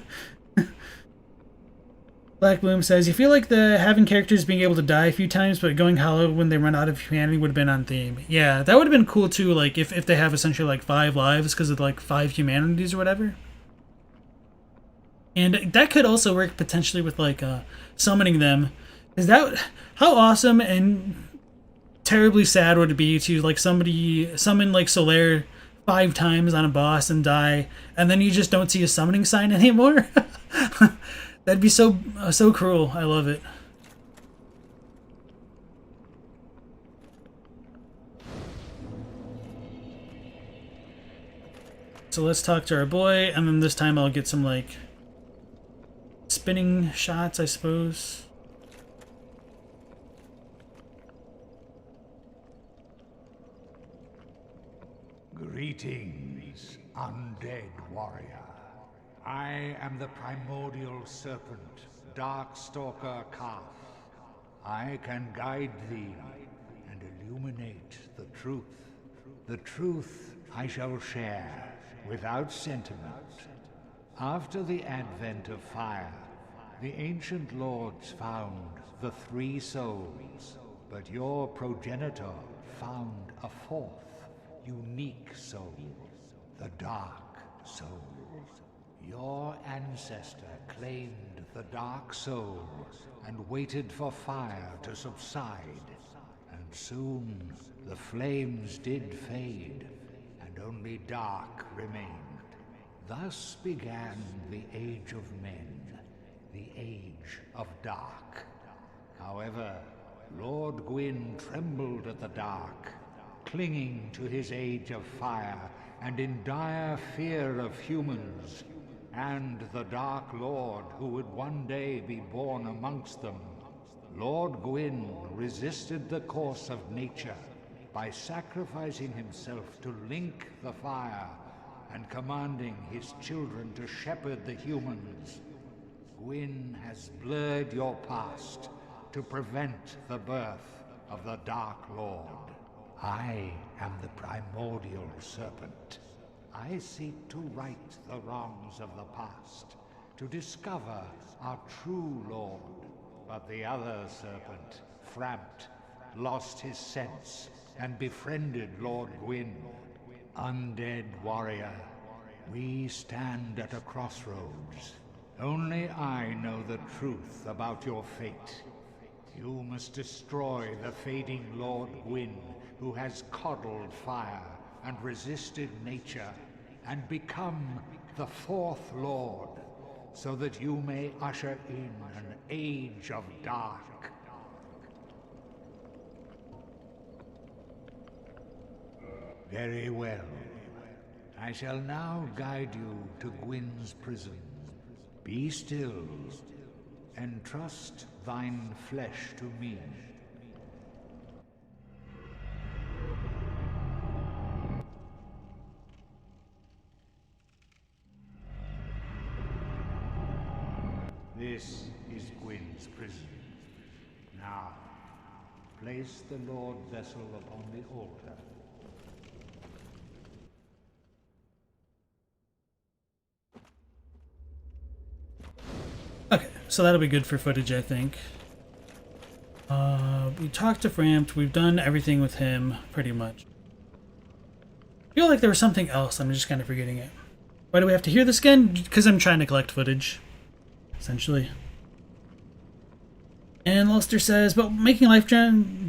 [SPEAKER 1] Black Bloom says, you feel like the having characters being able to die a few times, but going hollow when they run out of humanity would have been on theme. Yeah, that would have been cool too, like, if they have essentially, like, 5 lives because of, like, 5 humanities or whatever. And that could also work potentially with, like, summoning them. Is that... How awesome and terribly sad would it be to, like, somebody summon, like, Solaire 5 times on a boss and die, and then you just don't see a summoning sign anymore? That'd be so cruel. I love it. So let's talk to our boy, and then this time I'll get some, like, spinning shots, I suppose.
[SPEAKER 2] Greetings, undead warrior. I am the primordial serpent, Darkstalker Kaathe. I can guide thee and illuminate the truth. The truth I shall share without sentiment. After the advent of fire, the ancient lords found the 3 souls, but your progenitor found a 4th, unique soul, the Dark Soul. Your ancestor claimed the Dark Soul and waited for fire to subside, and soon the flames did fade, and only dark remained. Thus began the Age of Men, the Age of Dark. However, Lord Gwyn trembled at the dark, clinging to his Age of Fire and in dire fear of humans, and the Dark Lord who would one day be born amongst them. Lord Gwyn resisted the course of nature by sacrificing himself to link the fire and commanding his children to shepherd the humans. Gwyn has blurred your past to prevent the birth of the Dark Lord. I am the primordial serpent. I seek to right the wrongs of the past, to discover our true Lord. But the other serpent, Frampt, lost his sense and befriended Lord Gwyn. Undead warrior, we stand at a crossroads. Only I know the truth about your fate. You must destroy the fading Lord Gwyn, who has coddled fire and resisted nature, and become the 4th Lord, so that you may usher in an age of dark. Very well. I shall now guide you to Gwyn's prison. Be still, and trust thine flesh to me. This is Gwyn's prison. Now, place the Lordvessel upon the altar.
[SPEAKER 1] Okay, so that'll be good for footage, I think. We talked to Frampt. We've done everything with him, pretty much. I feel like there was something else. I'm just kind of forgetting it. Why do we have to hear this again? Because I'm trying to collect footage, essentially. And Luster says, but making life drain,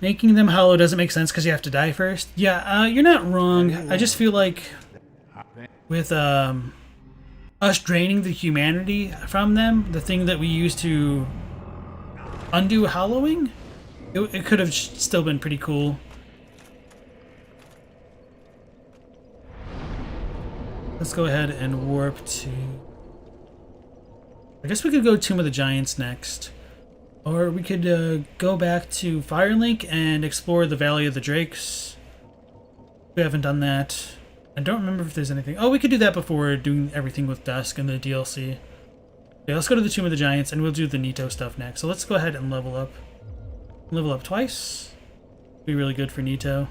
[SPEAKER 1] making them hollow doesn't make sense because you have to die first. Yeah, you're not wrong. I just feel like with us draining the humanity from them, the thing that we use to undo hollowing, it could have still been pretty cool. Let's go ahead and warp to... I guess we could go Tomb of the Giants next. Or we could go back to Firelink and explore the Valley of the Drakes. We haven't done that. I don't remember if there's anything... Oh, we could do that before doing everything with Dusk and the DLC. Okay, let's go to the Tomb of the Giants and we'll do the Nito stuff next. So let's go ahead and level up. Level up twice. Be really good for Nito.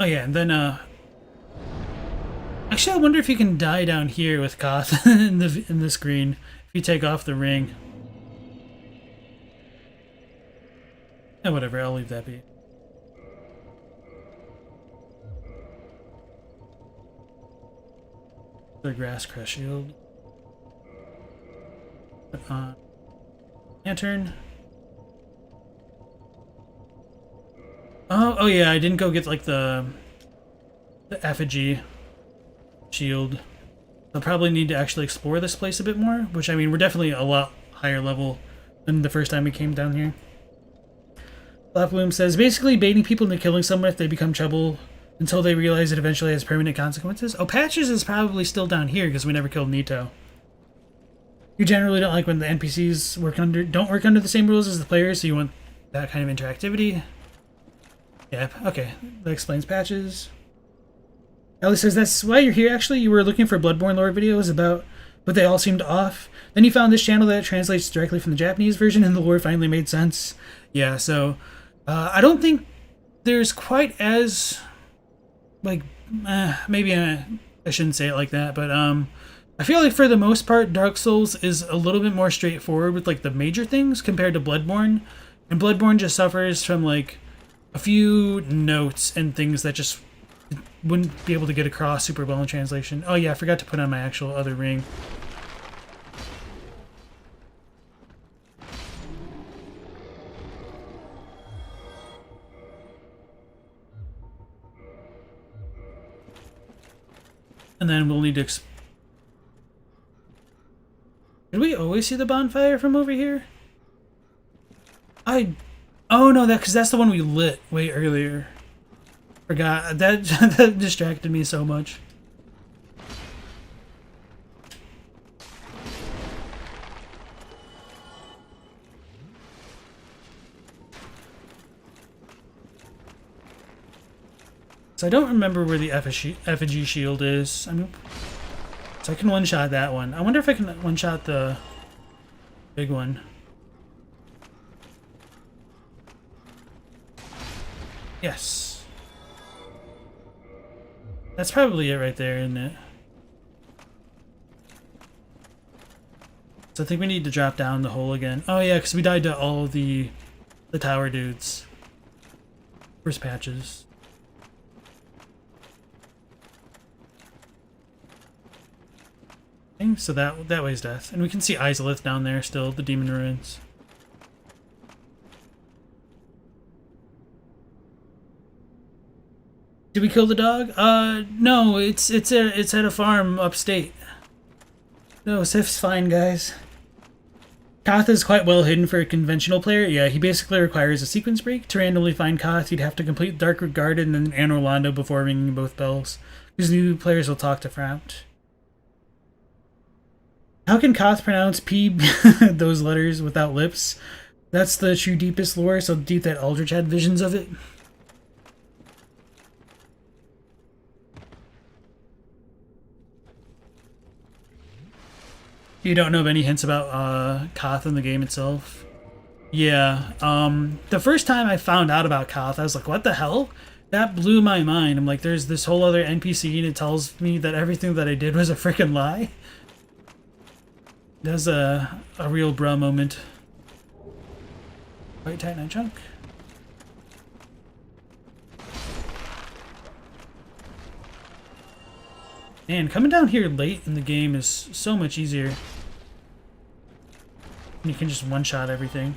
[SPEAKER 1] Oh yeah, and then actually I wonder if you can die down here with Kaathe in the screen if you take off the ring. Yeah, whatever, I'll leave that be. The grass crush shield. Lantern. Oh yeah, I didn't go get like the effigy shield. I'll probably need to actually explore this place a bit more, which I mean, we're definitely a lot higher level than the first time we came down here. Bloom says, basically baiting people into killing someone if they become trouble until they realize it eventually has permanent consequences. Oh, Patches is probably still down here because we never killed Nito. You generally don't like when the NPCs don't work under the same rules as the players, so you want that kind of interactivity. Yeah, okay. That explains Patches. Ellie says, that's why you're here, actually. You were looking for Bloodborne lore videos about, but they all seemed off. Then you found this channel that translates directly from the Japanese version, and the lore finally made sense. Yeah, so I don't think there's quite as, like, maybe I shouldn't say it like that, but I feel like for the most part, Dark Souls is a little bit more straightforward with, like, the major things compared to Bloodborne. And Bloodborne just suffers from, like, a few notes and things that just wouldn't be able to get across super well in translation. Oh yeah, I forgot to put on my actual other ring. And then we'll need to... Did we always see the bonfire from over here? Oh no, because that's the one we lit way earlier. Forgot. That distracted me so much. So I don't remember where the effigy shield is. I mean, so I can one-shot that one. I wonder if I can one-shot the big one. Yes. That's probably it right there, isn't it? So I think we need to drop down the hole again. Oh yeah, because we died to all of the tower dudes. First Patches. So that way's death. And we can see Izalith down there still, the demon ruins. Did we kill the dog? No, it's at a farm upstate. No, Sif's fine, guys. Kaathe is quite well hidden for a conventional player. Yeah, he basically requires a sequence break. To randomly find Kaathe, you'd have to complete Dark Garden and then Londo before ringing both bells. Because new players will talk to Frampt. How can Kaathe pronounce P those letters without lips? That's the true deepest lore, so deep that Aldrich had visions of it. You don't know of any hints about Kaathe in the game itself? Yeah, the first time I found out about Kaathe, I was like, what the hell? That blew my mind. I'm like, there's this whole other NPC and it tells me that everything that I did was a freaking lie. That's a real bruh moment. White Titanite chunk. Man, coming down here late in the game is so much easier. You can just one-shot everything.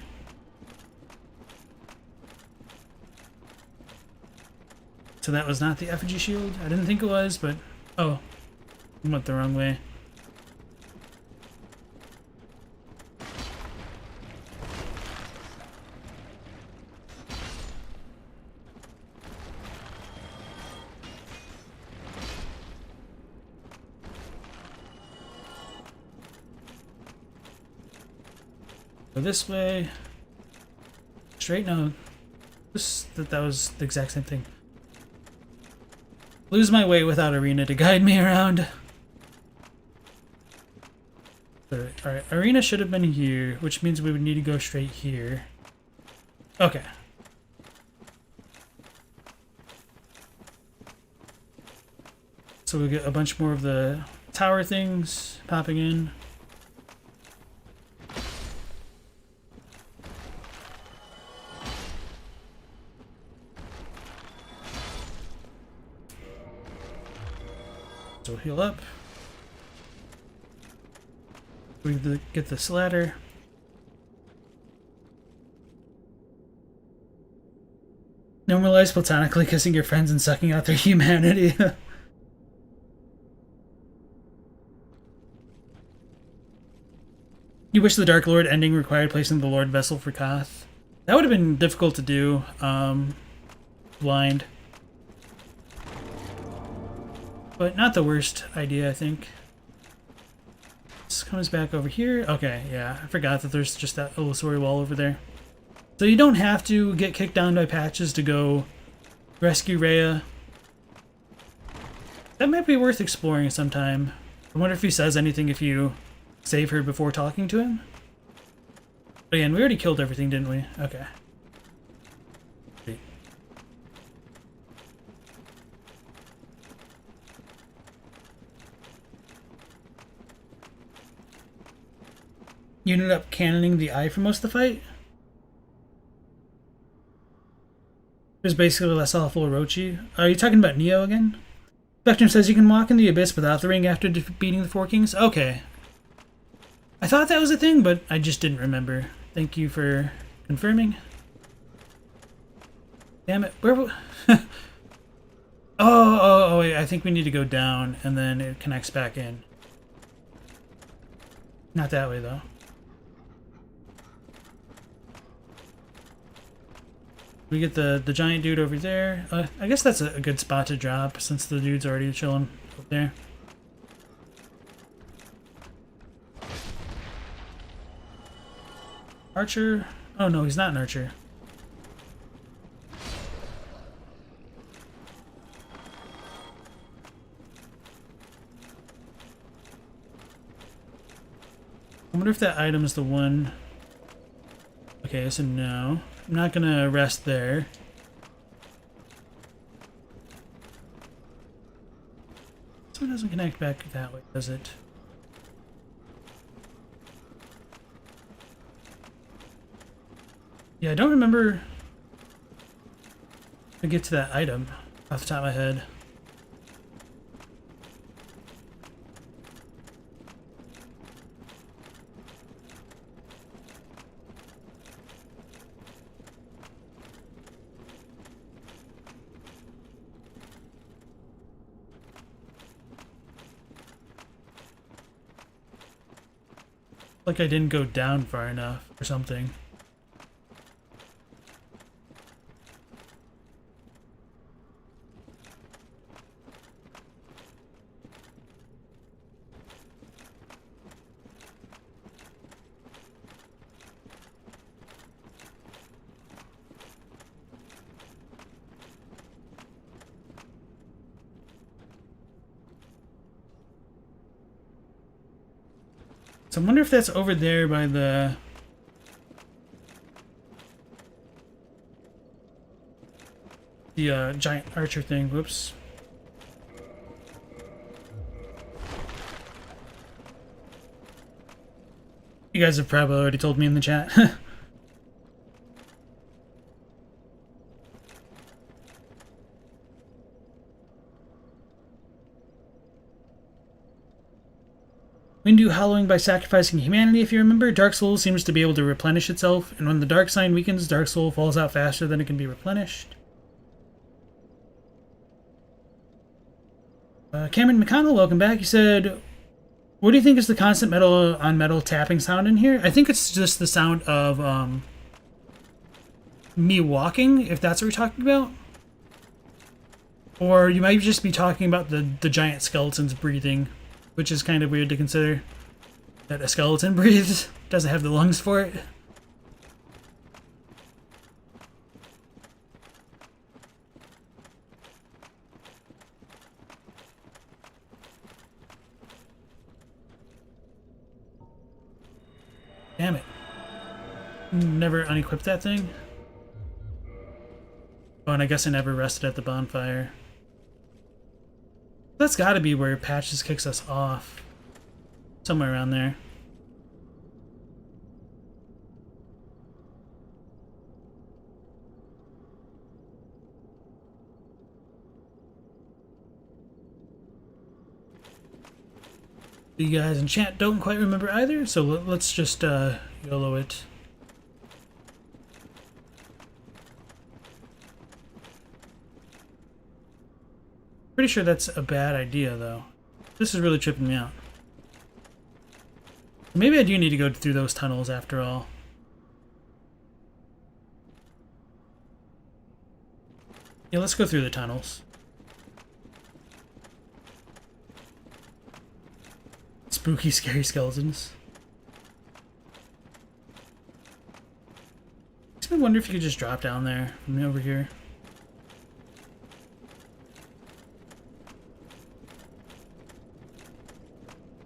[SPEAKER 1] So that was not the effigy shield? I didn't think it was, but... Oh. I went the wrong way. Go this way. Straight? No. That was the exact same thing. Lose my way without Arena to guide me around. Alright, Arena should have been here, which means we would need to go straight here. Okay. So we'll get a bunch more of the tower things popping in. So heal up. We get this ladder. Normalize platonically kissing your friends and sucking out their humanity. You wish the Dark Lord ending required placing the Lordvessel for Kaathe. That would have been difficult to do. Blind. But not the worst idea, I think. This comes back over here. Okay, yeah, I forgot that there's just that illusory wall over there. So you don't have to get kicked down by patches to go rescue Rhea. That might be worth exploring sometime. I wonder if he says anything if you save her before talking to him. But again, we already killed everything, didn't we? Okay. Sweet. You ended up cannoning the eye for most of the fight? It was basically less awful Orochi. Are you talking about Neo again? Spectrum says you can walk in the abyss without the ring after beating the Four Kings? Okay. I thought that was a thing, but I just didn't remember. Thank you for confirming. Damn it. Where... oh, wait. I think we need to go down, and then it connects back in. Not that way, though. We get the giant dude over there. I guess that's a good spot to drop since the dude's already chilling up there. Archer? Oh no, he's not an archer. I wonder if that item is the one. Okay, so no. I'm not gonna rest there. So it doesn't connect back that way, does it? Yeah, I don't remember to get to that item off the top of my head. Like I didn't go down far enough or something. So I wonder if that's over there by the... giant archer thing. Whoops. You guys have probably already told me in the chat. We can do hallowing by sacrificing humanity, if you remember. Dark Soul seems to be able to replenish itself, and when the Dark Sign weakens, Dark Soul falls out faster than it can be replenished. Cameron McConnell, welcome back. He said, what do you think is the constant metal on metal tapping sound in here? I think it's just the sound of me walking, if that's what we're talking about. Or you might just be talking about the giant skeletons breathing, which is kind of weird to consider that a skeleton breathes, doesn't have the lungs for it. Damn it. Never unequipped that thing. Oh, and I guess I never rested at the bonfire. That's got to be where Patches kicks us off. Somewhere around there. You guys in chat don't quite remember either, so let's just YOLO it. Pretty sure that's a bad idea, though. This is really tripping me out. Maybe I do need to go through those tunnels after all. Yeah, let's go through the tunnels. Spooky, scary skeletons. I wonder if you could just drop down there from over here.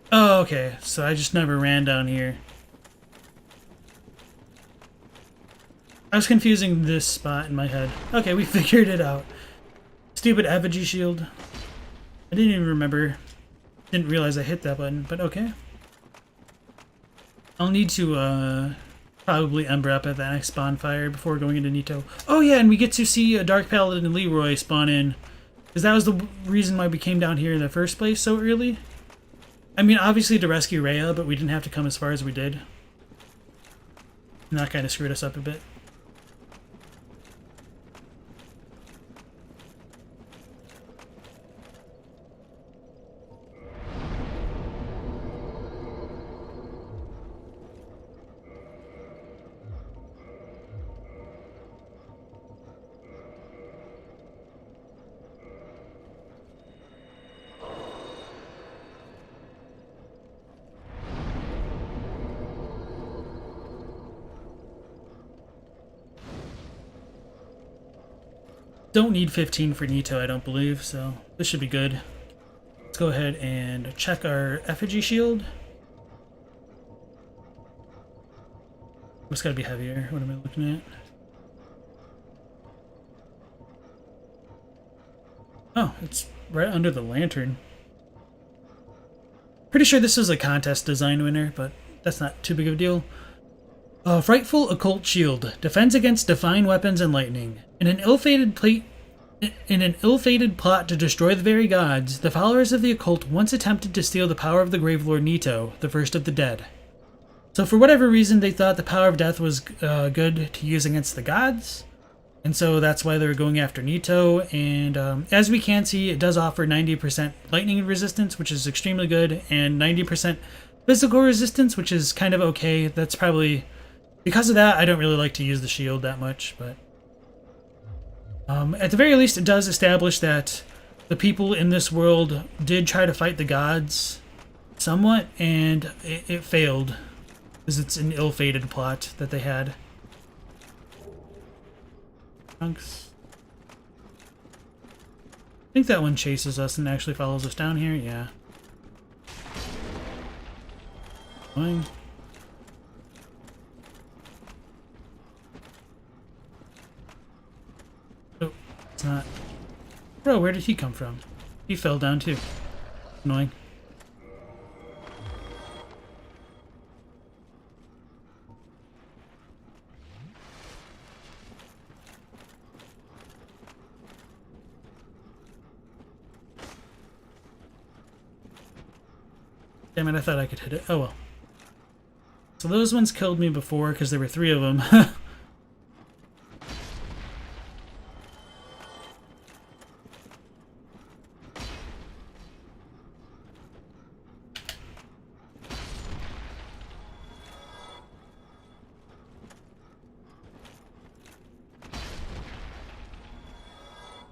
[SPEAKER 1] Oh, okay. So I just never ran down here. I was confusing this spot in my head. Okay, we figured it out. Stupid effigy shield. I didn't even remember. Didn't realize I hit that button, but okay. I'll need to probably ember up at that next bonfire before going into Nito. Oh yeah, and we get to see a Dark Paladin and Leroy spawn in. Because that was the reason why we came down here in the first place so early. I mean, obviously to rescue Rhea, but we didn't have to come as far as we did. And that kind of screwed us up a bit. Don't need 15 for Nito, I don't believe, so this should be good. Let's go ahead and check our effigy shield. It's gotta be heavier. What am I looking at? Oh, it's right under the lantern. Pretty sure this is a contest design winner, but that's not too big of a deal. Frightful occult shield defends against divine weapons and lightning. In an ill-fated plot to destroy the very gods, the followers of the occult once attempted to steal the power of the Gravelord Nito, the first of the dead. So for whatever reason, they thought the power of death was good to use against the gods, and so that's why they were going after Nito. And as we can see, it does offer 90% lightning resistance, which is extremely good, and 90% physical resistance, which is kind of okay. That's probably... Because of that, I don't really like to use the shield that much, but... at the very least, it does establish that the people in this world did try to fight the gods somewhat, and it failed, because it's an ill-fated plot that they had. Trunks. I think that one chases us and actually follows us down here, yeah. Going. Oh, it's not. Bro, where did he come from? He fell down too. Annoying. Damn it, I thought I could hit it. Oh well. So those ones killed me before because there were 3 of them.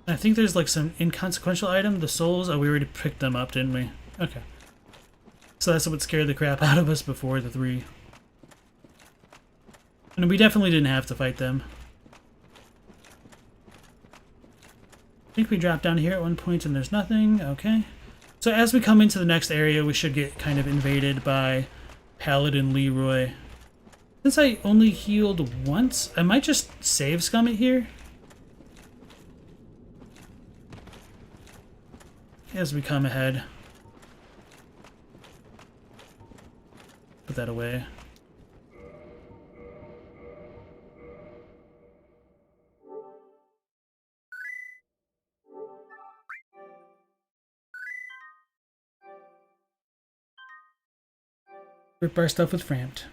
[SPEAKER 1] I think there's like some inconsequential item, the souls. Oh, we already picked them up, didn't we? Okay. So that's what scared the crap out of us before, the 3. And we definitely didn't have to fight them. I think we dropped down here at one point and there's nothing. Okay. So as we come into the next area, we should get kind of invaded by Paladin Leroy. Since I only healed once, I might just save scum it here. as we come ahead. Put that away. Rip our stuff with Frampt.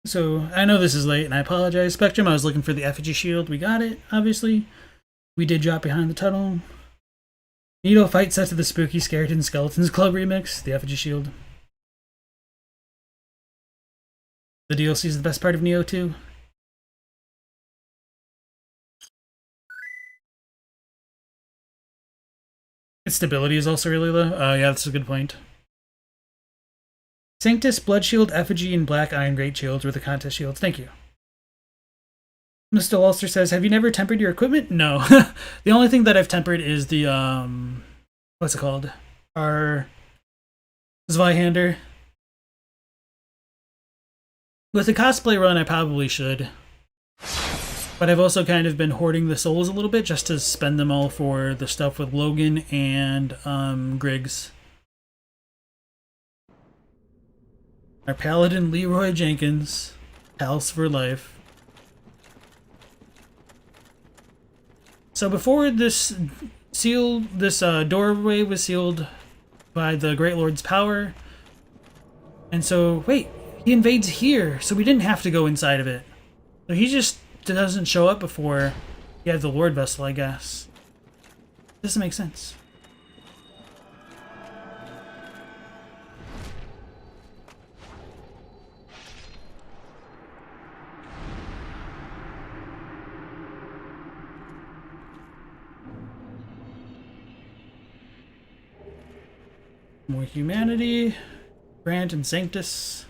[SPEAKER 1] So, I know this is late, and I apologize. Spectrum, I was looking for the effigy shield. We got it, obviously. We did drop behind the tunnel. Nito fight set to the Spooky Skeletons Club remix, the effigy shield. The DLC is the best part of Neo 2. Its stability is also really low. Yeah, that's a good point. Sanctus, Blood Shield, Effigy, and Black Iron Great Shields were the contest shields. Thank you. Mr. Ulster says, have you never tempered your equipment? No. The only thing that I've tempered is the, what's it called? Our Zweihander. With the cosplay run, I probably should. But I've also kind of been hoarding the souls a little bit just to spend them all for the stuff with Logan and Griggs. Our Paladin Leroy Jenkins, Pals for Life. So before this doorway was sealed by the Great Lord's power, and so wait, he invades here, so we didn't have to go inside of it. So he just doesn't show up before you have the Lordvessel, I guess. Doesn't make sense. More humanity, Grant and Sanctus.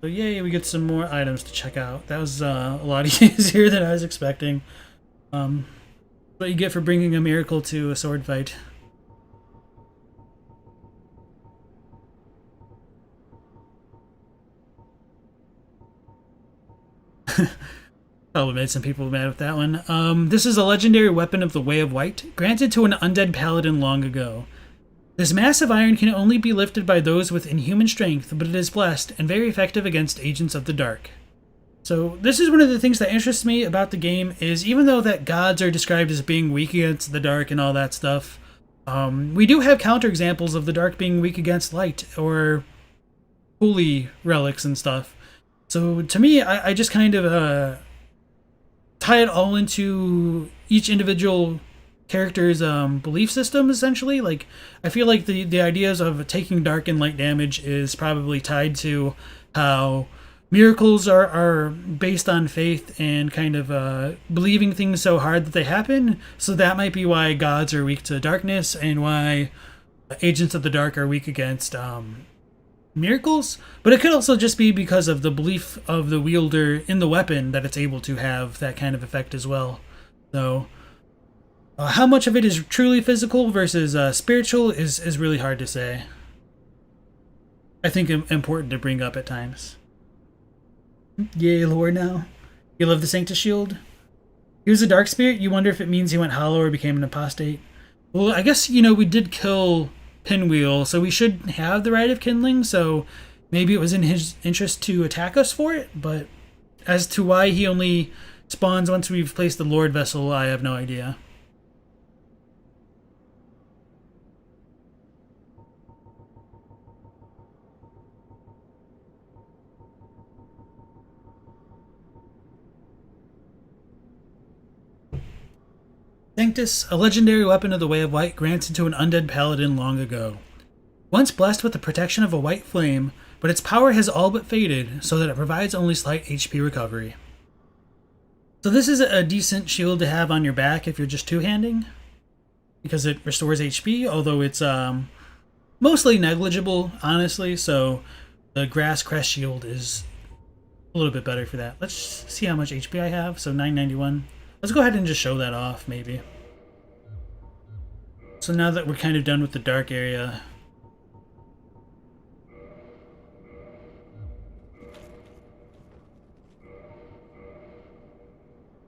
[SPEAKER 1] So yay, we get some more items to check out. That was a lot easier than I was expecting. What you get for bringing a miracle to a sword fight. Probably made some people mad with that one. This is a legendary weapon of the Way of White, granted to an undead paladin long ago. This massive iron can only be lifted by those with inhuman strength, but it is blessed and very effective against agents of the dark. So this is one of the things that interests me about the game, is even though that gods are described as being weak against the dark and all that stuff, we do have counterexamples of the dark being weak against light, or holy relics and stuff. So to me, I just kind of tie it all into each individual character's belief system, essentially. Like, I feel like the ideas of taking dark and light damage is probably tied to how miracles are based on faith and kind of believing things so hard that they happen. So that might be why gods are weak to darkness, and why agents of the dark are weak against miracles. But it could also just be because of the belief of the wielder in the weapon that it's able to have that kind of effect as well. So how much of it is truly physical versus spiritual is really hard to say. I think important to bring up at times. Yay, lore now. You love the Sanctus Shield? He was a dark spirit. You wonder if it means he went hollow or became an apostate. Well, I guess, we did kill Pinwheel, so we should have the right of kindling, so maybe it was in his interest to attack us for it, but as to why he only spawns once we've placed the Lordvessel, I have no idea. Sanctus, a legendary weapon of the Way of White granted to an undead paladin long ago. Once blessed with the protection of a white flame, but its power has all but faded, so that it provides only slight HP recovery. So this is a decent shield to have on your back if you're just two-handing, because it restores HP, although it's mostly negligible, honestly, so the Grass Crest shield is a little bit better for that. Let's see how much HP I have. So 991. Let's go ahead and just show that off, maybe. So now that we're kind of done with the dark area,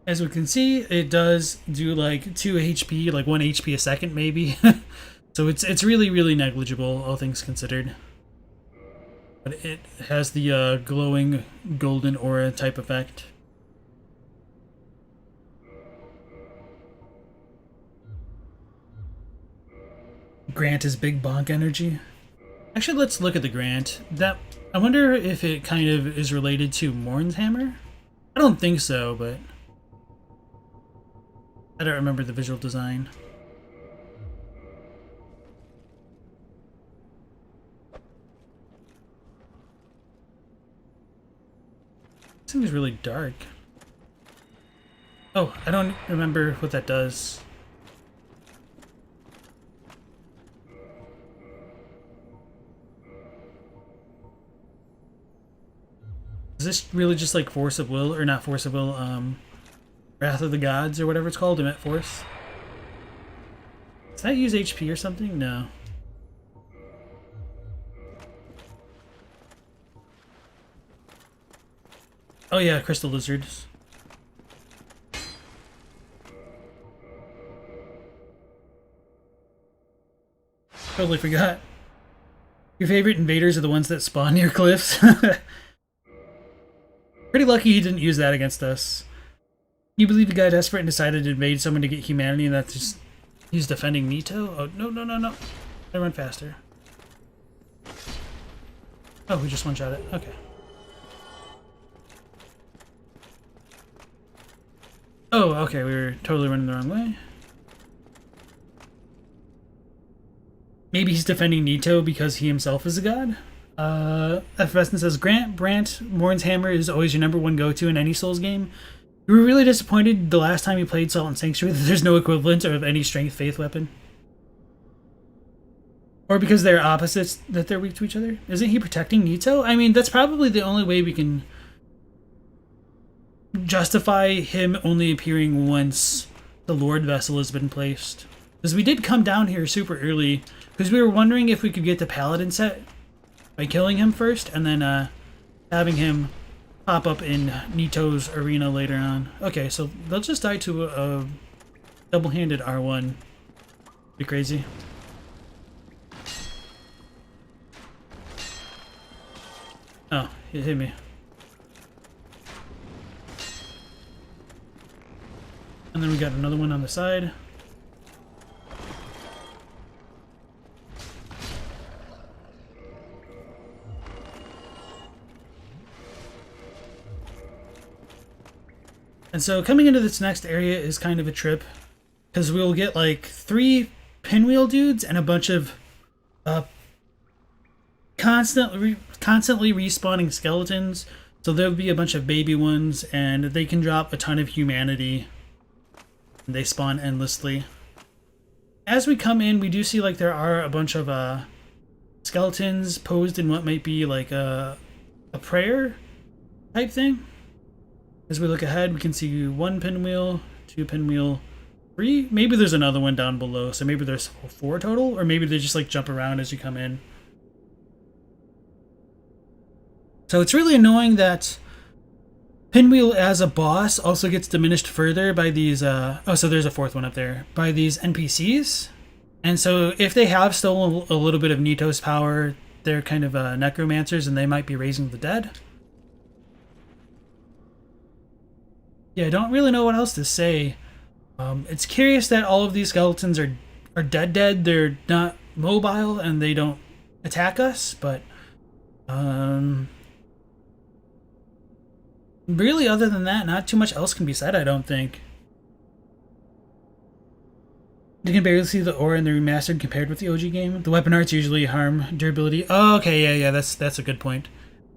[SPEAKER 1] As we can see, it does do like 2 HP, like 1 HP a second maybe. So it's really, really negligible, all things considered. But it has the glowing golden aura type effect. Grant is big bonk energy. Actually, let's look at the Grant. I wonder if it kind of is related to Morn's hammer? I don't think so, but I don't remember the visual design. This thing is really dark. Oh, I don't remember what that does. Is this really just like Force of Will, or not Force of Will, Wrath of the Gods, or whatever it's called, Emit Force? Does that use HP or something? No. Oh yeah, Crystal Lizards. Totally forgot. Your favorite invaders are the ones that spawn near cliffs? Pretty lucky he didn't use that against us. You believe the guy desperate and decided to invade someone to get humanity, and that's just... He's defending Nito? Oh, no, no, no, no. I run faster. Oh, we just one-shot it. Okay. Oh, okay, we were totally running the wrong way. Maybe he's defending Nito because he himself is a god? Effervescent says, Brant, Morn's hammer is always your #1 go-to in any Souls game. You were really disappointed the last time you played Salt and Sanctuary that there's no equivalent of any strength faith weapon? Or because they're opposites that they're weak to each other? Isn't he protecting Nito? I mean, that's probably the only way we can justify him only appearing once the Lordvessel has been placed. Because we did come down here super early, because we were wondering if we could get the Paladin set by killing him first, and then having him pop up in Nito's arena later on. Okay, so they'll just die to a double-handed R1. Be crazy. Oh, it hit me. And then we got another one on the side. And so coming into this next area is kind of a trip, because we'll get like 3 pinwheel dudes and a bunch of constantly respawning skeletons. So there'll be a bunch of baby ones, and they can drop a ton of humanity. And they spawn endlessly. As we come in, we do see like there are a bunch of skeletons posed in what might be like a prayer type thing. As we look ahead, we can see 1 pinwheel, 2 pinwheel, 3. Maybe there's another one down below, so maybe there's 4 total, or maybe they just like jump around as you come in. So it's really annoying that Pinwheel as a boss also gets diminished further by these, oh, so there's a 4th one up there, by these NPCs. And so if they have stolen a little bit of Nito's power, they're kind of necromancers, and they might be raising the dead. Yeah, I don't really know what else to say. It's curious that all of these skeletons are dead. They're not mobile, and they don't attack us, but really, other than that, not too much else can be said, I don't think. You can barely see the aura in the remastered compared with the OG game. The weapon arts usually harm durability. Oh, okay, yeah, that's a good point.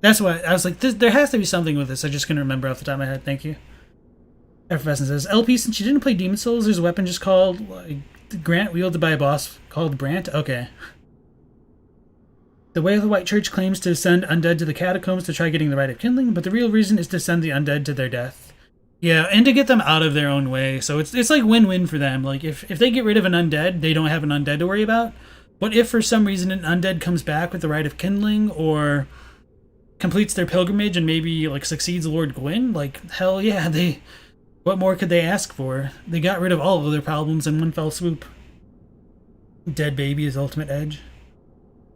[SPEAKER 1] That's why I was like, there has to be something with this. I just couldn't remember off the top of my head. Thank you. Effervescent says, LP, since you didn't play Demon Souls, there's a weapon just called like, Grant wielded by a boss called Brant? Okay. The Way of the White Church claims to send undead to the catacombs to try getting the Rite of Kindling, but the real reason is to send the undead to their death. Yeah, and to get them out of their own way. So it's like win-win for them. Like, if they get rid of an undead, they don't have an undead to worry about. But if for some reason an undead comes back with the Rite of Kindling, or completes their pilgrimage and maybe, like, succeeds Lord Gwyn, like, hell yeah, they What more could they ask for? They got rid of all of their problems in one fell swoop. Dead baby is ultimate edge.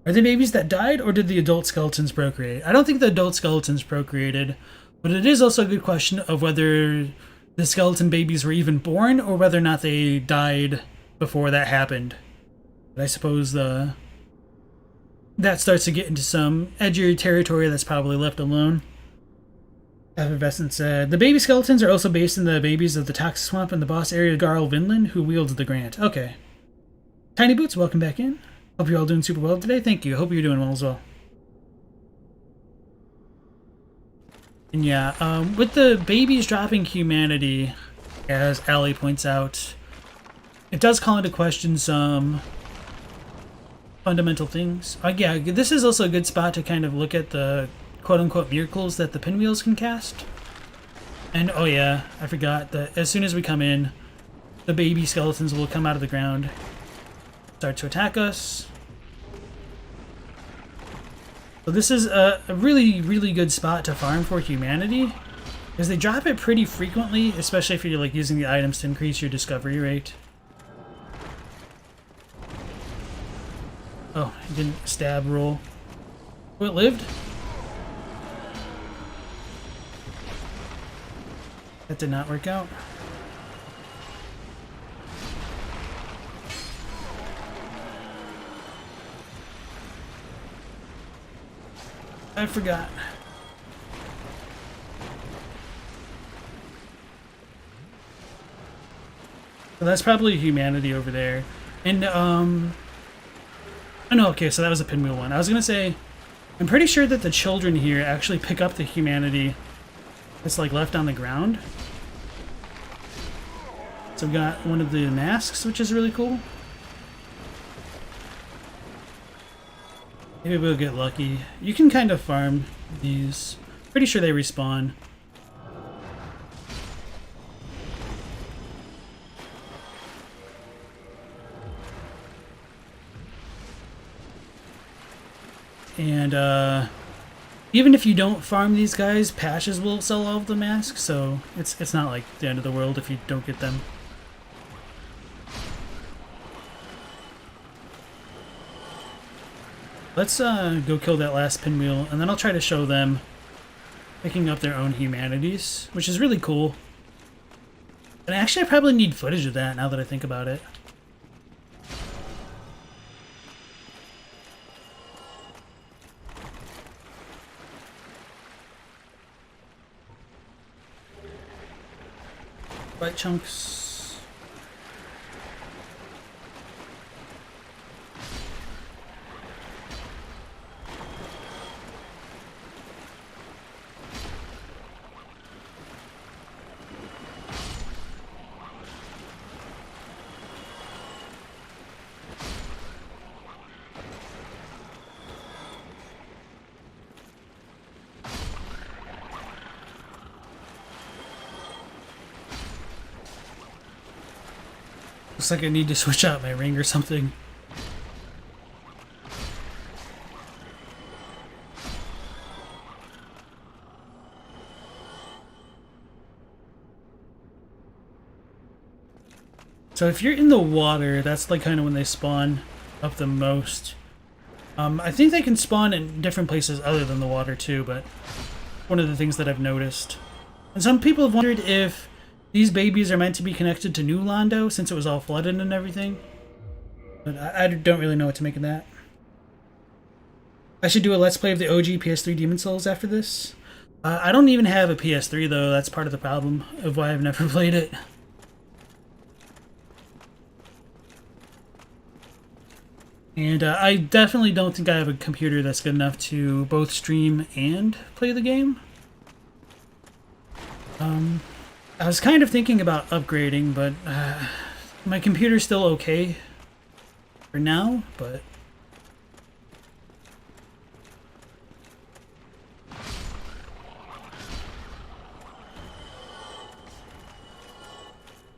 [SPEAKER 1] Are they babies that died, or did the adult skeletons procreate? I don't think the adult skeletons procreated, but it is also a good question of whether the skeleton babies were even born, or whether or not they died before that happened. But I suppose that starts to get into some edgier territory that's probably left alone. Effervescent said, the baby skeletons are also based in the babies of the Toxic Swamp and the boss area Garl Vinland, who wields the grant. Okay. Tiny Boots, welcome back in. Hope you're all doing super well today. Thank you. Hope you're doing well as well. And yeah, with the babies dropping humanity, as Allie points out, it does call into question some fundamental things. Yeah, this is also a good spot to kind of look at the quote-unquote miracles that the pinwheels can cast. And oh yeah, I forgot that as soon as we come in, the baby skeletons will come out of the ground, start to attack us. So this is a really, really good spot to farm for humanity, because they drop it pretty frequently, especially if you're like using the items to increase your discovery rate. Oh, it didn't stab roll. Oh, it lived? That did not work out. I forgot. So that's probably humanity over there. And, oh no, okay, so that was a pinwheel one. I was gonna say, I'm pretty sure that the children here actually pick up the humanity that's like left on the ground. So we got one of the masks, which is really cool. Maybe we'll get lucky. You can kind of farm these. Pretty sure they respawn. And even if you don't farm these guys, patches will sell all of the masks, so it's not like the end of the world if you don't get them. Let's go kill that last pinwheel, and then I'll try to show them picking up their own humanities, which is really cool. And actually, I probably need footage of that now that I think about it. White chunks. Looks like I need to switch out my ring or something. So if you're in the water, that's like kind of when they spawn up the most. I think they can spawn in different places other than the water too, but one of the things that I've noticed. And some people have wondered if these babies are meant to be connected to New Londo, since it was all flooded and everything. But I don't really know what to make of that. I should do a Let's Play of the OG PS3 Demon Souls after this. I don't even have a PS3 though, that's part of the problem of why I've never played it. And I definitely don't think I have a computer that's good enough to both stream and play the game. I was kind of thinking about upgrading, but my computer's still okay for now, but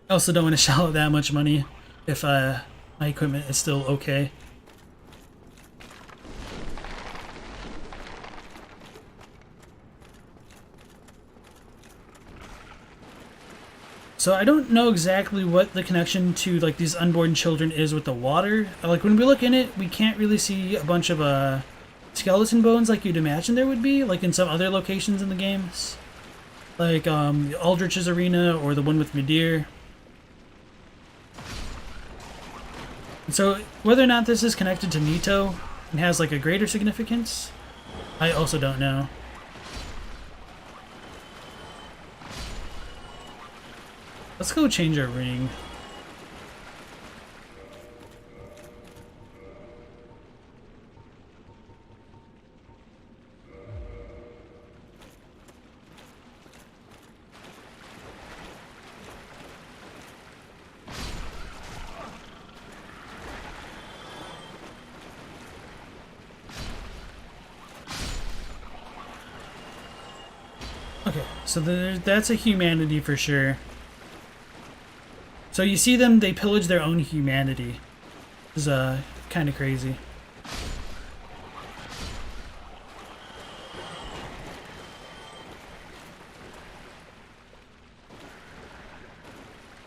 [SPEAKER 1] I also don't want to shell out that much money if my equipment is still okay. So I don't know exactly what the connection to like these unborn children is with the water. Like when we look in it, we can't really see a bunch of skeleton bones like you'd imagine there would be, like in some other locations in the games. Like Aldrich's Arena or the one with Midir. And so whether or not this is connected to Nito and has like a greater significance, I also don't know. Let's go change our ring. Okay, so that's a humanity for sure. So you see them, they pillage their own humanity. This is kind of crazy.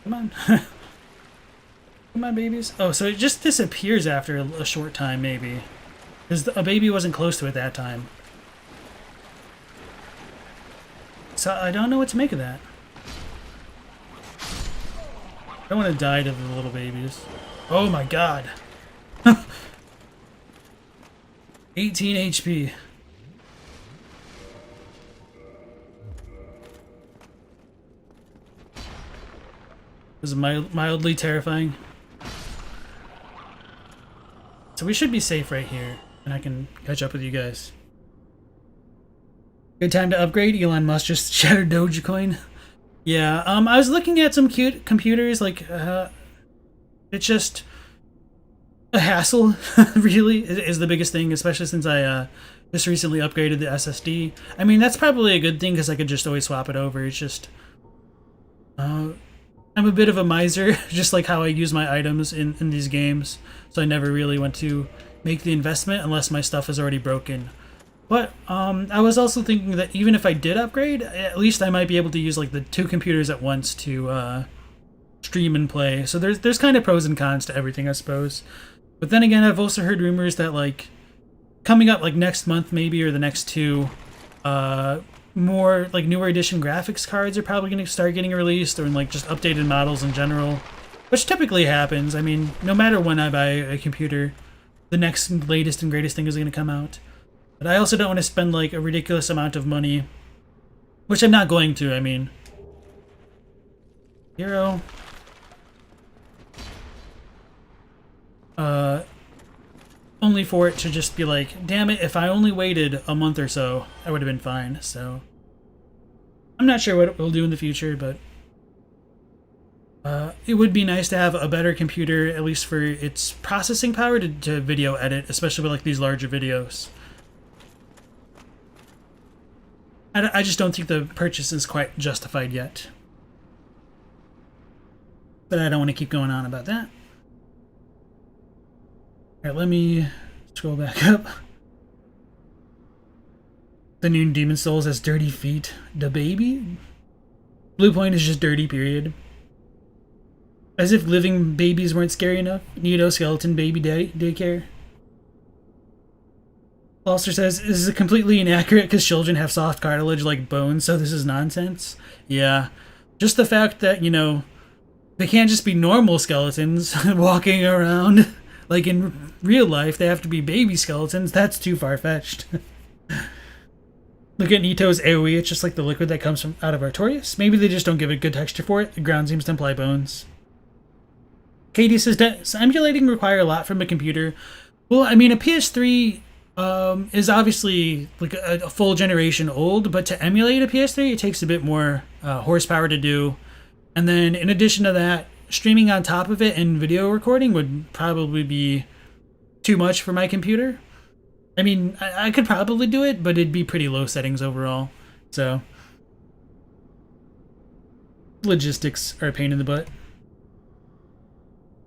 [SPEAKER 1] Come on. Come on, babies. Oh, so it just disappears after a short time, maybe. Because a baby wasn't close to it that time. So I don't know what to make of that. I don't want to die to the little babies. Oh my god. 18 HP. This is mildly terrifying. So we should be safe right here, and I can catch up with you guys. Good time to upgrade. Elon Musk just shattered Dogecoin. Yeah, I was looking at some cute computers, like, it's just a hassle, really, is the biggest thing, especially since I, just recently upgraded the SSD. I mean, that's probably a good thing, because I could just always swap it over. It's just, I'm a bit of a miser, just like how I use my items in these games, so I never really want to make the investment unless my stuff is already broken. But I was also thinking that even if I did upgrade, at least I might be able to use like the two computers at once to stream and play. So there's kind of pros and cons to everything, I suppose. But then again, I've also heard rumors that like coming up like next month maybe or the next two, more like newer edition graphics cards are probably going to start getting released, or like just updated models in general, which typically happens. I mean, no matter when I buy a computer, the next latest and greatest thing is going to come out. But I also don't want to spend like a ridiculous amount of money, which I'm not going to. I mean, hero. Only for it to just be like, damn it, if I only waited a month or so, I would have been fine. So I'm not sure what it will do in the future, but it would be nice to have a better computer, at least for its processing power to video edit, especially with like these larger videos. I just don't think the purchase is quite justified yet. But I don't want to keep going on about that. Alright, let me scroll back up. The new Demon Souls has dirty feet. Da baby? Blue Point is just dirty, period. As if living babies weren't scary enough. Nito skeleton baby daycare. Foster says, this is completely inaccurate because children have soft cartilage like bones, so this is nonsense. Yeah. Just the fact that, you know, they can't just be normal skeletons walking around. Like in real life, they have to be baby skeletons. That's too far-fetched. Look at Nito's AoE, it's just like the liquid that comes from out of Artorias. Maybe they just don't give it good texture for it. The ground seems to imply bones. Katie says, does emulating require a lot from a computer? Well, I mean, a PS3 is obviously like a full generation old, but to emulate a PS3, it takes a bit more horsepower to do. And then in addition to that, streaming on top of it and video recording would probably be too much for my computer. I mean, I could probably do it, but it'd be pretty low settings overall. So logistics are a pain in the butt.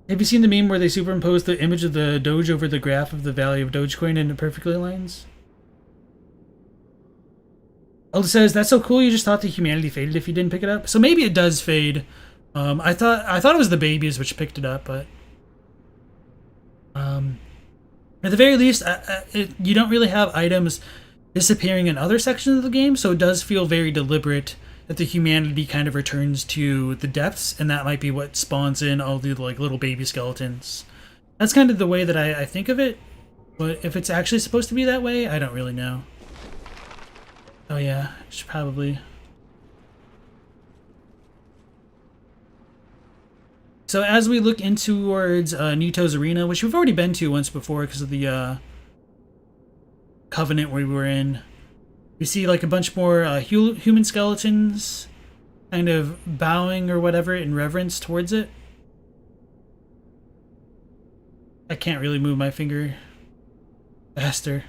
[SPEAKER 1] Have you seen the meme where they superimpose the image of the Doge over the graph of the value of Dogecoin and it perfectly aligns? Alda says, that's so cool, you just thought the humanity faded if you didn't pick it up. So maybe it does fade. I thought it was the babies which picked it up, but at the very least, you don't really have items disappearing in other sections of the game, so it does feel very deliberate that the humanity kind of returns to the depths, and that might be what spawns in all the like little baby skeletons. That's kind of the way that I think of it, but if it's actually supposed to be that way, I don't really know. Oh yeah, I should probably... So as we look in towards Nito's arena, which we've already been to once before because of the Covenant we were in, we see like a bunch more human skeletons kind of bowing or whatever in reverence towards it. I can't really move my finger faster.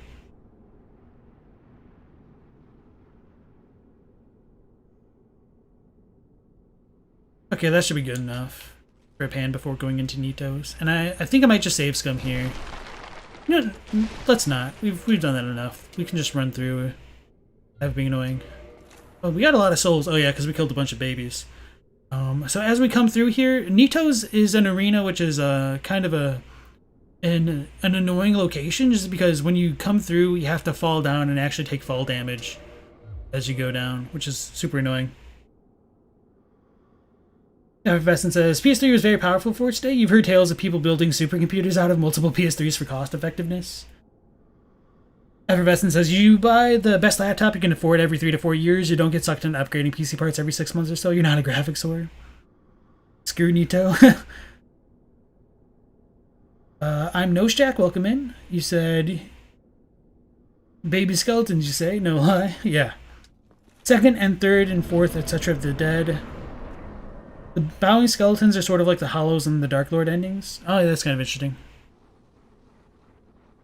[SPEAKER 1] Okay, that should be good enough. Grip hand before going into Nito's. And I think I might just save scum here. No, let's not. We've done that enough. We can just run through. That being annoying. Oh, we got a lot of souls. Oh yeah, because we killed a bunch of babies. So as we come through here, Nito's is an arena which is kind of an annoying location, just because when you come through, you have to fall down and actually take fall damage as you go down, which is super annoying. Effervescent says, PS3 was very powerful for its day. You've heard tales of people building supercomputers out of multiple PS3s for cost effectiveness. Effervescent says, you buy the best laptop you can afford every 3 to 4 years. You don't get sucked into upgrading PC parts every 6 months or so. You're not a graphics whore. Screw Nito. I'm Nosejack, welcome in. You said, baby skeletons, you say? No lie. Yeah. Second and third and fourth, etc. of the dead. The bowing skeletons are sort of like the hollows in the Darklord endings. Oh, yeah, that's kind of interesting.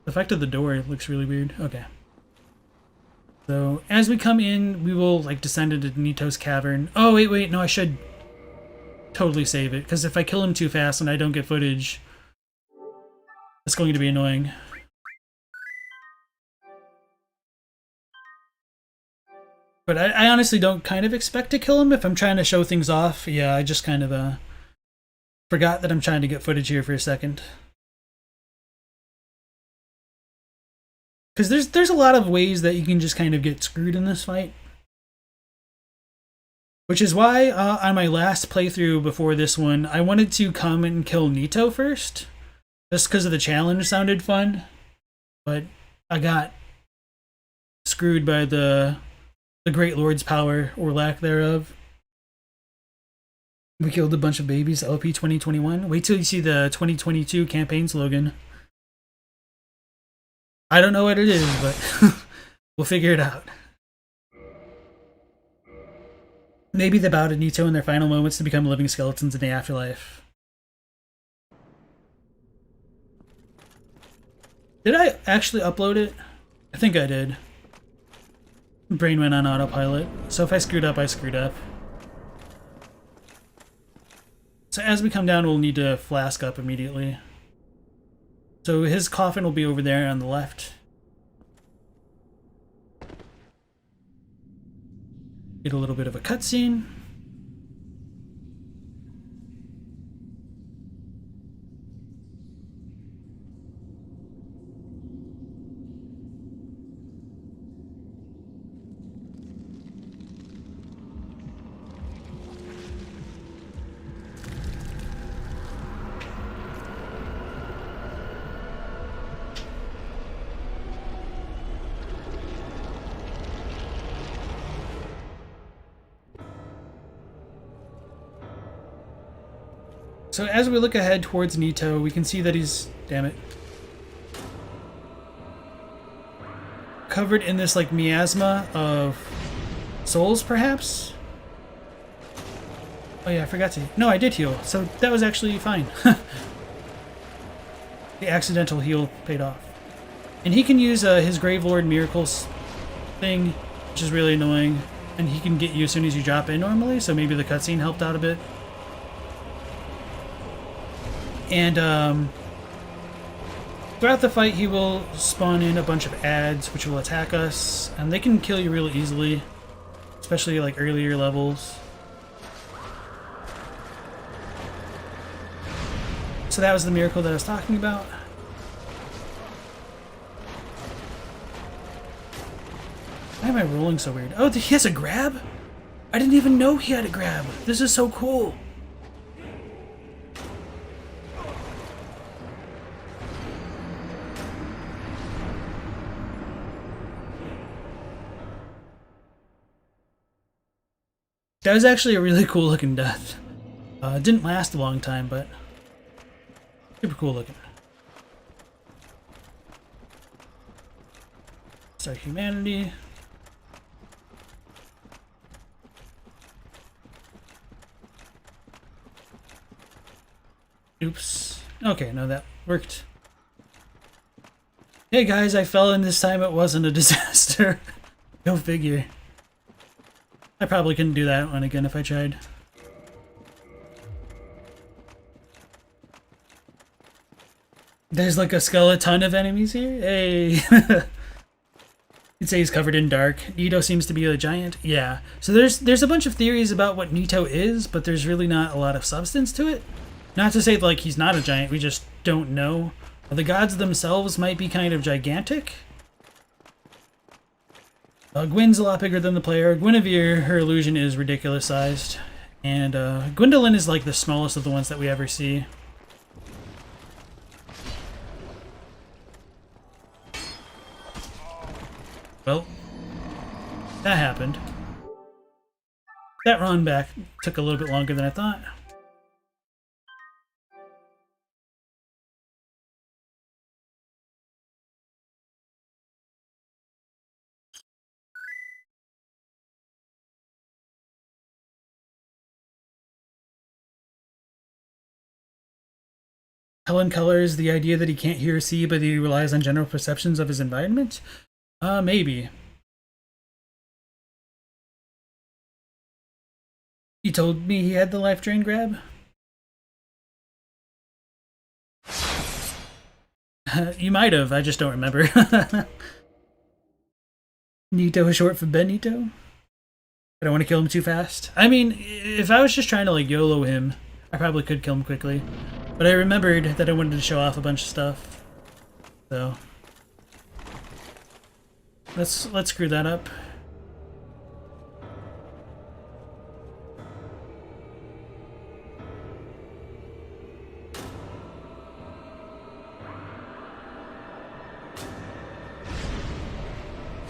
[SPEAKER 1] The effect of the door looks really weird. Okay. So, as we come in, we will, like, descend into Nito's cavern. Oh, wait, no, I should totally save it, because if I kill him too fast and I don't get footage, that's going to be annoying. But I honestly don't kind of expect to kill him if I'm trying to show things off. Yeah, I just kind of forgot that I'm trying to get footage here for a second. Because there's a lot of ways that you can just kind of get screwed in this fight. Which is why on my last playthrough before this one, I wanted to come and kill Nito first. Just because of the challenge sounded fun. But I got screwed by the Great Lord's power, or lack thereof. We killed a bunch of babies, LP 2021. Wait till you see the 2022 campaign slogan. I don't know what it is, but we'll figure it out. Maybe they bow to Nito in their final moments to become living skeletons in the afterlife. Did I actually upload it? I think I did. Brain went on autopilot, so if I screwed up, I screwed up. So as we come down, we'll need to flask up immediately. So his coffin will be over there on the left. Get a little bit of a cutscene. So as we look ahead towards Nito, we can see that he's, damn it, covered in this like miasma of souls, perhaps? Oh yeah, I forgot to. No, I did heal, so that was actually fine. The accidental heal paid off. And he can use his Gravelord miracles thing, which is really annoying. And he can get you as soon as you drop in normally, so maybe the cutscene helped out a bit. And throughout the fight, he will spawn in a bunch of ads, which will attack us, and they can kill you really easily, especially like earlier levels. So that was the miracle that I was talking about. Why am I rolling so weird? Oh, he has a grab? I didn't even know he had a grab. This is so cool. That was actually a really cool looking death. It didn't last a long time, but super cool looking. Start humanity. Oops. Okay, no, that worked. Hey guys, I fell in this time. It wasn't a disaster. Go figure. I probably couldn't do that one again if I tried. There's like a skeleton of enemies here? Hey! You'd say he's covered in dark. Nito seems to be a giant. Yeah. So there's a bunch of theories about what Nito is, but there's really not a lot of substance to it. Not to say like he's not a giant, we just don't know. The gods themselves might be kind of gigantic. Gwyn's a lot bigger than the player. Guinevere, her illusion is ridiculous sized. And Gwendolyn is like the smallest of the ones that we ever see. Well, that happened. That run back took a little bit longer than I thought. Helen colors the idea that he can't hear or see, but he relies on general perceptions of his environment? Maybe. He told me he had the life drain grab? You might have, I just don't remember. Nito is short for Benito? I don't want to kill him too fast. I mean, if I was just trying to like YOLO him, I probably could kill him quickly. But I remembered that I wanted to show off a bunch of stuff. So let's screw that up.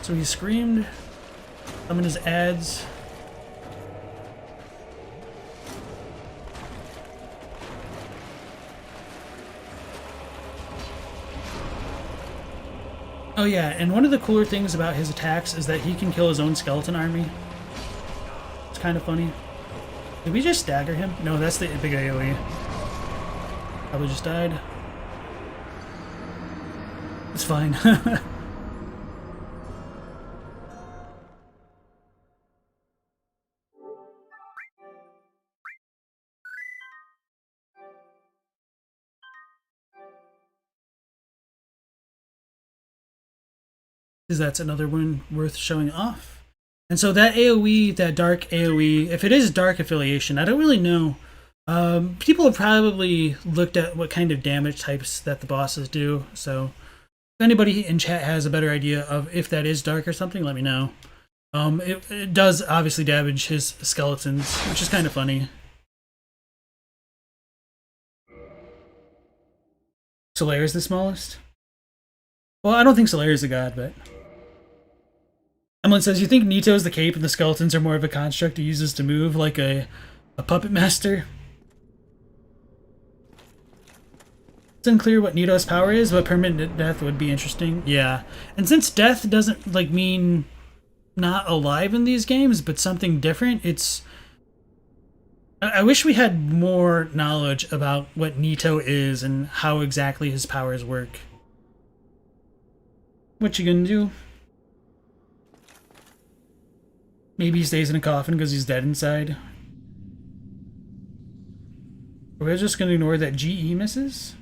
[SPEAKER 1] So he screamed. I'm in his ads. Oh yeah, and one of the cooler things about his attacks is that he can kill his own skeleton army. It's kind of funny. Did we just stagger him? No, that's the big AoE. Probably just died. It's fine. Because that's another one worth showing off. And so that AoE, that dark AoE, if it is dark affiliation, I don't really know. People have probably looked at what kind of damage types that the bosses do, so if anybody in chat has a better idea of if that is dark or something, let me know. It does obviously damage his skeletons, which is kind of funny. Solaire is the smallest? Well, I don't think Solaire is a god, but... Emlyn says, you think Nito is the cape and the skeletons are more of a construct he uses to move, like a puppet master? It's unclear what Nito's power is, but permanent death would be interesting. Yeah. And since death doesn't, like, mean not alive in these games, but something different, it's... I wish we had more knowledge about what Nito is and how exactly his powers work. What you gonna do? Maybe he stays in a coffin because he's dead inside. We're just gonna ignore that GE misses?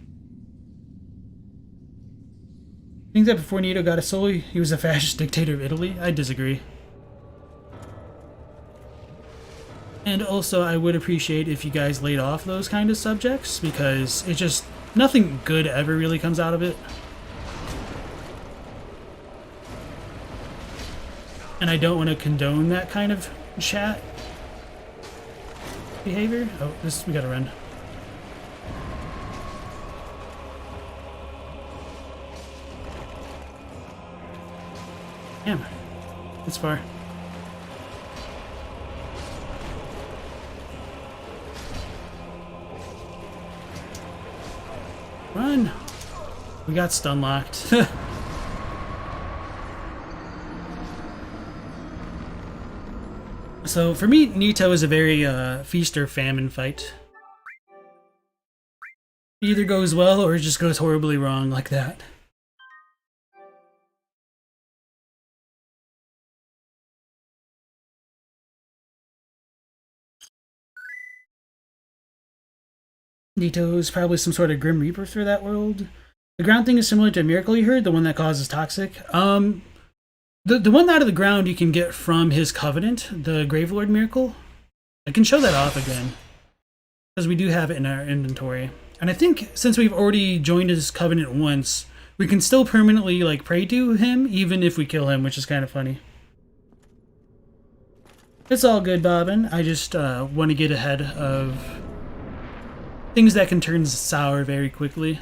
[SPEAKER 1] I think that before Nito got a soul, he was a fascist dictator of Italy? I disagree. And also, I would appreciate if you guys laid off those kind of subjects, because it's just nothing good ever really comes out of it. And I don't want to condone that kind of chat behavior. Oh, we gotta run. Damn, it's far. Run! We got stun locked. So for me, Nito is a very feast or famine fight. It either goes well or it just goes horribly wrong like that. Nito is probably some sort of Grim Reaper for that world. The ground thing is similar to a miracle you heard, the one that causes toxic. The one out of the ground you can get from his Covenant, the Gravelord miracle. I can show that off again, because we do have it in our inventory. And I think since we've already joined his Covenant once, we can still permanently like pray to him, even if we kill him, which is kind of funny. It's all good, Bobbin. I just want to get ahead of things that can turn sour very quickly.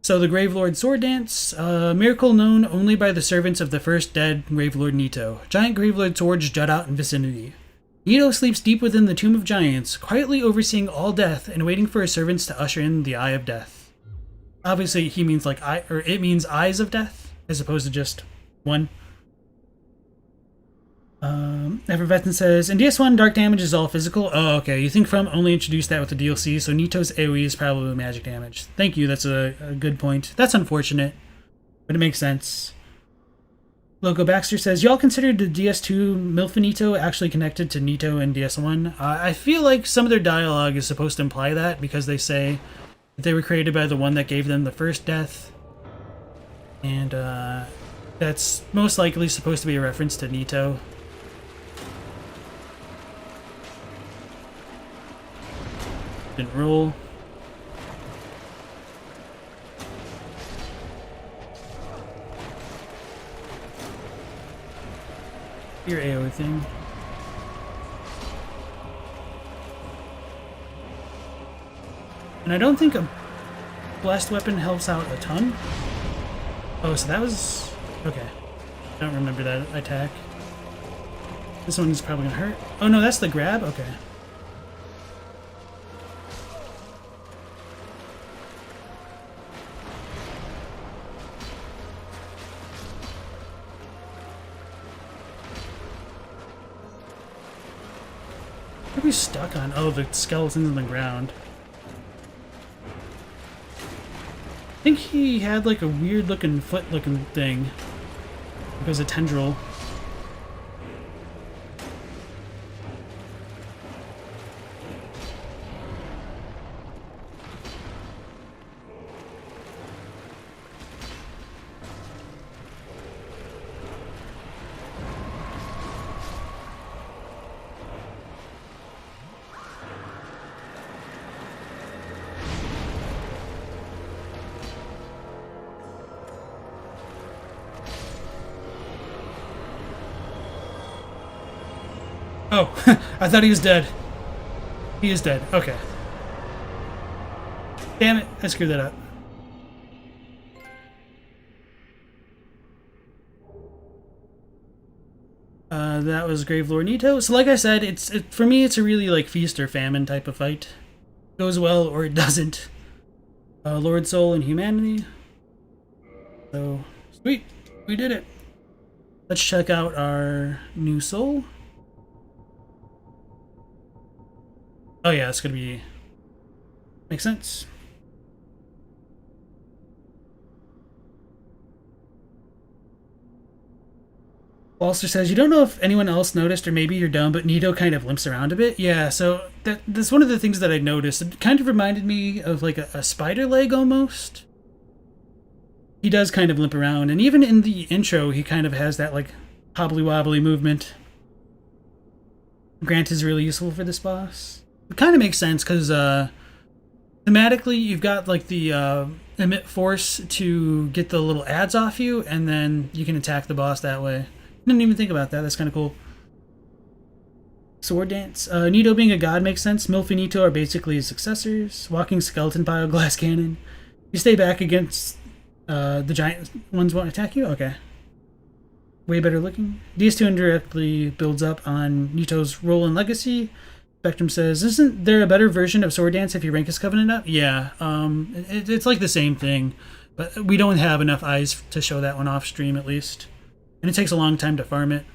[SPEAKER 1] So the Gravelord Sword Dance, a miracle known only by the servants of the first dead Gravelord Nito. Giant Gravelord swords jut out in vicinity. Nito sleeps deep within the Tomb of Giants, quietly overseeing all death and waiting for his servants to usher in the Eye of Death. Obviously, he means like it means Eyes of Death, as opposed to just one. Effervescent says, in DS1, dark damage is all physical. Oh, okay. You think From only introduced that with the DLC, so Nito's AoE is probably magic damage. Thank you, that's a good point. That's unfortunate, but it makes sense. Loco Baxter says, y'all considered the DS2 Milfinito actually connected to Nito and DS1? I feel like some of their dialogue is supposed to imply that, because they say that they were created by the one that gave them the first death. And that's most likely supposed to be a reference to Nito. Didn't roll. Your AoE thing. And I don't think a blast weapon helps out a ton. Oh, so that was... okay. I don't remember that attack. This one's probably gonna hurt. Oh no, that's the grab? Okay. What are we stuck on? Oh, the skeletons on the ground. I think he had like a weird looking foot looking thing. It was a tendril. Oh, I thought he was dead. He is dead. Okay. Damn it, I screwed that up. That was Gravelord Nito. So like I said, for me it's a really like feast or famine type of fight. It goes well or it doesn't. Lord Soul and Humanity. So, sweet. We did it. Let's check out our new soul. Oh yeah, it's gonna be... makes sense. Walster says, you don't know if anyone else noticed, or maybe you're dumb, but Nito kind of limps around a bit. Yeah, so that's one of the things that I noticed. It kind of reminded me of like a spider leg almost. He does kind of limp around, and even in the intro, he kind of has that like hobbly wobbly movement. Grant is really useful for this boss. It kind of makes sense because thematically you've got like the emit force to get the little ads off you, and then you can attack the boss that way. Didn't even think about that. That's kind of cool. Sword dance. Nito being a god makes sense. Milf and Nito are basically his successors. Walking skeleton pile, glass cannon. You stay back against the giant ones won't attack you? Okay. Way better looking. DS2 indirectly builds up on Nito's role and legacy. Spectrum says, isn't there a better version of Sword Dance if you rank his Covenant up? Yeah, it's like the same thing, but we don't have enough eyes to show that one off stream at least. And it takes a long time to farm it.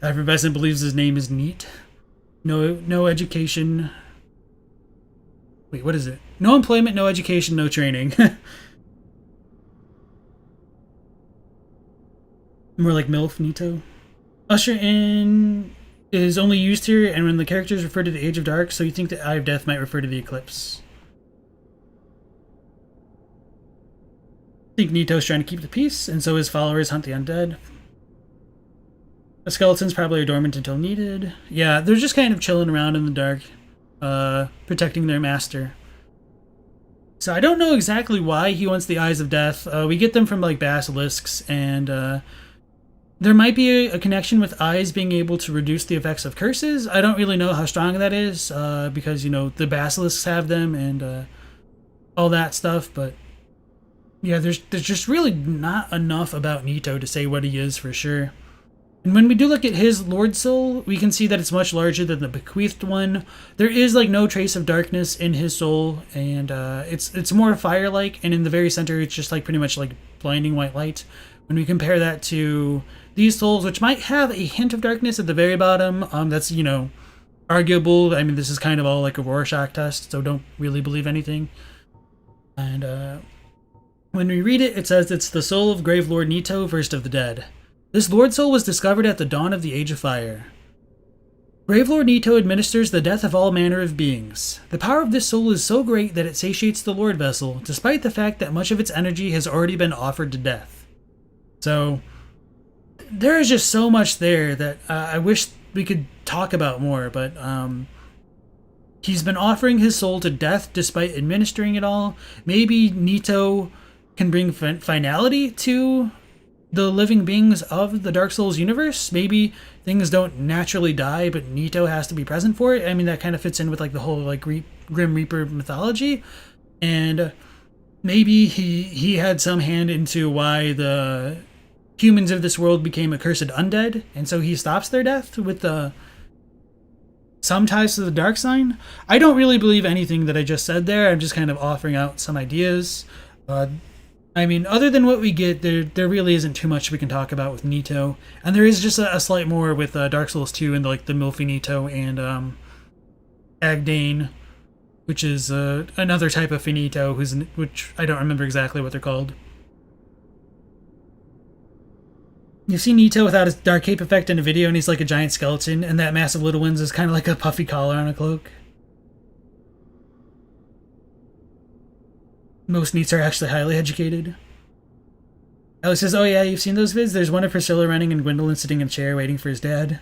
[SPEAKER 1] Effervescent believes his name is Neat. No education. Wait, what is it? No employment, no education, no training. More like MILF, Nito. Usher in is only used here, and when the characters refer to the Age of Dark, so you think the Eye of Death might refer to the Eclipse. I think Nito's trying to keep the peace, and so his followers hunt the undead. The skeletons probably are dormant until needed. Yeah, they're just kind of chilling around in the dark, protecting their master. So I don't know exactly why he wants the Eyes of Death. We get them from like basilisks, and there might be a connection with eyes being able to reduce the effects of curses. I don't really know how strong that is, because, you know, the basilisks have them and all that stuff, but yeah, there's just really not enough about Nito to say what he is for sure. And when we do look at his Lord Soul, we can see that it's much larger than the bequeathed one. There is like no trace of darkness in his soul, and it's more fire-like, and in the very center it's just like pretty much like blinding white light. When we compare that to these souls, which might have a hint of darkness at the very bottom, that's, you know, arguable. I mean, this is kind of all like a Rorschach test, so don't really believe anything. And when we read it, it says it's the soul of Gravelord Nito, first of the dead. This Lord Soul was discovered at the dawn of the Age of Fire. Gravelord Nito administers the death of all manner of beings. The power of this soul is so great that it satiates the Lordvessel, despite the fact that much of its energy has already been offered to death. So there is just so much there that I wish we could talk about more, but he's been offering his soul to death despite administering it all. Maybe Nito can bring finality to the living beings of the Dark Souls universe. Maybe things don't naturally die, but Nito has to be present for it. I mean, that kind of fits in with like the whole like Grim Reaper mythology, and maybe he had some hand into why the humans of this world became accursed undead, and so he stops their death with some ties to the dark sign. I don't really believe anything that I just said there. I'm just kind of offering out some ideas. I mean, other than what we get, there really isn't too much we can talk about with Nito. And there is just a slight more with Dark Souls 2 and like the Milfy Nito and Agdane, which is another type of Finito, which I don't remember exactly what they're called. You see Nito without his dark cape effect in a video, and he's like a giant skeleton, and that massive little one's is kind of like a puffy collar on a cloak. Most Neats are actually highly educated. Alex says, oh yeah, you've seen those vids? There's one of Priscilla running and Gwendolyn sitting in a chair waiting for his dad.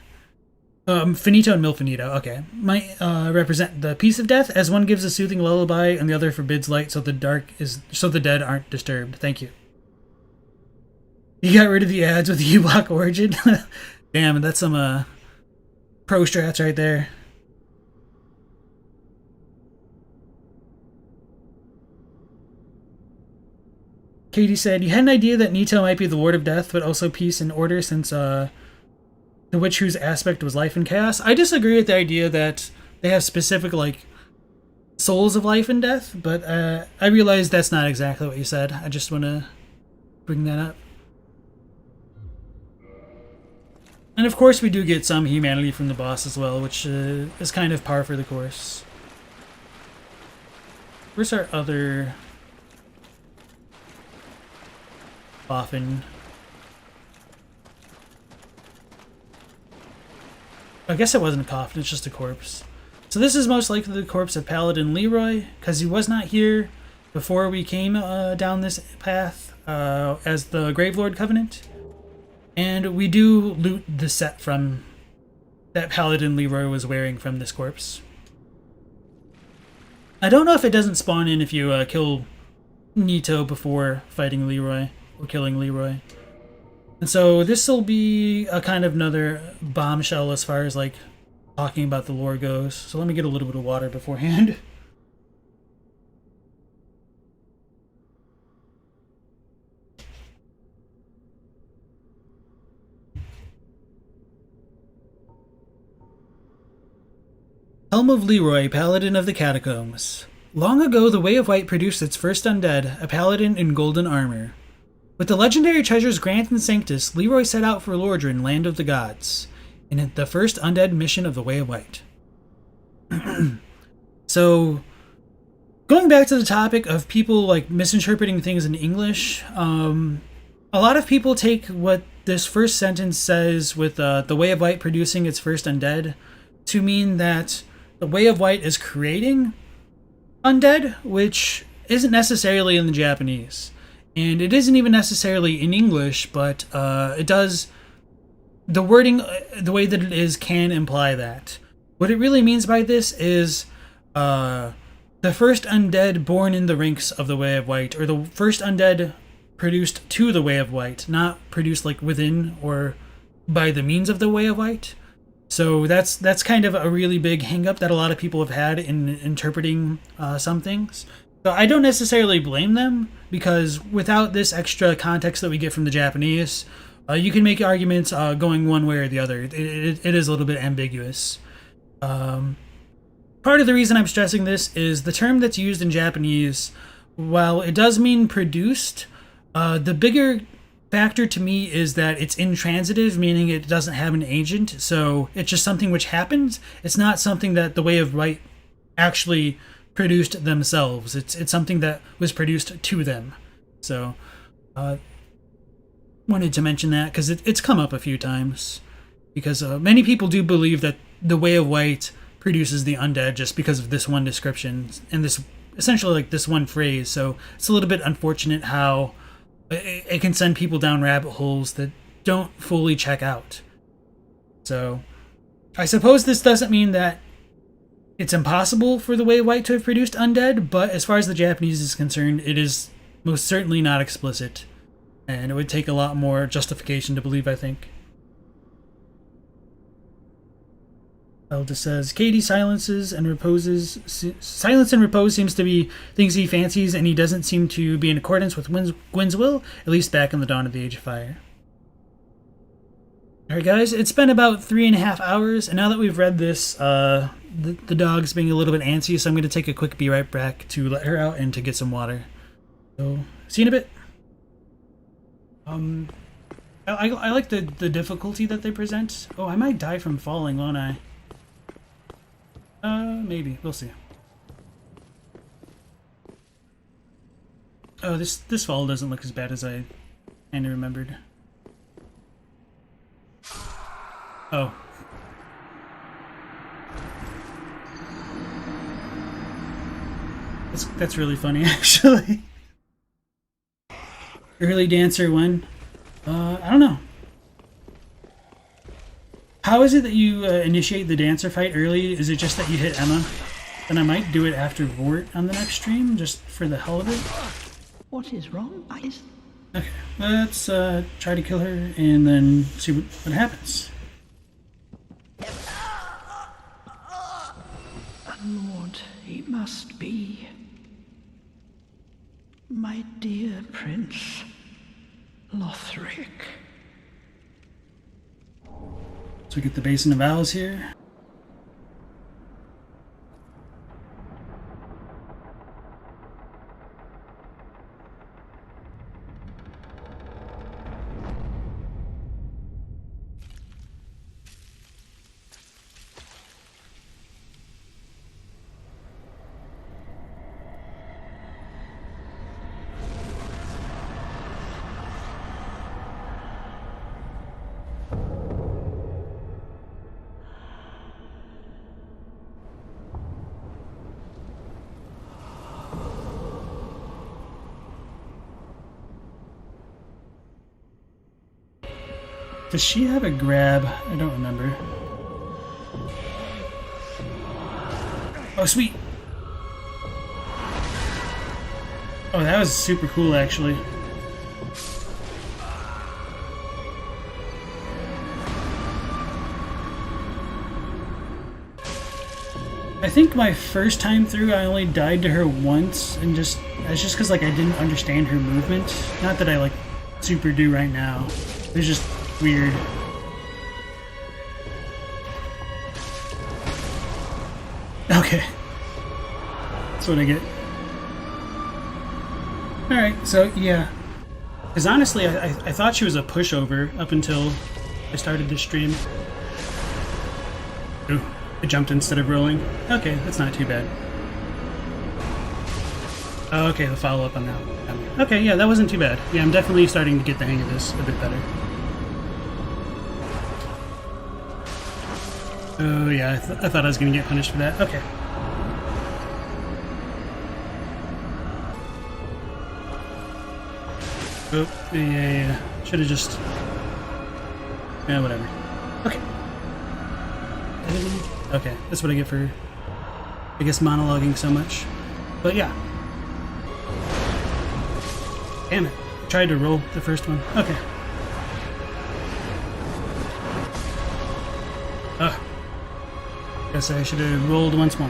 [SPEAKER 1] Finito and Milfinito, okay. Might represent the peace of death, as one gives a soothing lullaby and the other forbids light so the dead aren't disturbed. Thank you. You got rid of the ads with the U-Block origin? Damn, that's some pro strats right there. Katie said, you had an idea that Nito might be the Lord of Death, but also peace and order, since the witch whose aspect was life and chaos. I disagree with the idea that they have specific, like, souls of life and death, but I realize that's not exactly what you said. I just want to bring that up. And of course we do get some humanity from the boss as well, which is kind of par for the course. Where's our other boffin? I guess it wasn't a coffin, it's just a corpse. So this is most likely the corpse of Paladin Leroy, because he was not here before we came down this path as the Gravelord Covenant. And we do loot the set from that Paladin Leroy was wearing from this corpse. I don't know if it doesn't spawn in if you kill Nito before fighting Leroy or killing Leroy. And so this will be a kind of another bombshell as far as like talking about the lore goes. So let me get a little bit of water beforehand. Helm of Leroy, Paladin of the Catacombs. Long ago, the Way of White produced its first undead, a paladin in golden armor. With the legendary treasures Grant and Sanctus, Leroy set out for Lordran, land of the gods, in the first undead mission of the Way of White. So, going back to the topic of people like misinterpreting things in English, a lot of people take what this first sentence says with the Way of White producing its first undead to mean that the Way of White is creating undead, which isn't necessarily in the Japanese. And it isn't even necessarily in English, but it does... The wording, the way that it is, can imply that. What it really means by this is the first undead born in the ranks of the Way of White, or the first undead produced to the Way of White, not produced like within or by the means of the Way of White. So that's kind of a really big hang-up that a lot of people have had in interpreting some things. So I don't necessarily blame them, because without this extra context that we get from the Japanese, you can make arguments going one way or the other. It is a little bit ambiguous. Part of the reason I'm stressing this is the term that's used in Japanese, while it does mean produced, the bigger factor to me is that it's intransitive, meaning it doesn't have an agent, so it's just something which happens. It's not something that the Way of White actually produced themselves. It's something that was produced to them. So, wanted to mention that because it's come up a few times. Because many people do believe that the Way of White produces the undead just because of this one description and this essentially like this one phrase. So it's a little bit unfortunate how it can send people down rabbit holes that don't fully check out. So, I suppose this doesn't mean that it's impossible for the Way of White to have produced undead, but as far as the Japanese is concerned, it is most certainly not explicit. And it would take a lot more justification to believe, I think. Elda says, Katie silences and reposes. Silence and repose seems to be things he fancies, and he doesn't seem to be in accordance with Gwyn's will, at least back in the dawn of the Age of Fire. Alright guys, it's been about 3.5 hours, and now that we've read this, the dog's being a little bit antsy, so I'm going to take a quick be right back to let her out and to get some water. So, see you in a bit. I like the difficulty that they present. Oh, I might die from falling, won't I? Maybe. We'll see. Oh, this fall doesn't look as bad as I kind of remembered. Oh. That's really funny, actually. Early dancer when? I don't know. How is it that you initiate the dancer fight early? Is it just that you hit Emma? Then I might do it after Vort on the next stream, just for the hell of it.
[SPEAKER 4] What is wrong?
[SPEAKER 1] Okay, let's try to kill her and then see what happens.
[SPEAKER 4] Lord, he must be. My dear Prince Lothric.
[SPEAKER 1] So we get the Basin of Owls here. Does she have a grab? I don't remember. Oh, sweet. Oh, that was super cool, actually. I think my first time through, I only died to her once, and that's just because like I didn't understand her movement. Not that I like super do right now. It was just weird. Okay, that's what I get. All right, so yeah, because honestly, I thought she was a pushover up until I started this stream. Ooh. I jumped instead of rolling. Okay, that's not too bad. Oh, okay, the follow-up on that. Okay, yeah, that wasn't too bad. Yeah, I'm definitely starting to get the hang of this a bit better. Oh, yeah, I thought I was going to get punished for that. Okay. Oh, yeah. Should have just... Yeah, whatever. Okay. Okay, that's what I get for, I guess, monologuing so much. But yeah. Damn it. I tried to roll the first one. Okay. Guess I should have rolled once more.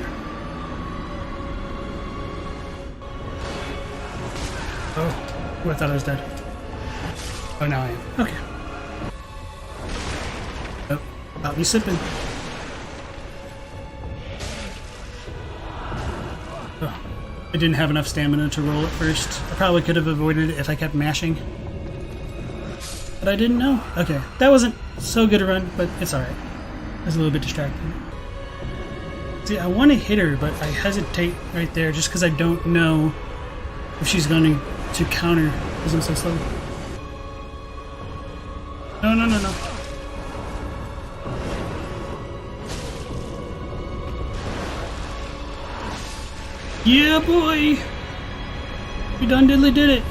[SPEAKER 1] Oh, I thought I was dead. Oh, now I am. Okay. Oh, I'll be sipping. I didn't have enough stamina to roll at first. I probably could have avoided it if I kept mashing. But I didn't know. Okay, that wasn't so good a run, but it's alright. I was a little bit distracting. See, I want to hit her, but I hesitate right there just because I don't know if she's going to counter because I'm so slow. No, no, no, no. Yeah, boy! We done diddly did it!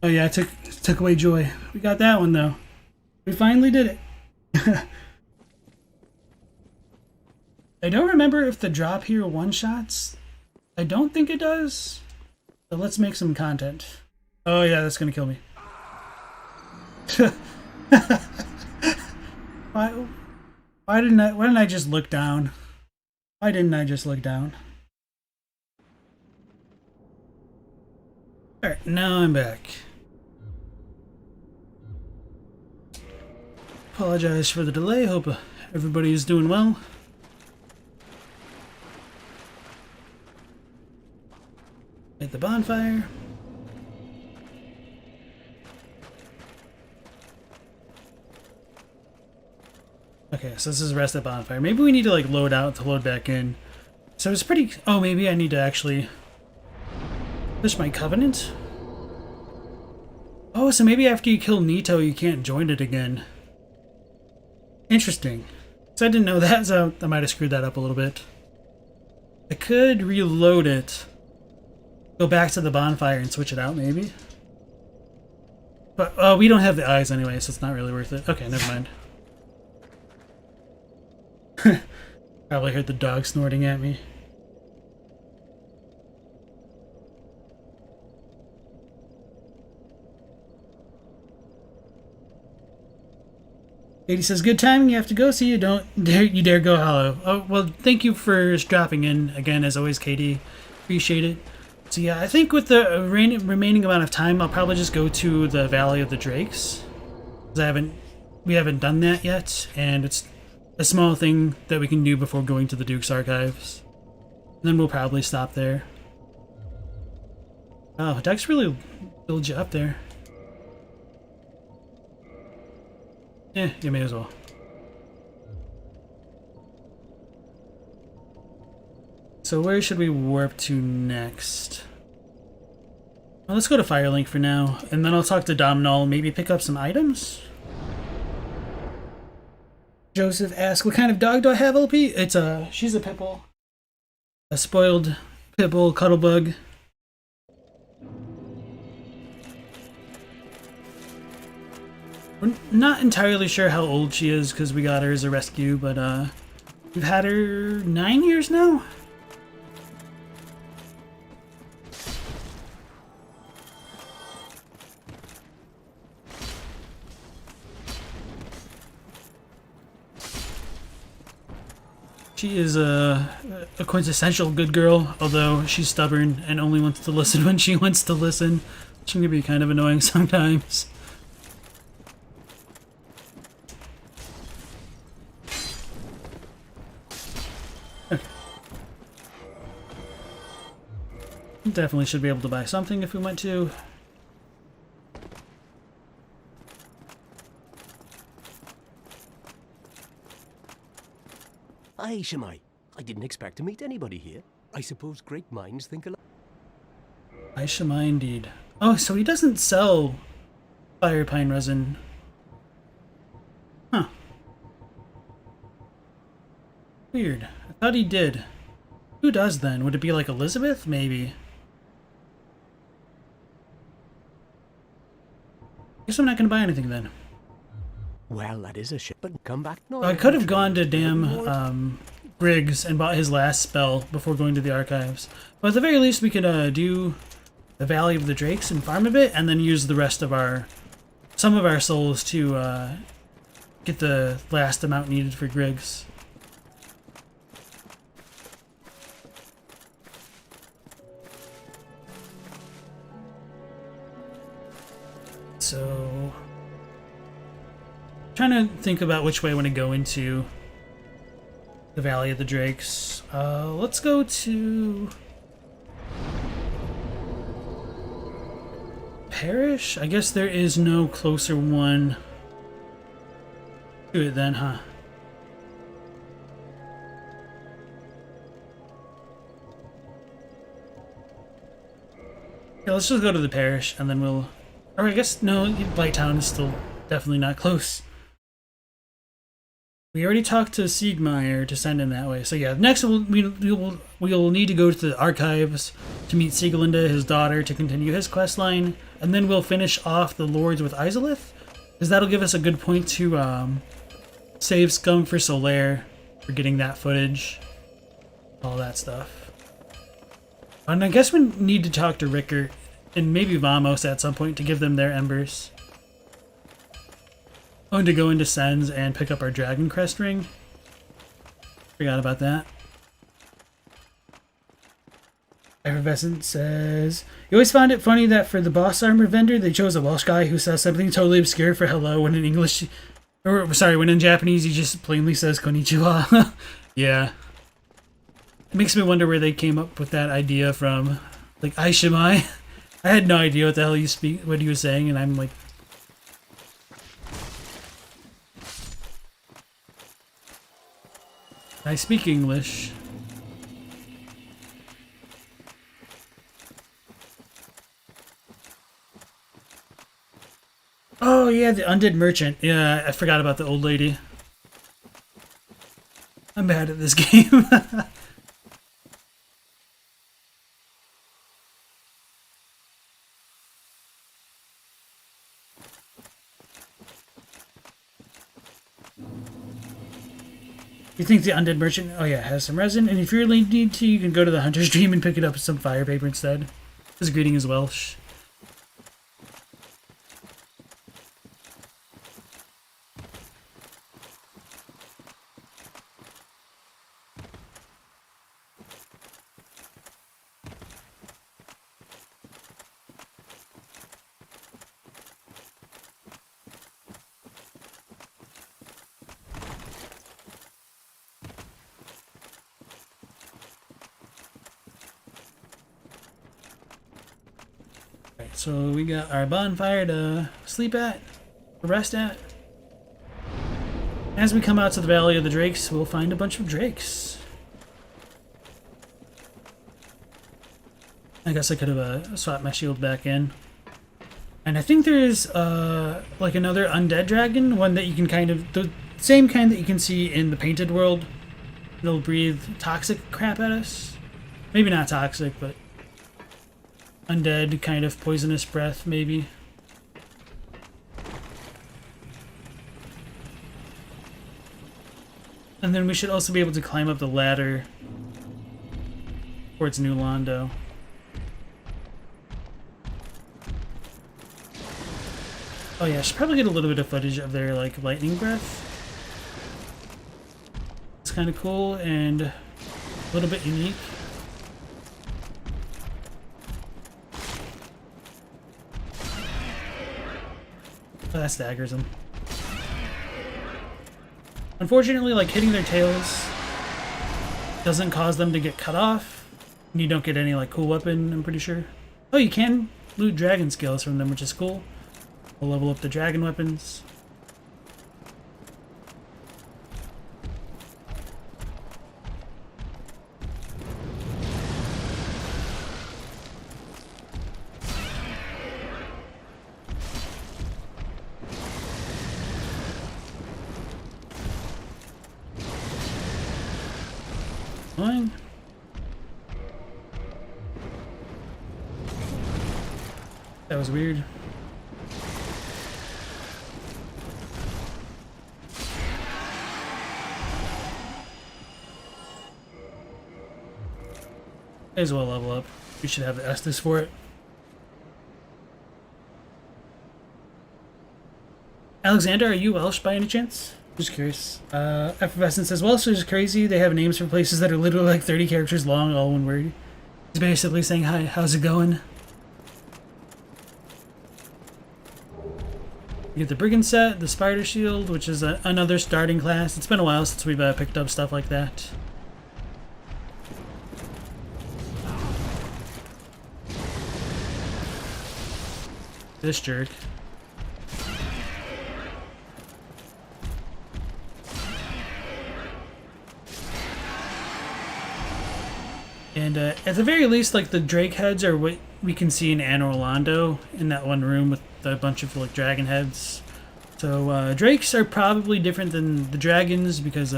[SPEAKER 1] Oh yeah, I took away joy. We got that one though. We finally did it. I don't remember if the drop here one-shots. I don't think it does. So let's make some content. Oh yeah, that's gonna kill me. Why didn't I just look down? Why didn't I just look down? Alright, now I'm back. Apologize for the delay, hope everybody's doing well. Light the bonfire. Okay, so this is rest at bonfire. Maybe we need to like load out to load back in. So it's pretty... Oh, maybe I need to actually push my covenant? Oh, so maybe after you kill Nito, you can't join it again. Interesting. So I didn't know that, so I might have screwed that up a little bit. I could reload it. Go back to the bonfire and switch it out, maybe? But we don't have the eyes anyway, so it's not really worth it. Okay, never mind. Probably heard the dog snorting at me. Katie says, good timing, you have to go, so you dare go hollow. Oh, well, thank you for dropping in again, as always, Katie. Appreciate it. So yeah, I think with the remaining amount of time, I'll probably just go to the Valley of the Drakes. Because we haven't done that yet, and it's a small thing that we can do before going to the Duke's Archives. And then we'll probably stop there. Oh, Dex really builds you up there. Eh, you may as well. So where should we warp to next? Well, let's go to Firelink for now, and then I'll talk to Domhnall and maybe pick up some items? Joseph asks, what kind of dog do I have, LP? She's a pit bull. A spoiled pit bull cuddle bug. We're not entirely sure how old she is because we got her as a rescue, but we've had her 9 years now. She is a quintessential good girl, although she's stubborn and only wants to listen when she wants to listen. She can be kind of annoying sometimes. Okay. Definitely should be able to buy something if we want to.
[SPEAKER 5] Aye, Shemai. I didn't expect to meet anybody here. I suppose great minds think alike.
[SPEAKER 1] Aishama indeed. Oh, so he doesn't sell fire pine resin. Huh. Weird. I thought he did. Who does then? Would it be like Elizabeth? Maybe. Guess I'm not gonna buy anything then.
[SPEAKER 5] Well, that is a shit, but come back. No,
[SPEAKER 1] I could have gone to damn Briggs and bought his last spell before going to the archives. But at the very least, we could do the Valley of the Drakes and farm a bit, and then use the rest of some of our souls to get the last amount needed for Griggs. So, trying to think about which way I want to go into the Valley of the Drakes. Let's go to Parish? I guess there is no closer one to it then, huh? Yeah, let's just go to the Parish and then we'll... Or I guess, no, Blighttown is still definitely not close. We already talked to Siegmeyer to send him that way. So yeah, next we'll need to go to the archives to meet Sieglinde, his daughter, to continue his quest line. And then we'll finish off the Lords with Izalith, because that'll give us a good point to save Scum for Solaire for getting that footage. All that stuff. And I guess we need to talk to Rickert and maybe Vamos at some point to give them their embers. Oh, and to go into Sens and pick up our Dragon Crest ring. Forgot about that. Effervescent says, you always found it funny that for the boss armor vendor, they chose a Welsh guy who says something totally obscure for hello when in English, or sorry, when in Japanese he just plainly says konnichiwa. Yeah. It makes me wonder where they came up with that idea from. Like, Aishimai. I had no idea what the hell what he was saying, and I'm like, I speak English. Oh yeah, the undead merchant. Yeah, I forgot about the old lady. I'm bad at this game. You think the undead merchant, oh yeah, has some resin, and if you really need to, you can go to the hunter's dream and pick it up with some fire paper instead. His greeting is Welsh. So we got our bonfire to sleep at, to rest at. As we come out to the Valley of the Drakes, we'll find a bunch of drakes. I guess I could have swapped my shield back in. And I think there's like another undead dragon, one that you can kind of... Same kind that you can see in the painted world. It'll breathe toxic crap at us. Maybe not toxic, but undead kind of poisonous breath, maybe. And then we should also be able to climb up the ladder towards New Londo. Oh yeah, I should probably get a little bit of footage of their like lightning breath. It's kind of cool and a little bit unique. Oh, that staggers them. Unfortunately, like hitting their tails doesn't cause them to get cut off. And you don't get any like cool weapon, I'm pretty sure. Oh, you can loot dragon skills from them, which is cool. We'll level up the dragon weapons. Fine. That was weird. May as well level up. We should have the Estus for it. Alexander, are you Welsh by any chance? Just curious. Effervescent says, Welsh is crazy. They have names for places that are literally like 30 characters long, all one word. He's basically saying, hi, how's it going? You get the Brigand set, the Spider Shield, which is another starting class. It's been a while since we've picked up stuff like that. This jerk. And at the very least, like the Drake heads are what we can see in Anor Londo in that one room with a bunch of like dragon heads. So Drakes are probably different than the dragons because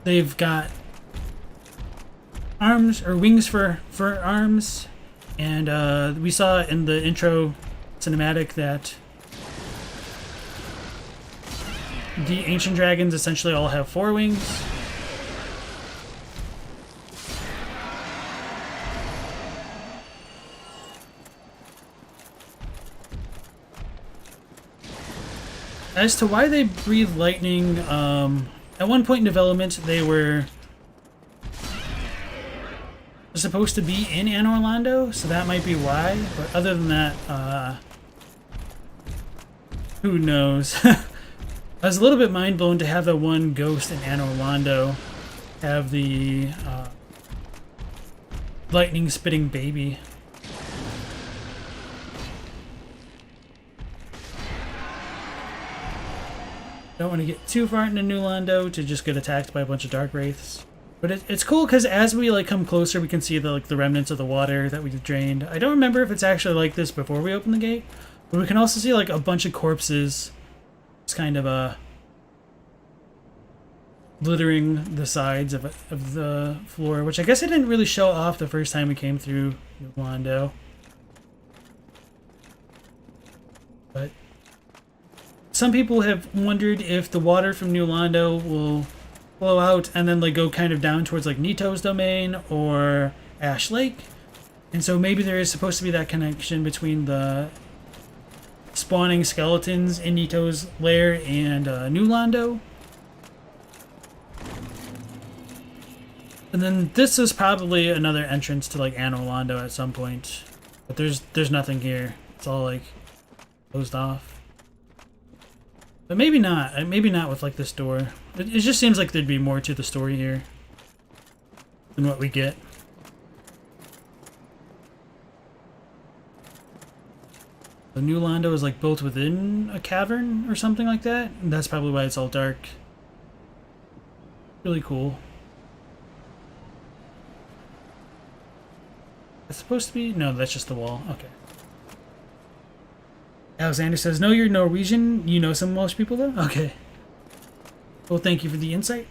[SPEAKER 1] they've got arms or wings for arms. And we saw in the intro cinematic that the ancient dragons essentially all have 4 wings. As to why they breathe lightning, at one point in development they were supposed to be in Anor Londo, so that might be why, but other than that, who knows. I was a little bit mind blown to have the one ghost in Anor Londo have the lightning spitting baby. Don't want to get too far into New Londo to just get attacked by a bunch of dark wraiths. But it's cool because as we like come closer, we can see the remnants of the water that we drained. I don't remember if it's actually like this before we open the gate, but we can also see like a bunch of corpses. It's kind of littering the sides of the floor, which I guess it didn't really show off the first time we came through New Londo. But some people have wondered if the water from New Londo will flow out and then like go kind of down towards like Nito's domain or Ash Lake. And so maybe there is supposed to be that connection between the spawning skeletons in Nito's lair and New Londo. And then this is probably another entrance to like Anor Londo at some point. But there's nothing here. It's all like closed off. But maybe not. Maybe not with like this door. It just seems like there'd be more to the story here than what we get. The New Londo is like built within a cavern or something like that. And that's probably why it's all dark. Really cool. It's supposed to be? No, that's just the wall. Okay. Alexander says, no, you're Norwegian. You know some Welsh people though? Okay. Well, thank you for the insight.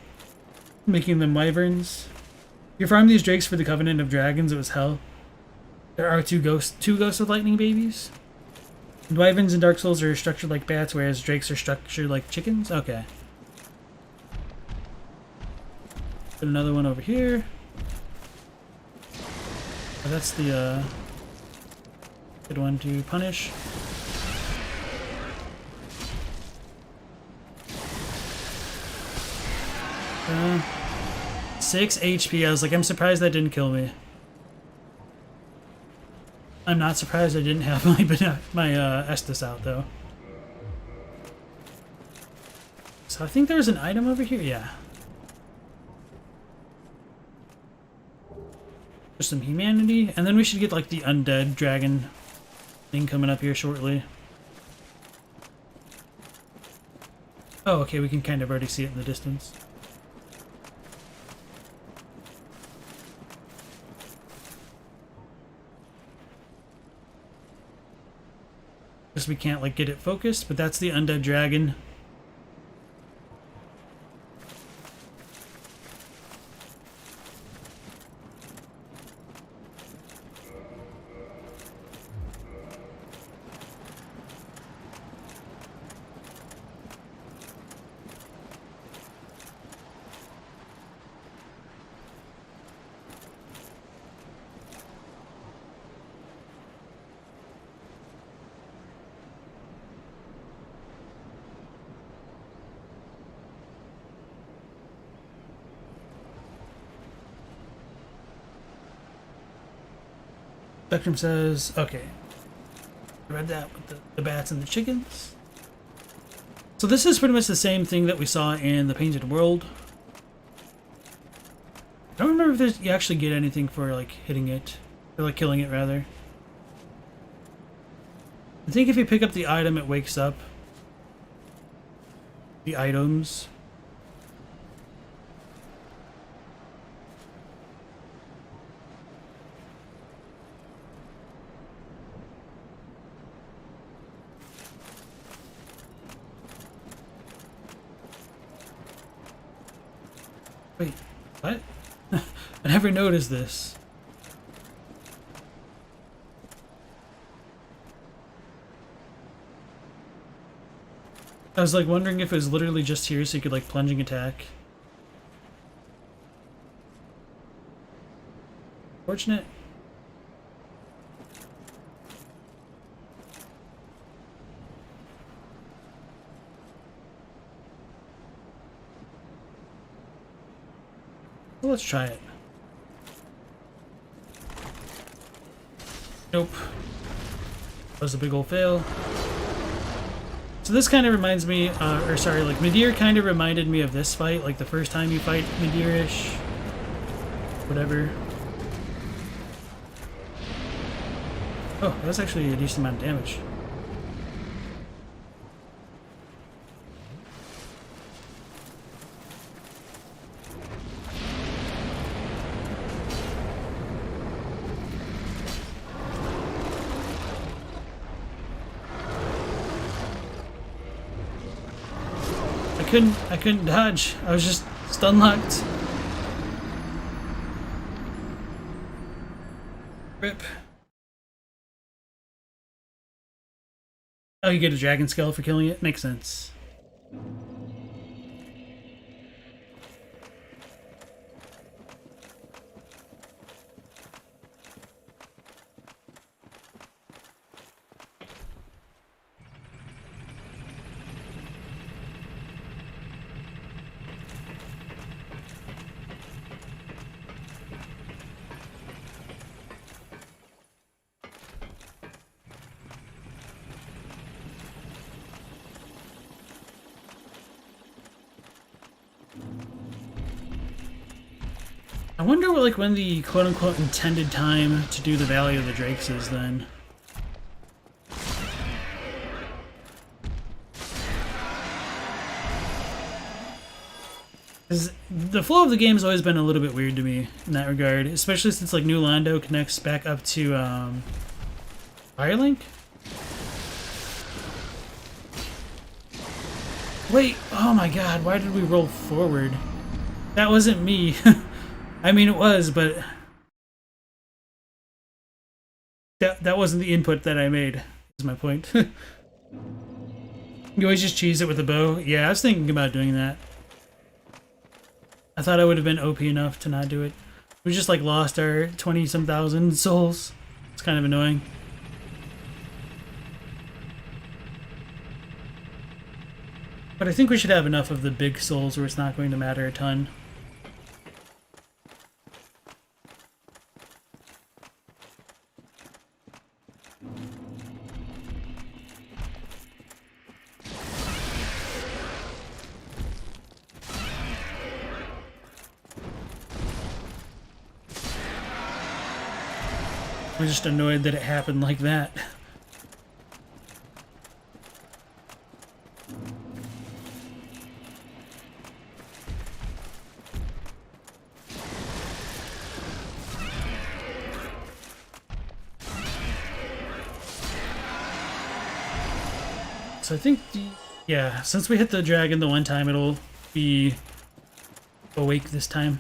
[SPEAKER 1] Making them wyverns. You farm these drakes for the Covenant of Dragons, it was hell. There are two ghosts with lightning babies. And wyverns in Dark Souls are structured like bats, whereas drakes are structured like chickens? Okay. Put another one over here. Oh, that's the good one to punish. 6 HP. I was like, I'm surprised that didn't kill me. I'm not surprised I didn't have my Estus out though. So I think there's an item over here. Yeah. There's some humanity, and then we should get like the undead dragon thing coming up here shortly. Oh, okay, we can kind of already see it in the distance. Guess we can't like get it focused, but that's the undead dragon. Spectrum says, okay. I read that with the bats and the chickens. So this is pretty much the same thing that we saw in the Painted World. I don't remember if you actually get anything for like hitting it, or like killing it rather. I think if you pick up the item, it wakes up the items. Wait, what? I never noticed this. I was like wondering if it was literally just here so you could like plunging attack. Fortunate. Well, let's try it. Nope. That was a big old fail. So this kind of reminds me, or sorry, like Midir kind of reminded me of this fight, like the first time you fight Midir-ish. Whatever. Oh, that was actually a decent amount of damage. I couldn't dodge. I was just stun locked. Rip. Oh, you get a dragon skull for killing it? Makes sense. I wonder what, like, when the quote-unquote intended time to do the Valley of the Drakes is then. Because the flow of the game's always been a little bit weird to me in that regard, especially since, like, New Londo connects back up to, Firelink? Wait, oh my god, why did we roll forward? That wasn't me. I mean, it was, but that wasn't the input that I made, is my point. You always just cheese it with a bow? Yeah, I was thinking about doing that. I thought I would have been OP enough to not do it. We just like lost our 20-some thousand souls. It's kind of annoying. But I think we should have enough of the big souls where it's not going to matter a ton. We're just annoyed that it happened like that. So I think, yeah, since we hit the dragon the one time, it'll be awake this time.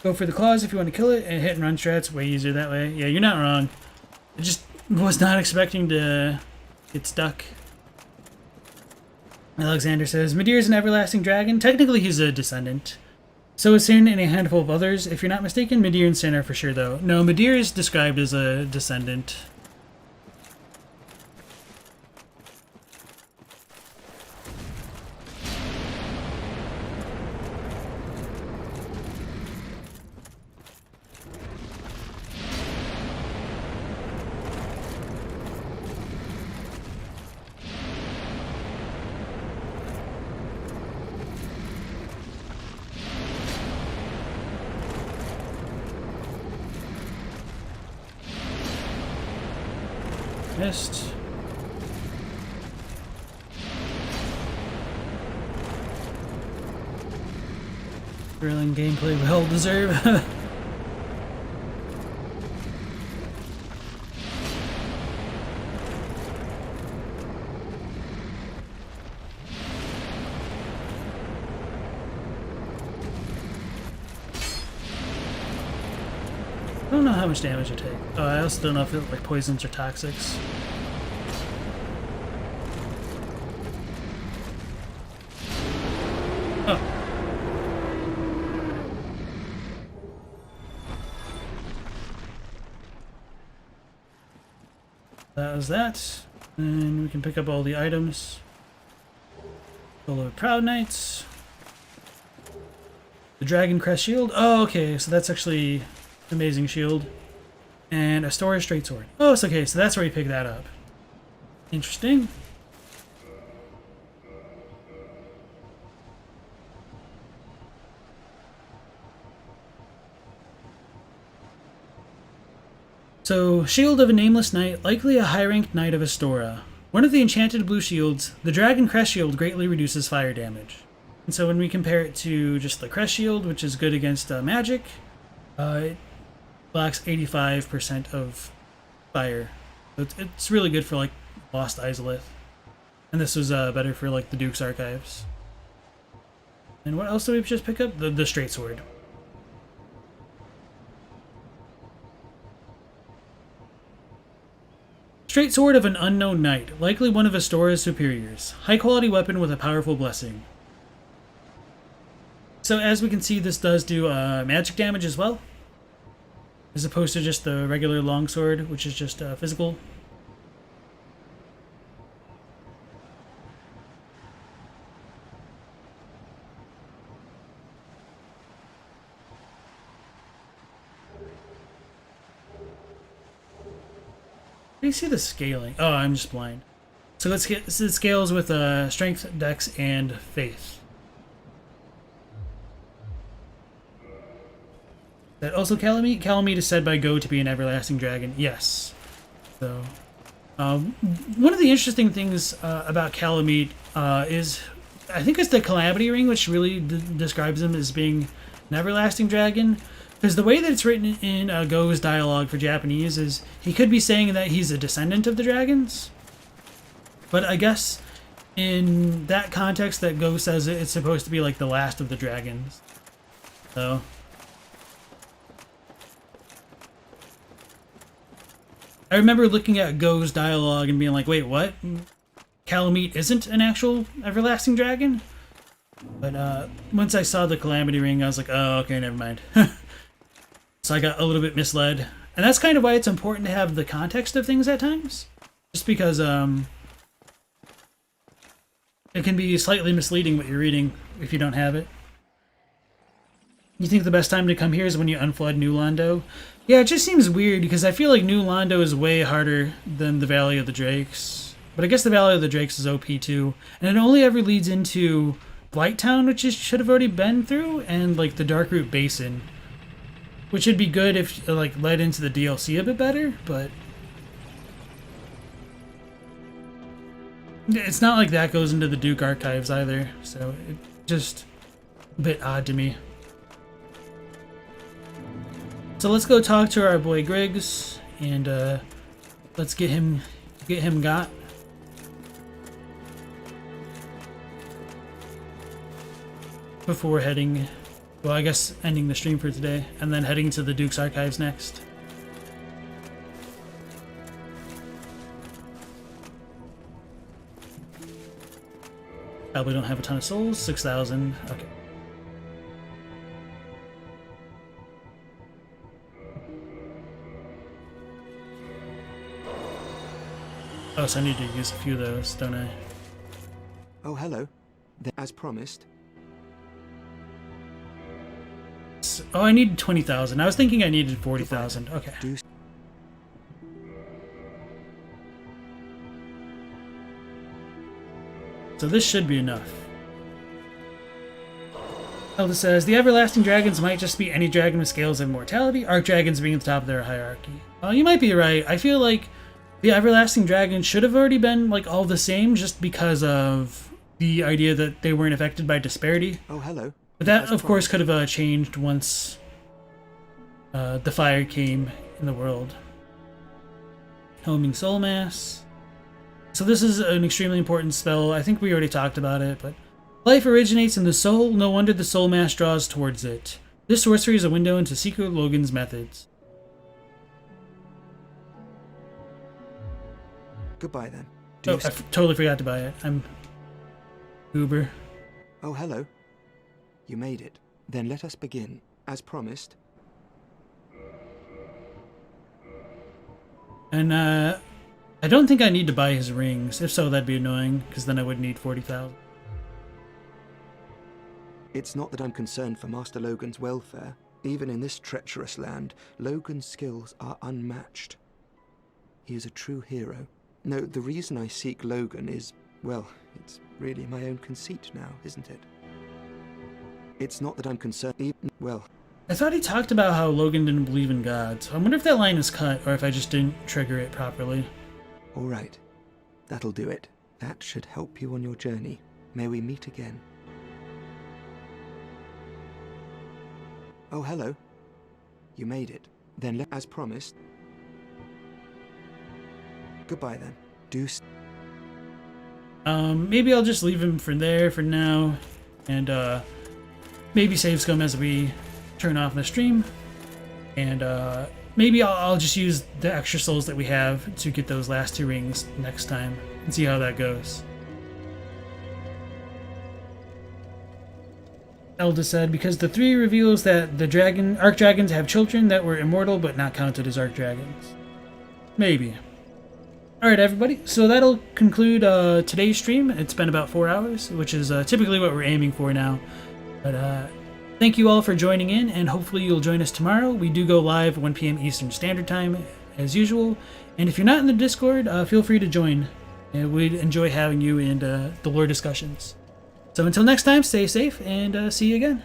[SPEAKER 1] Go for the claws if you want to kill it, and hit and run strats way easier that way. Yeah, you're not wrong. I just was not expecting to get stuck. Alexander says, Midir is an everlasting dragon. Technically, he's a descendant. So is Sin and a handful of others. If you're not mistaken, Midir and Sin are for sure, though. No, Midir is described as a descendant. Missed. Thrilling gameplay well deserved. I don't know how much damage I take. Oh, I also don't know if it like poisons or toxics. Oh. That was that. And we can pick up all the items. Solo Proud Knights. The Dragon Crest Shield. Oh, okay, so that's actually amazing shield. And a Storage Straight Sword. Oh, it's okay, so that's where you pick that up. Interesting. So, Shield of a Nameless Knight, likely a high-ranked knight of Astora. One of the enchanted blue shields, the Dragon Crest Shield greatly reduces fire damage. And so when we compare it to just the Crest Shield, which is good against magic, it blocks 85% of fire. So it's really good for like Lost Izalith. And this was better for like the Duke's Archives. And what else did we just pick up? The Straight Sword. Straight Sword of an Unknown Knight, likely one of Astora's superiors. High quality weapon with a powerful blessing. So as we can see, this does do magic damage as well, as opposed to just the regular longsword, which is just physical. Do you see the scaling? Oh, I'm just blind. So let's get so it scales with strength, dex, and faith. That also Calamite? Calamite is said by Go to be an everlasting dragon. Yes. So, one of the interesting things about Calamite is, I think it's the Calamity Ring, which really describes him as being an everlasting dragon. Because the way that it's written in Go's dialogue for Japanese is he could be saying that he's a descendant of the dragons. But I guess in that context that Go says it's supposed to be like the last of the dragons. So I remember looking at Go's dialogue and being like, wait, what? Calamite isn't an actual everlasting dragon? But once I saw the Calamity Ring, I was like, oh, okay, never mind. So I got a little bit misled. And that's kind of why it's important to have the context of things at times. Just because it can be slightly misleading what you're reading if you don't have it. You think the best time to come here is when you unflood New Londo? Yeah, it just seems weird because I feel like New Londo is way harder than the Valley of the Drakes. But I guess the Valley of the Drakes is OP too. And it only ever leads into Blighttown, which should have already been through, and like the Darkroot Basin. Which would be good if it like led into the DLC a bit better, but it's not like that goes into the Duke Archives either, so it's just a bit odd to me. So let's go talk to our boy Griggs, and let's get him got. Before heading, well, I guess ending the stream for today, and then heading to the Duke's Archives next. Probably don't have a ton of souls. 6,000. Okay. Oh, so I need to use a few of those, don't I?
[SPEAKER 6] Oh, hello. As promised.
[SPEAKER 1] Oh, I needed 20,000. I was thinking I needed 40,000. Okay. So this should be enough. Elder says, the Everlasting Dragons might just be any dragon with scales of immortality, Archdragons being at the top of their hierarchy. You might be right. I feel like the Everlasting Dragons should have already been like all the same just because of the idea that they weren't affected by disparity.
[SPEAKER 6] Oh, hello.
[SPEAKER 1] But that, of course, could have changed once the fire came in the world. Homing Soul Mass. So this is an extremely important spell. I think we already talked about it, but life originates in the soul. No wonder the Soul Mass draws towards it. This sorcery is a window into Secret Logan's methods.
[SPEAKER 6] Goodbye then.
[SPEAKER 1] Oh, I totally forgot to buy it. I'm Uber.
[SPEAKER 6] Oh, hello. You made it. Then let us begin. As promised.
[SPEAKER 1] And I don't think I need to buy his rings. If so, that'd be annoying, because then I would need 40,000.
[SPEAKER 6] It's not that I'm concerned for Master Logan's welfare. Even in this treacherous land, Logan's skills are unmatched. He is a true hero. No, the reason I seek Logan is, well, it's really my own conceit now, isn't it? It's not that I'm concerned, well...
[SPEAKER 1] I thought he talked about how Logan didn't believe in God, so I wonder if that line is cut, or if I just didn't trigger it properly.
[SPEAKER 6] All right. That'll do it. That should help you on your journey. May we meet again. Oh, hello. You made it. Then as promised. Goodbye then.
[SPEAKER 1] Maybe I'll just leave him for there for now, and maybe save scum as we turn off the stream, and maybe I'll just use the extra souls that we have to get those last 2 rings next time and see how that goes. Elda said, because the 3 reveals that the Archdragons have children that were immortal but not counted as Archdragons. Maybe. Alright everybody, so that'll conclude today's stream. It's been about 4 hours, which is typically what we're aiming for now. But thank you all for joining in, and hopefully you'll join us tomorrow. We do go live 1 p.m. Eastern Standard Time, as usual. And if you're not in the Discord, feel free to join. We'd enjoy having you in the lore discussions. So until next time, stay safe, and see you again.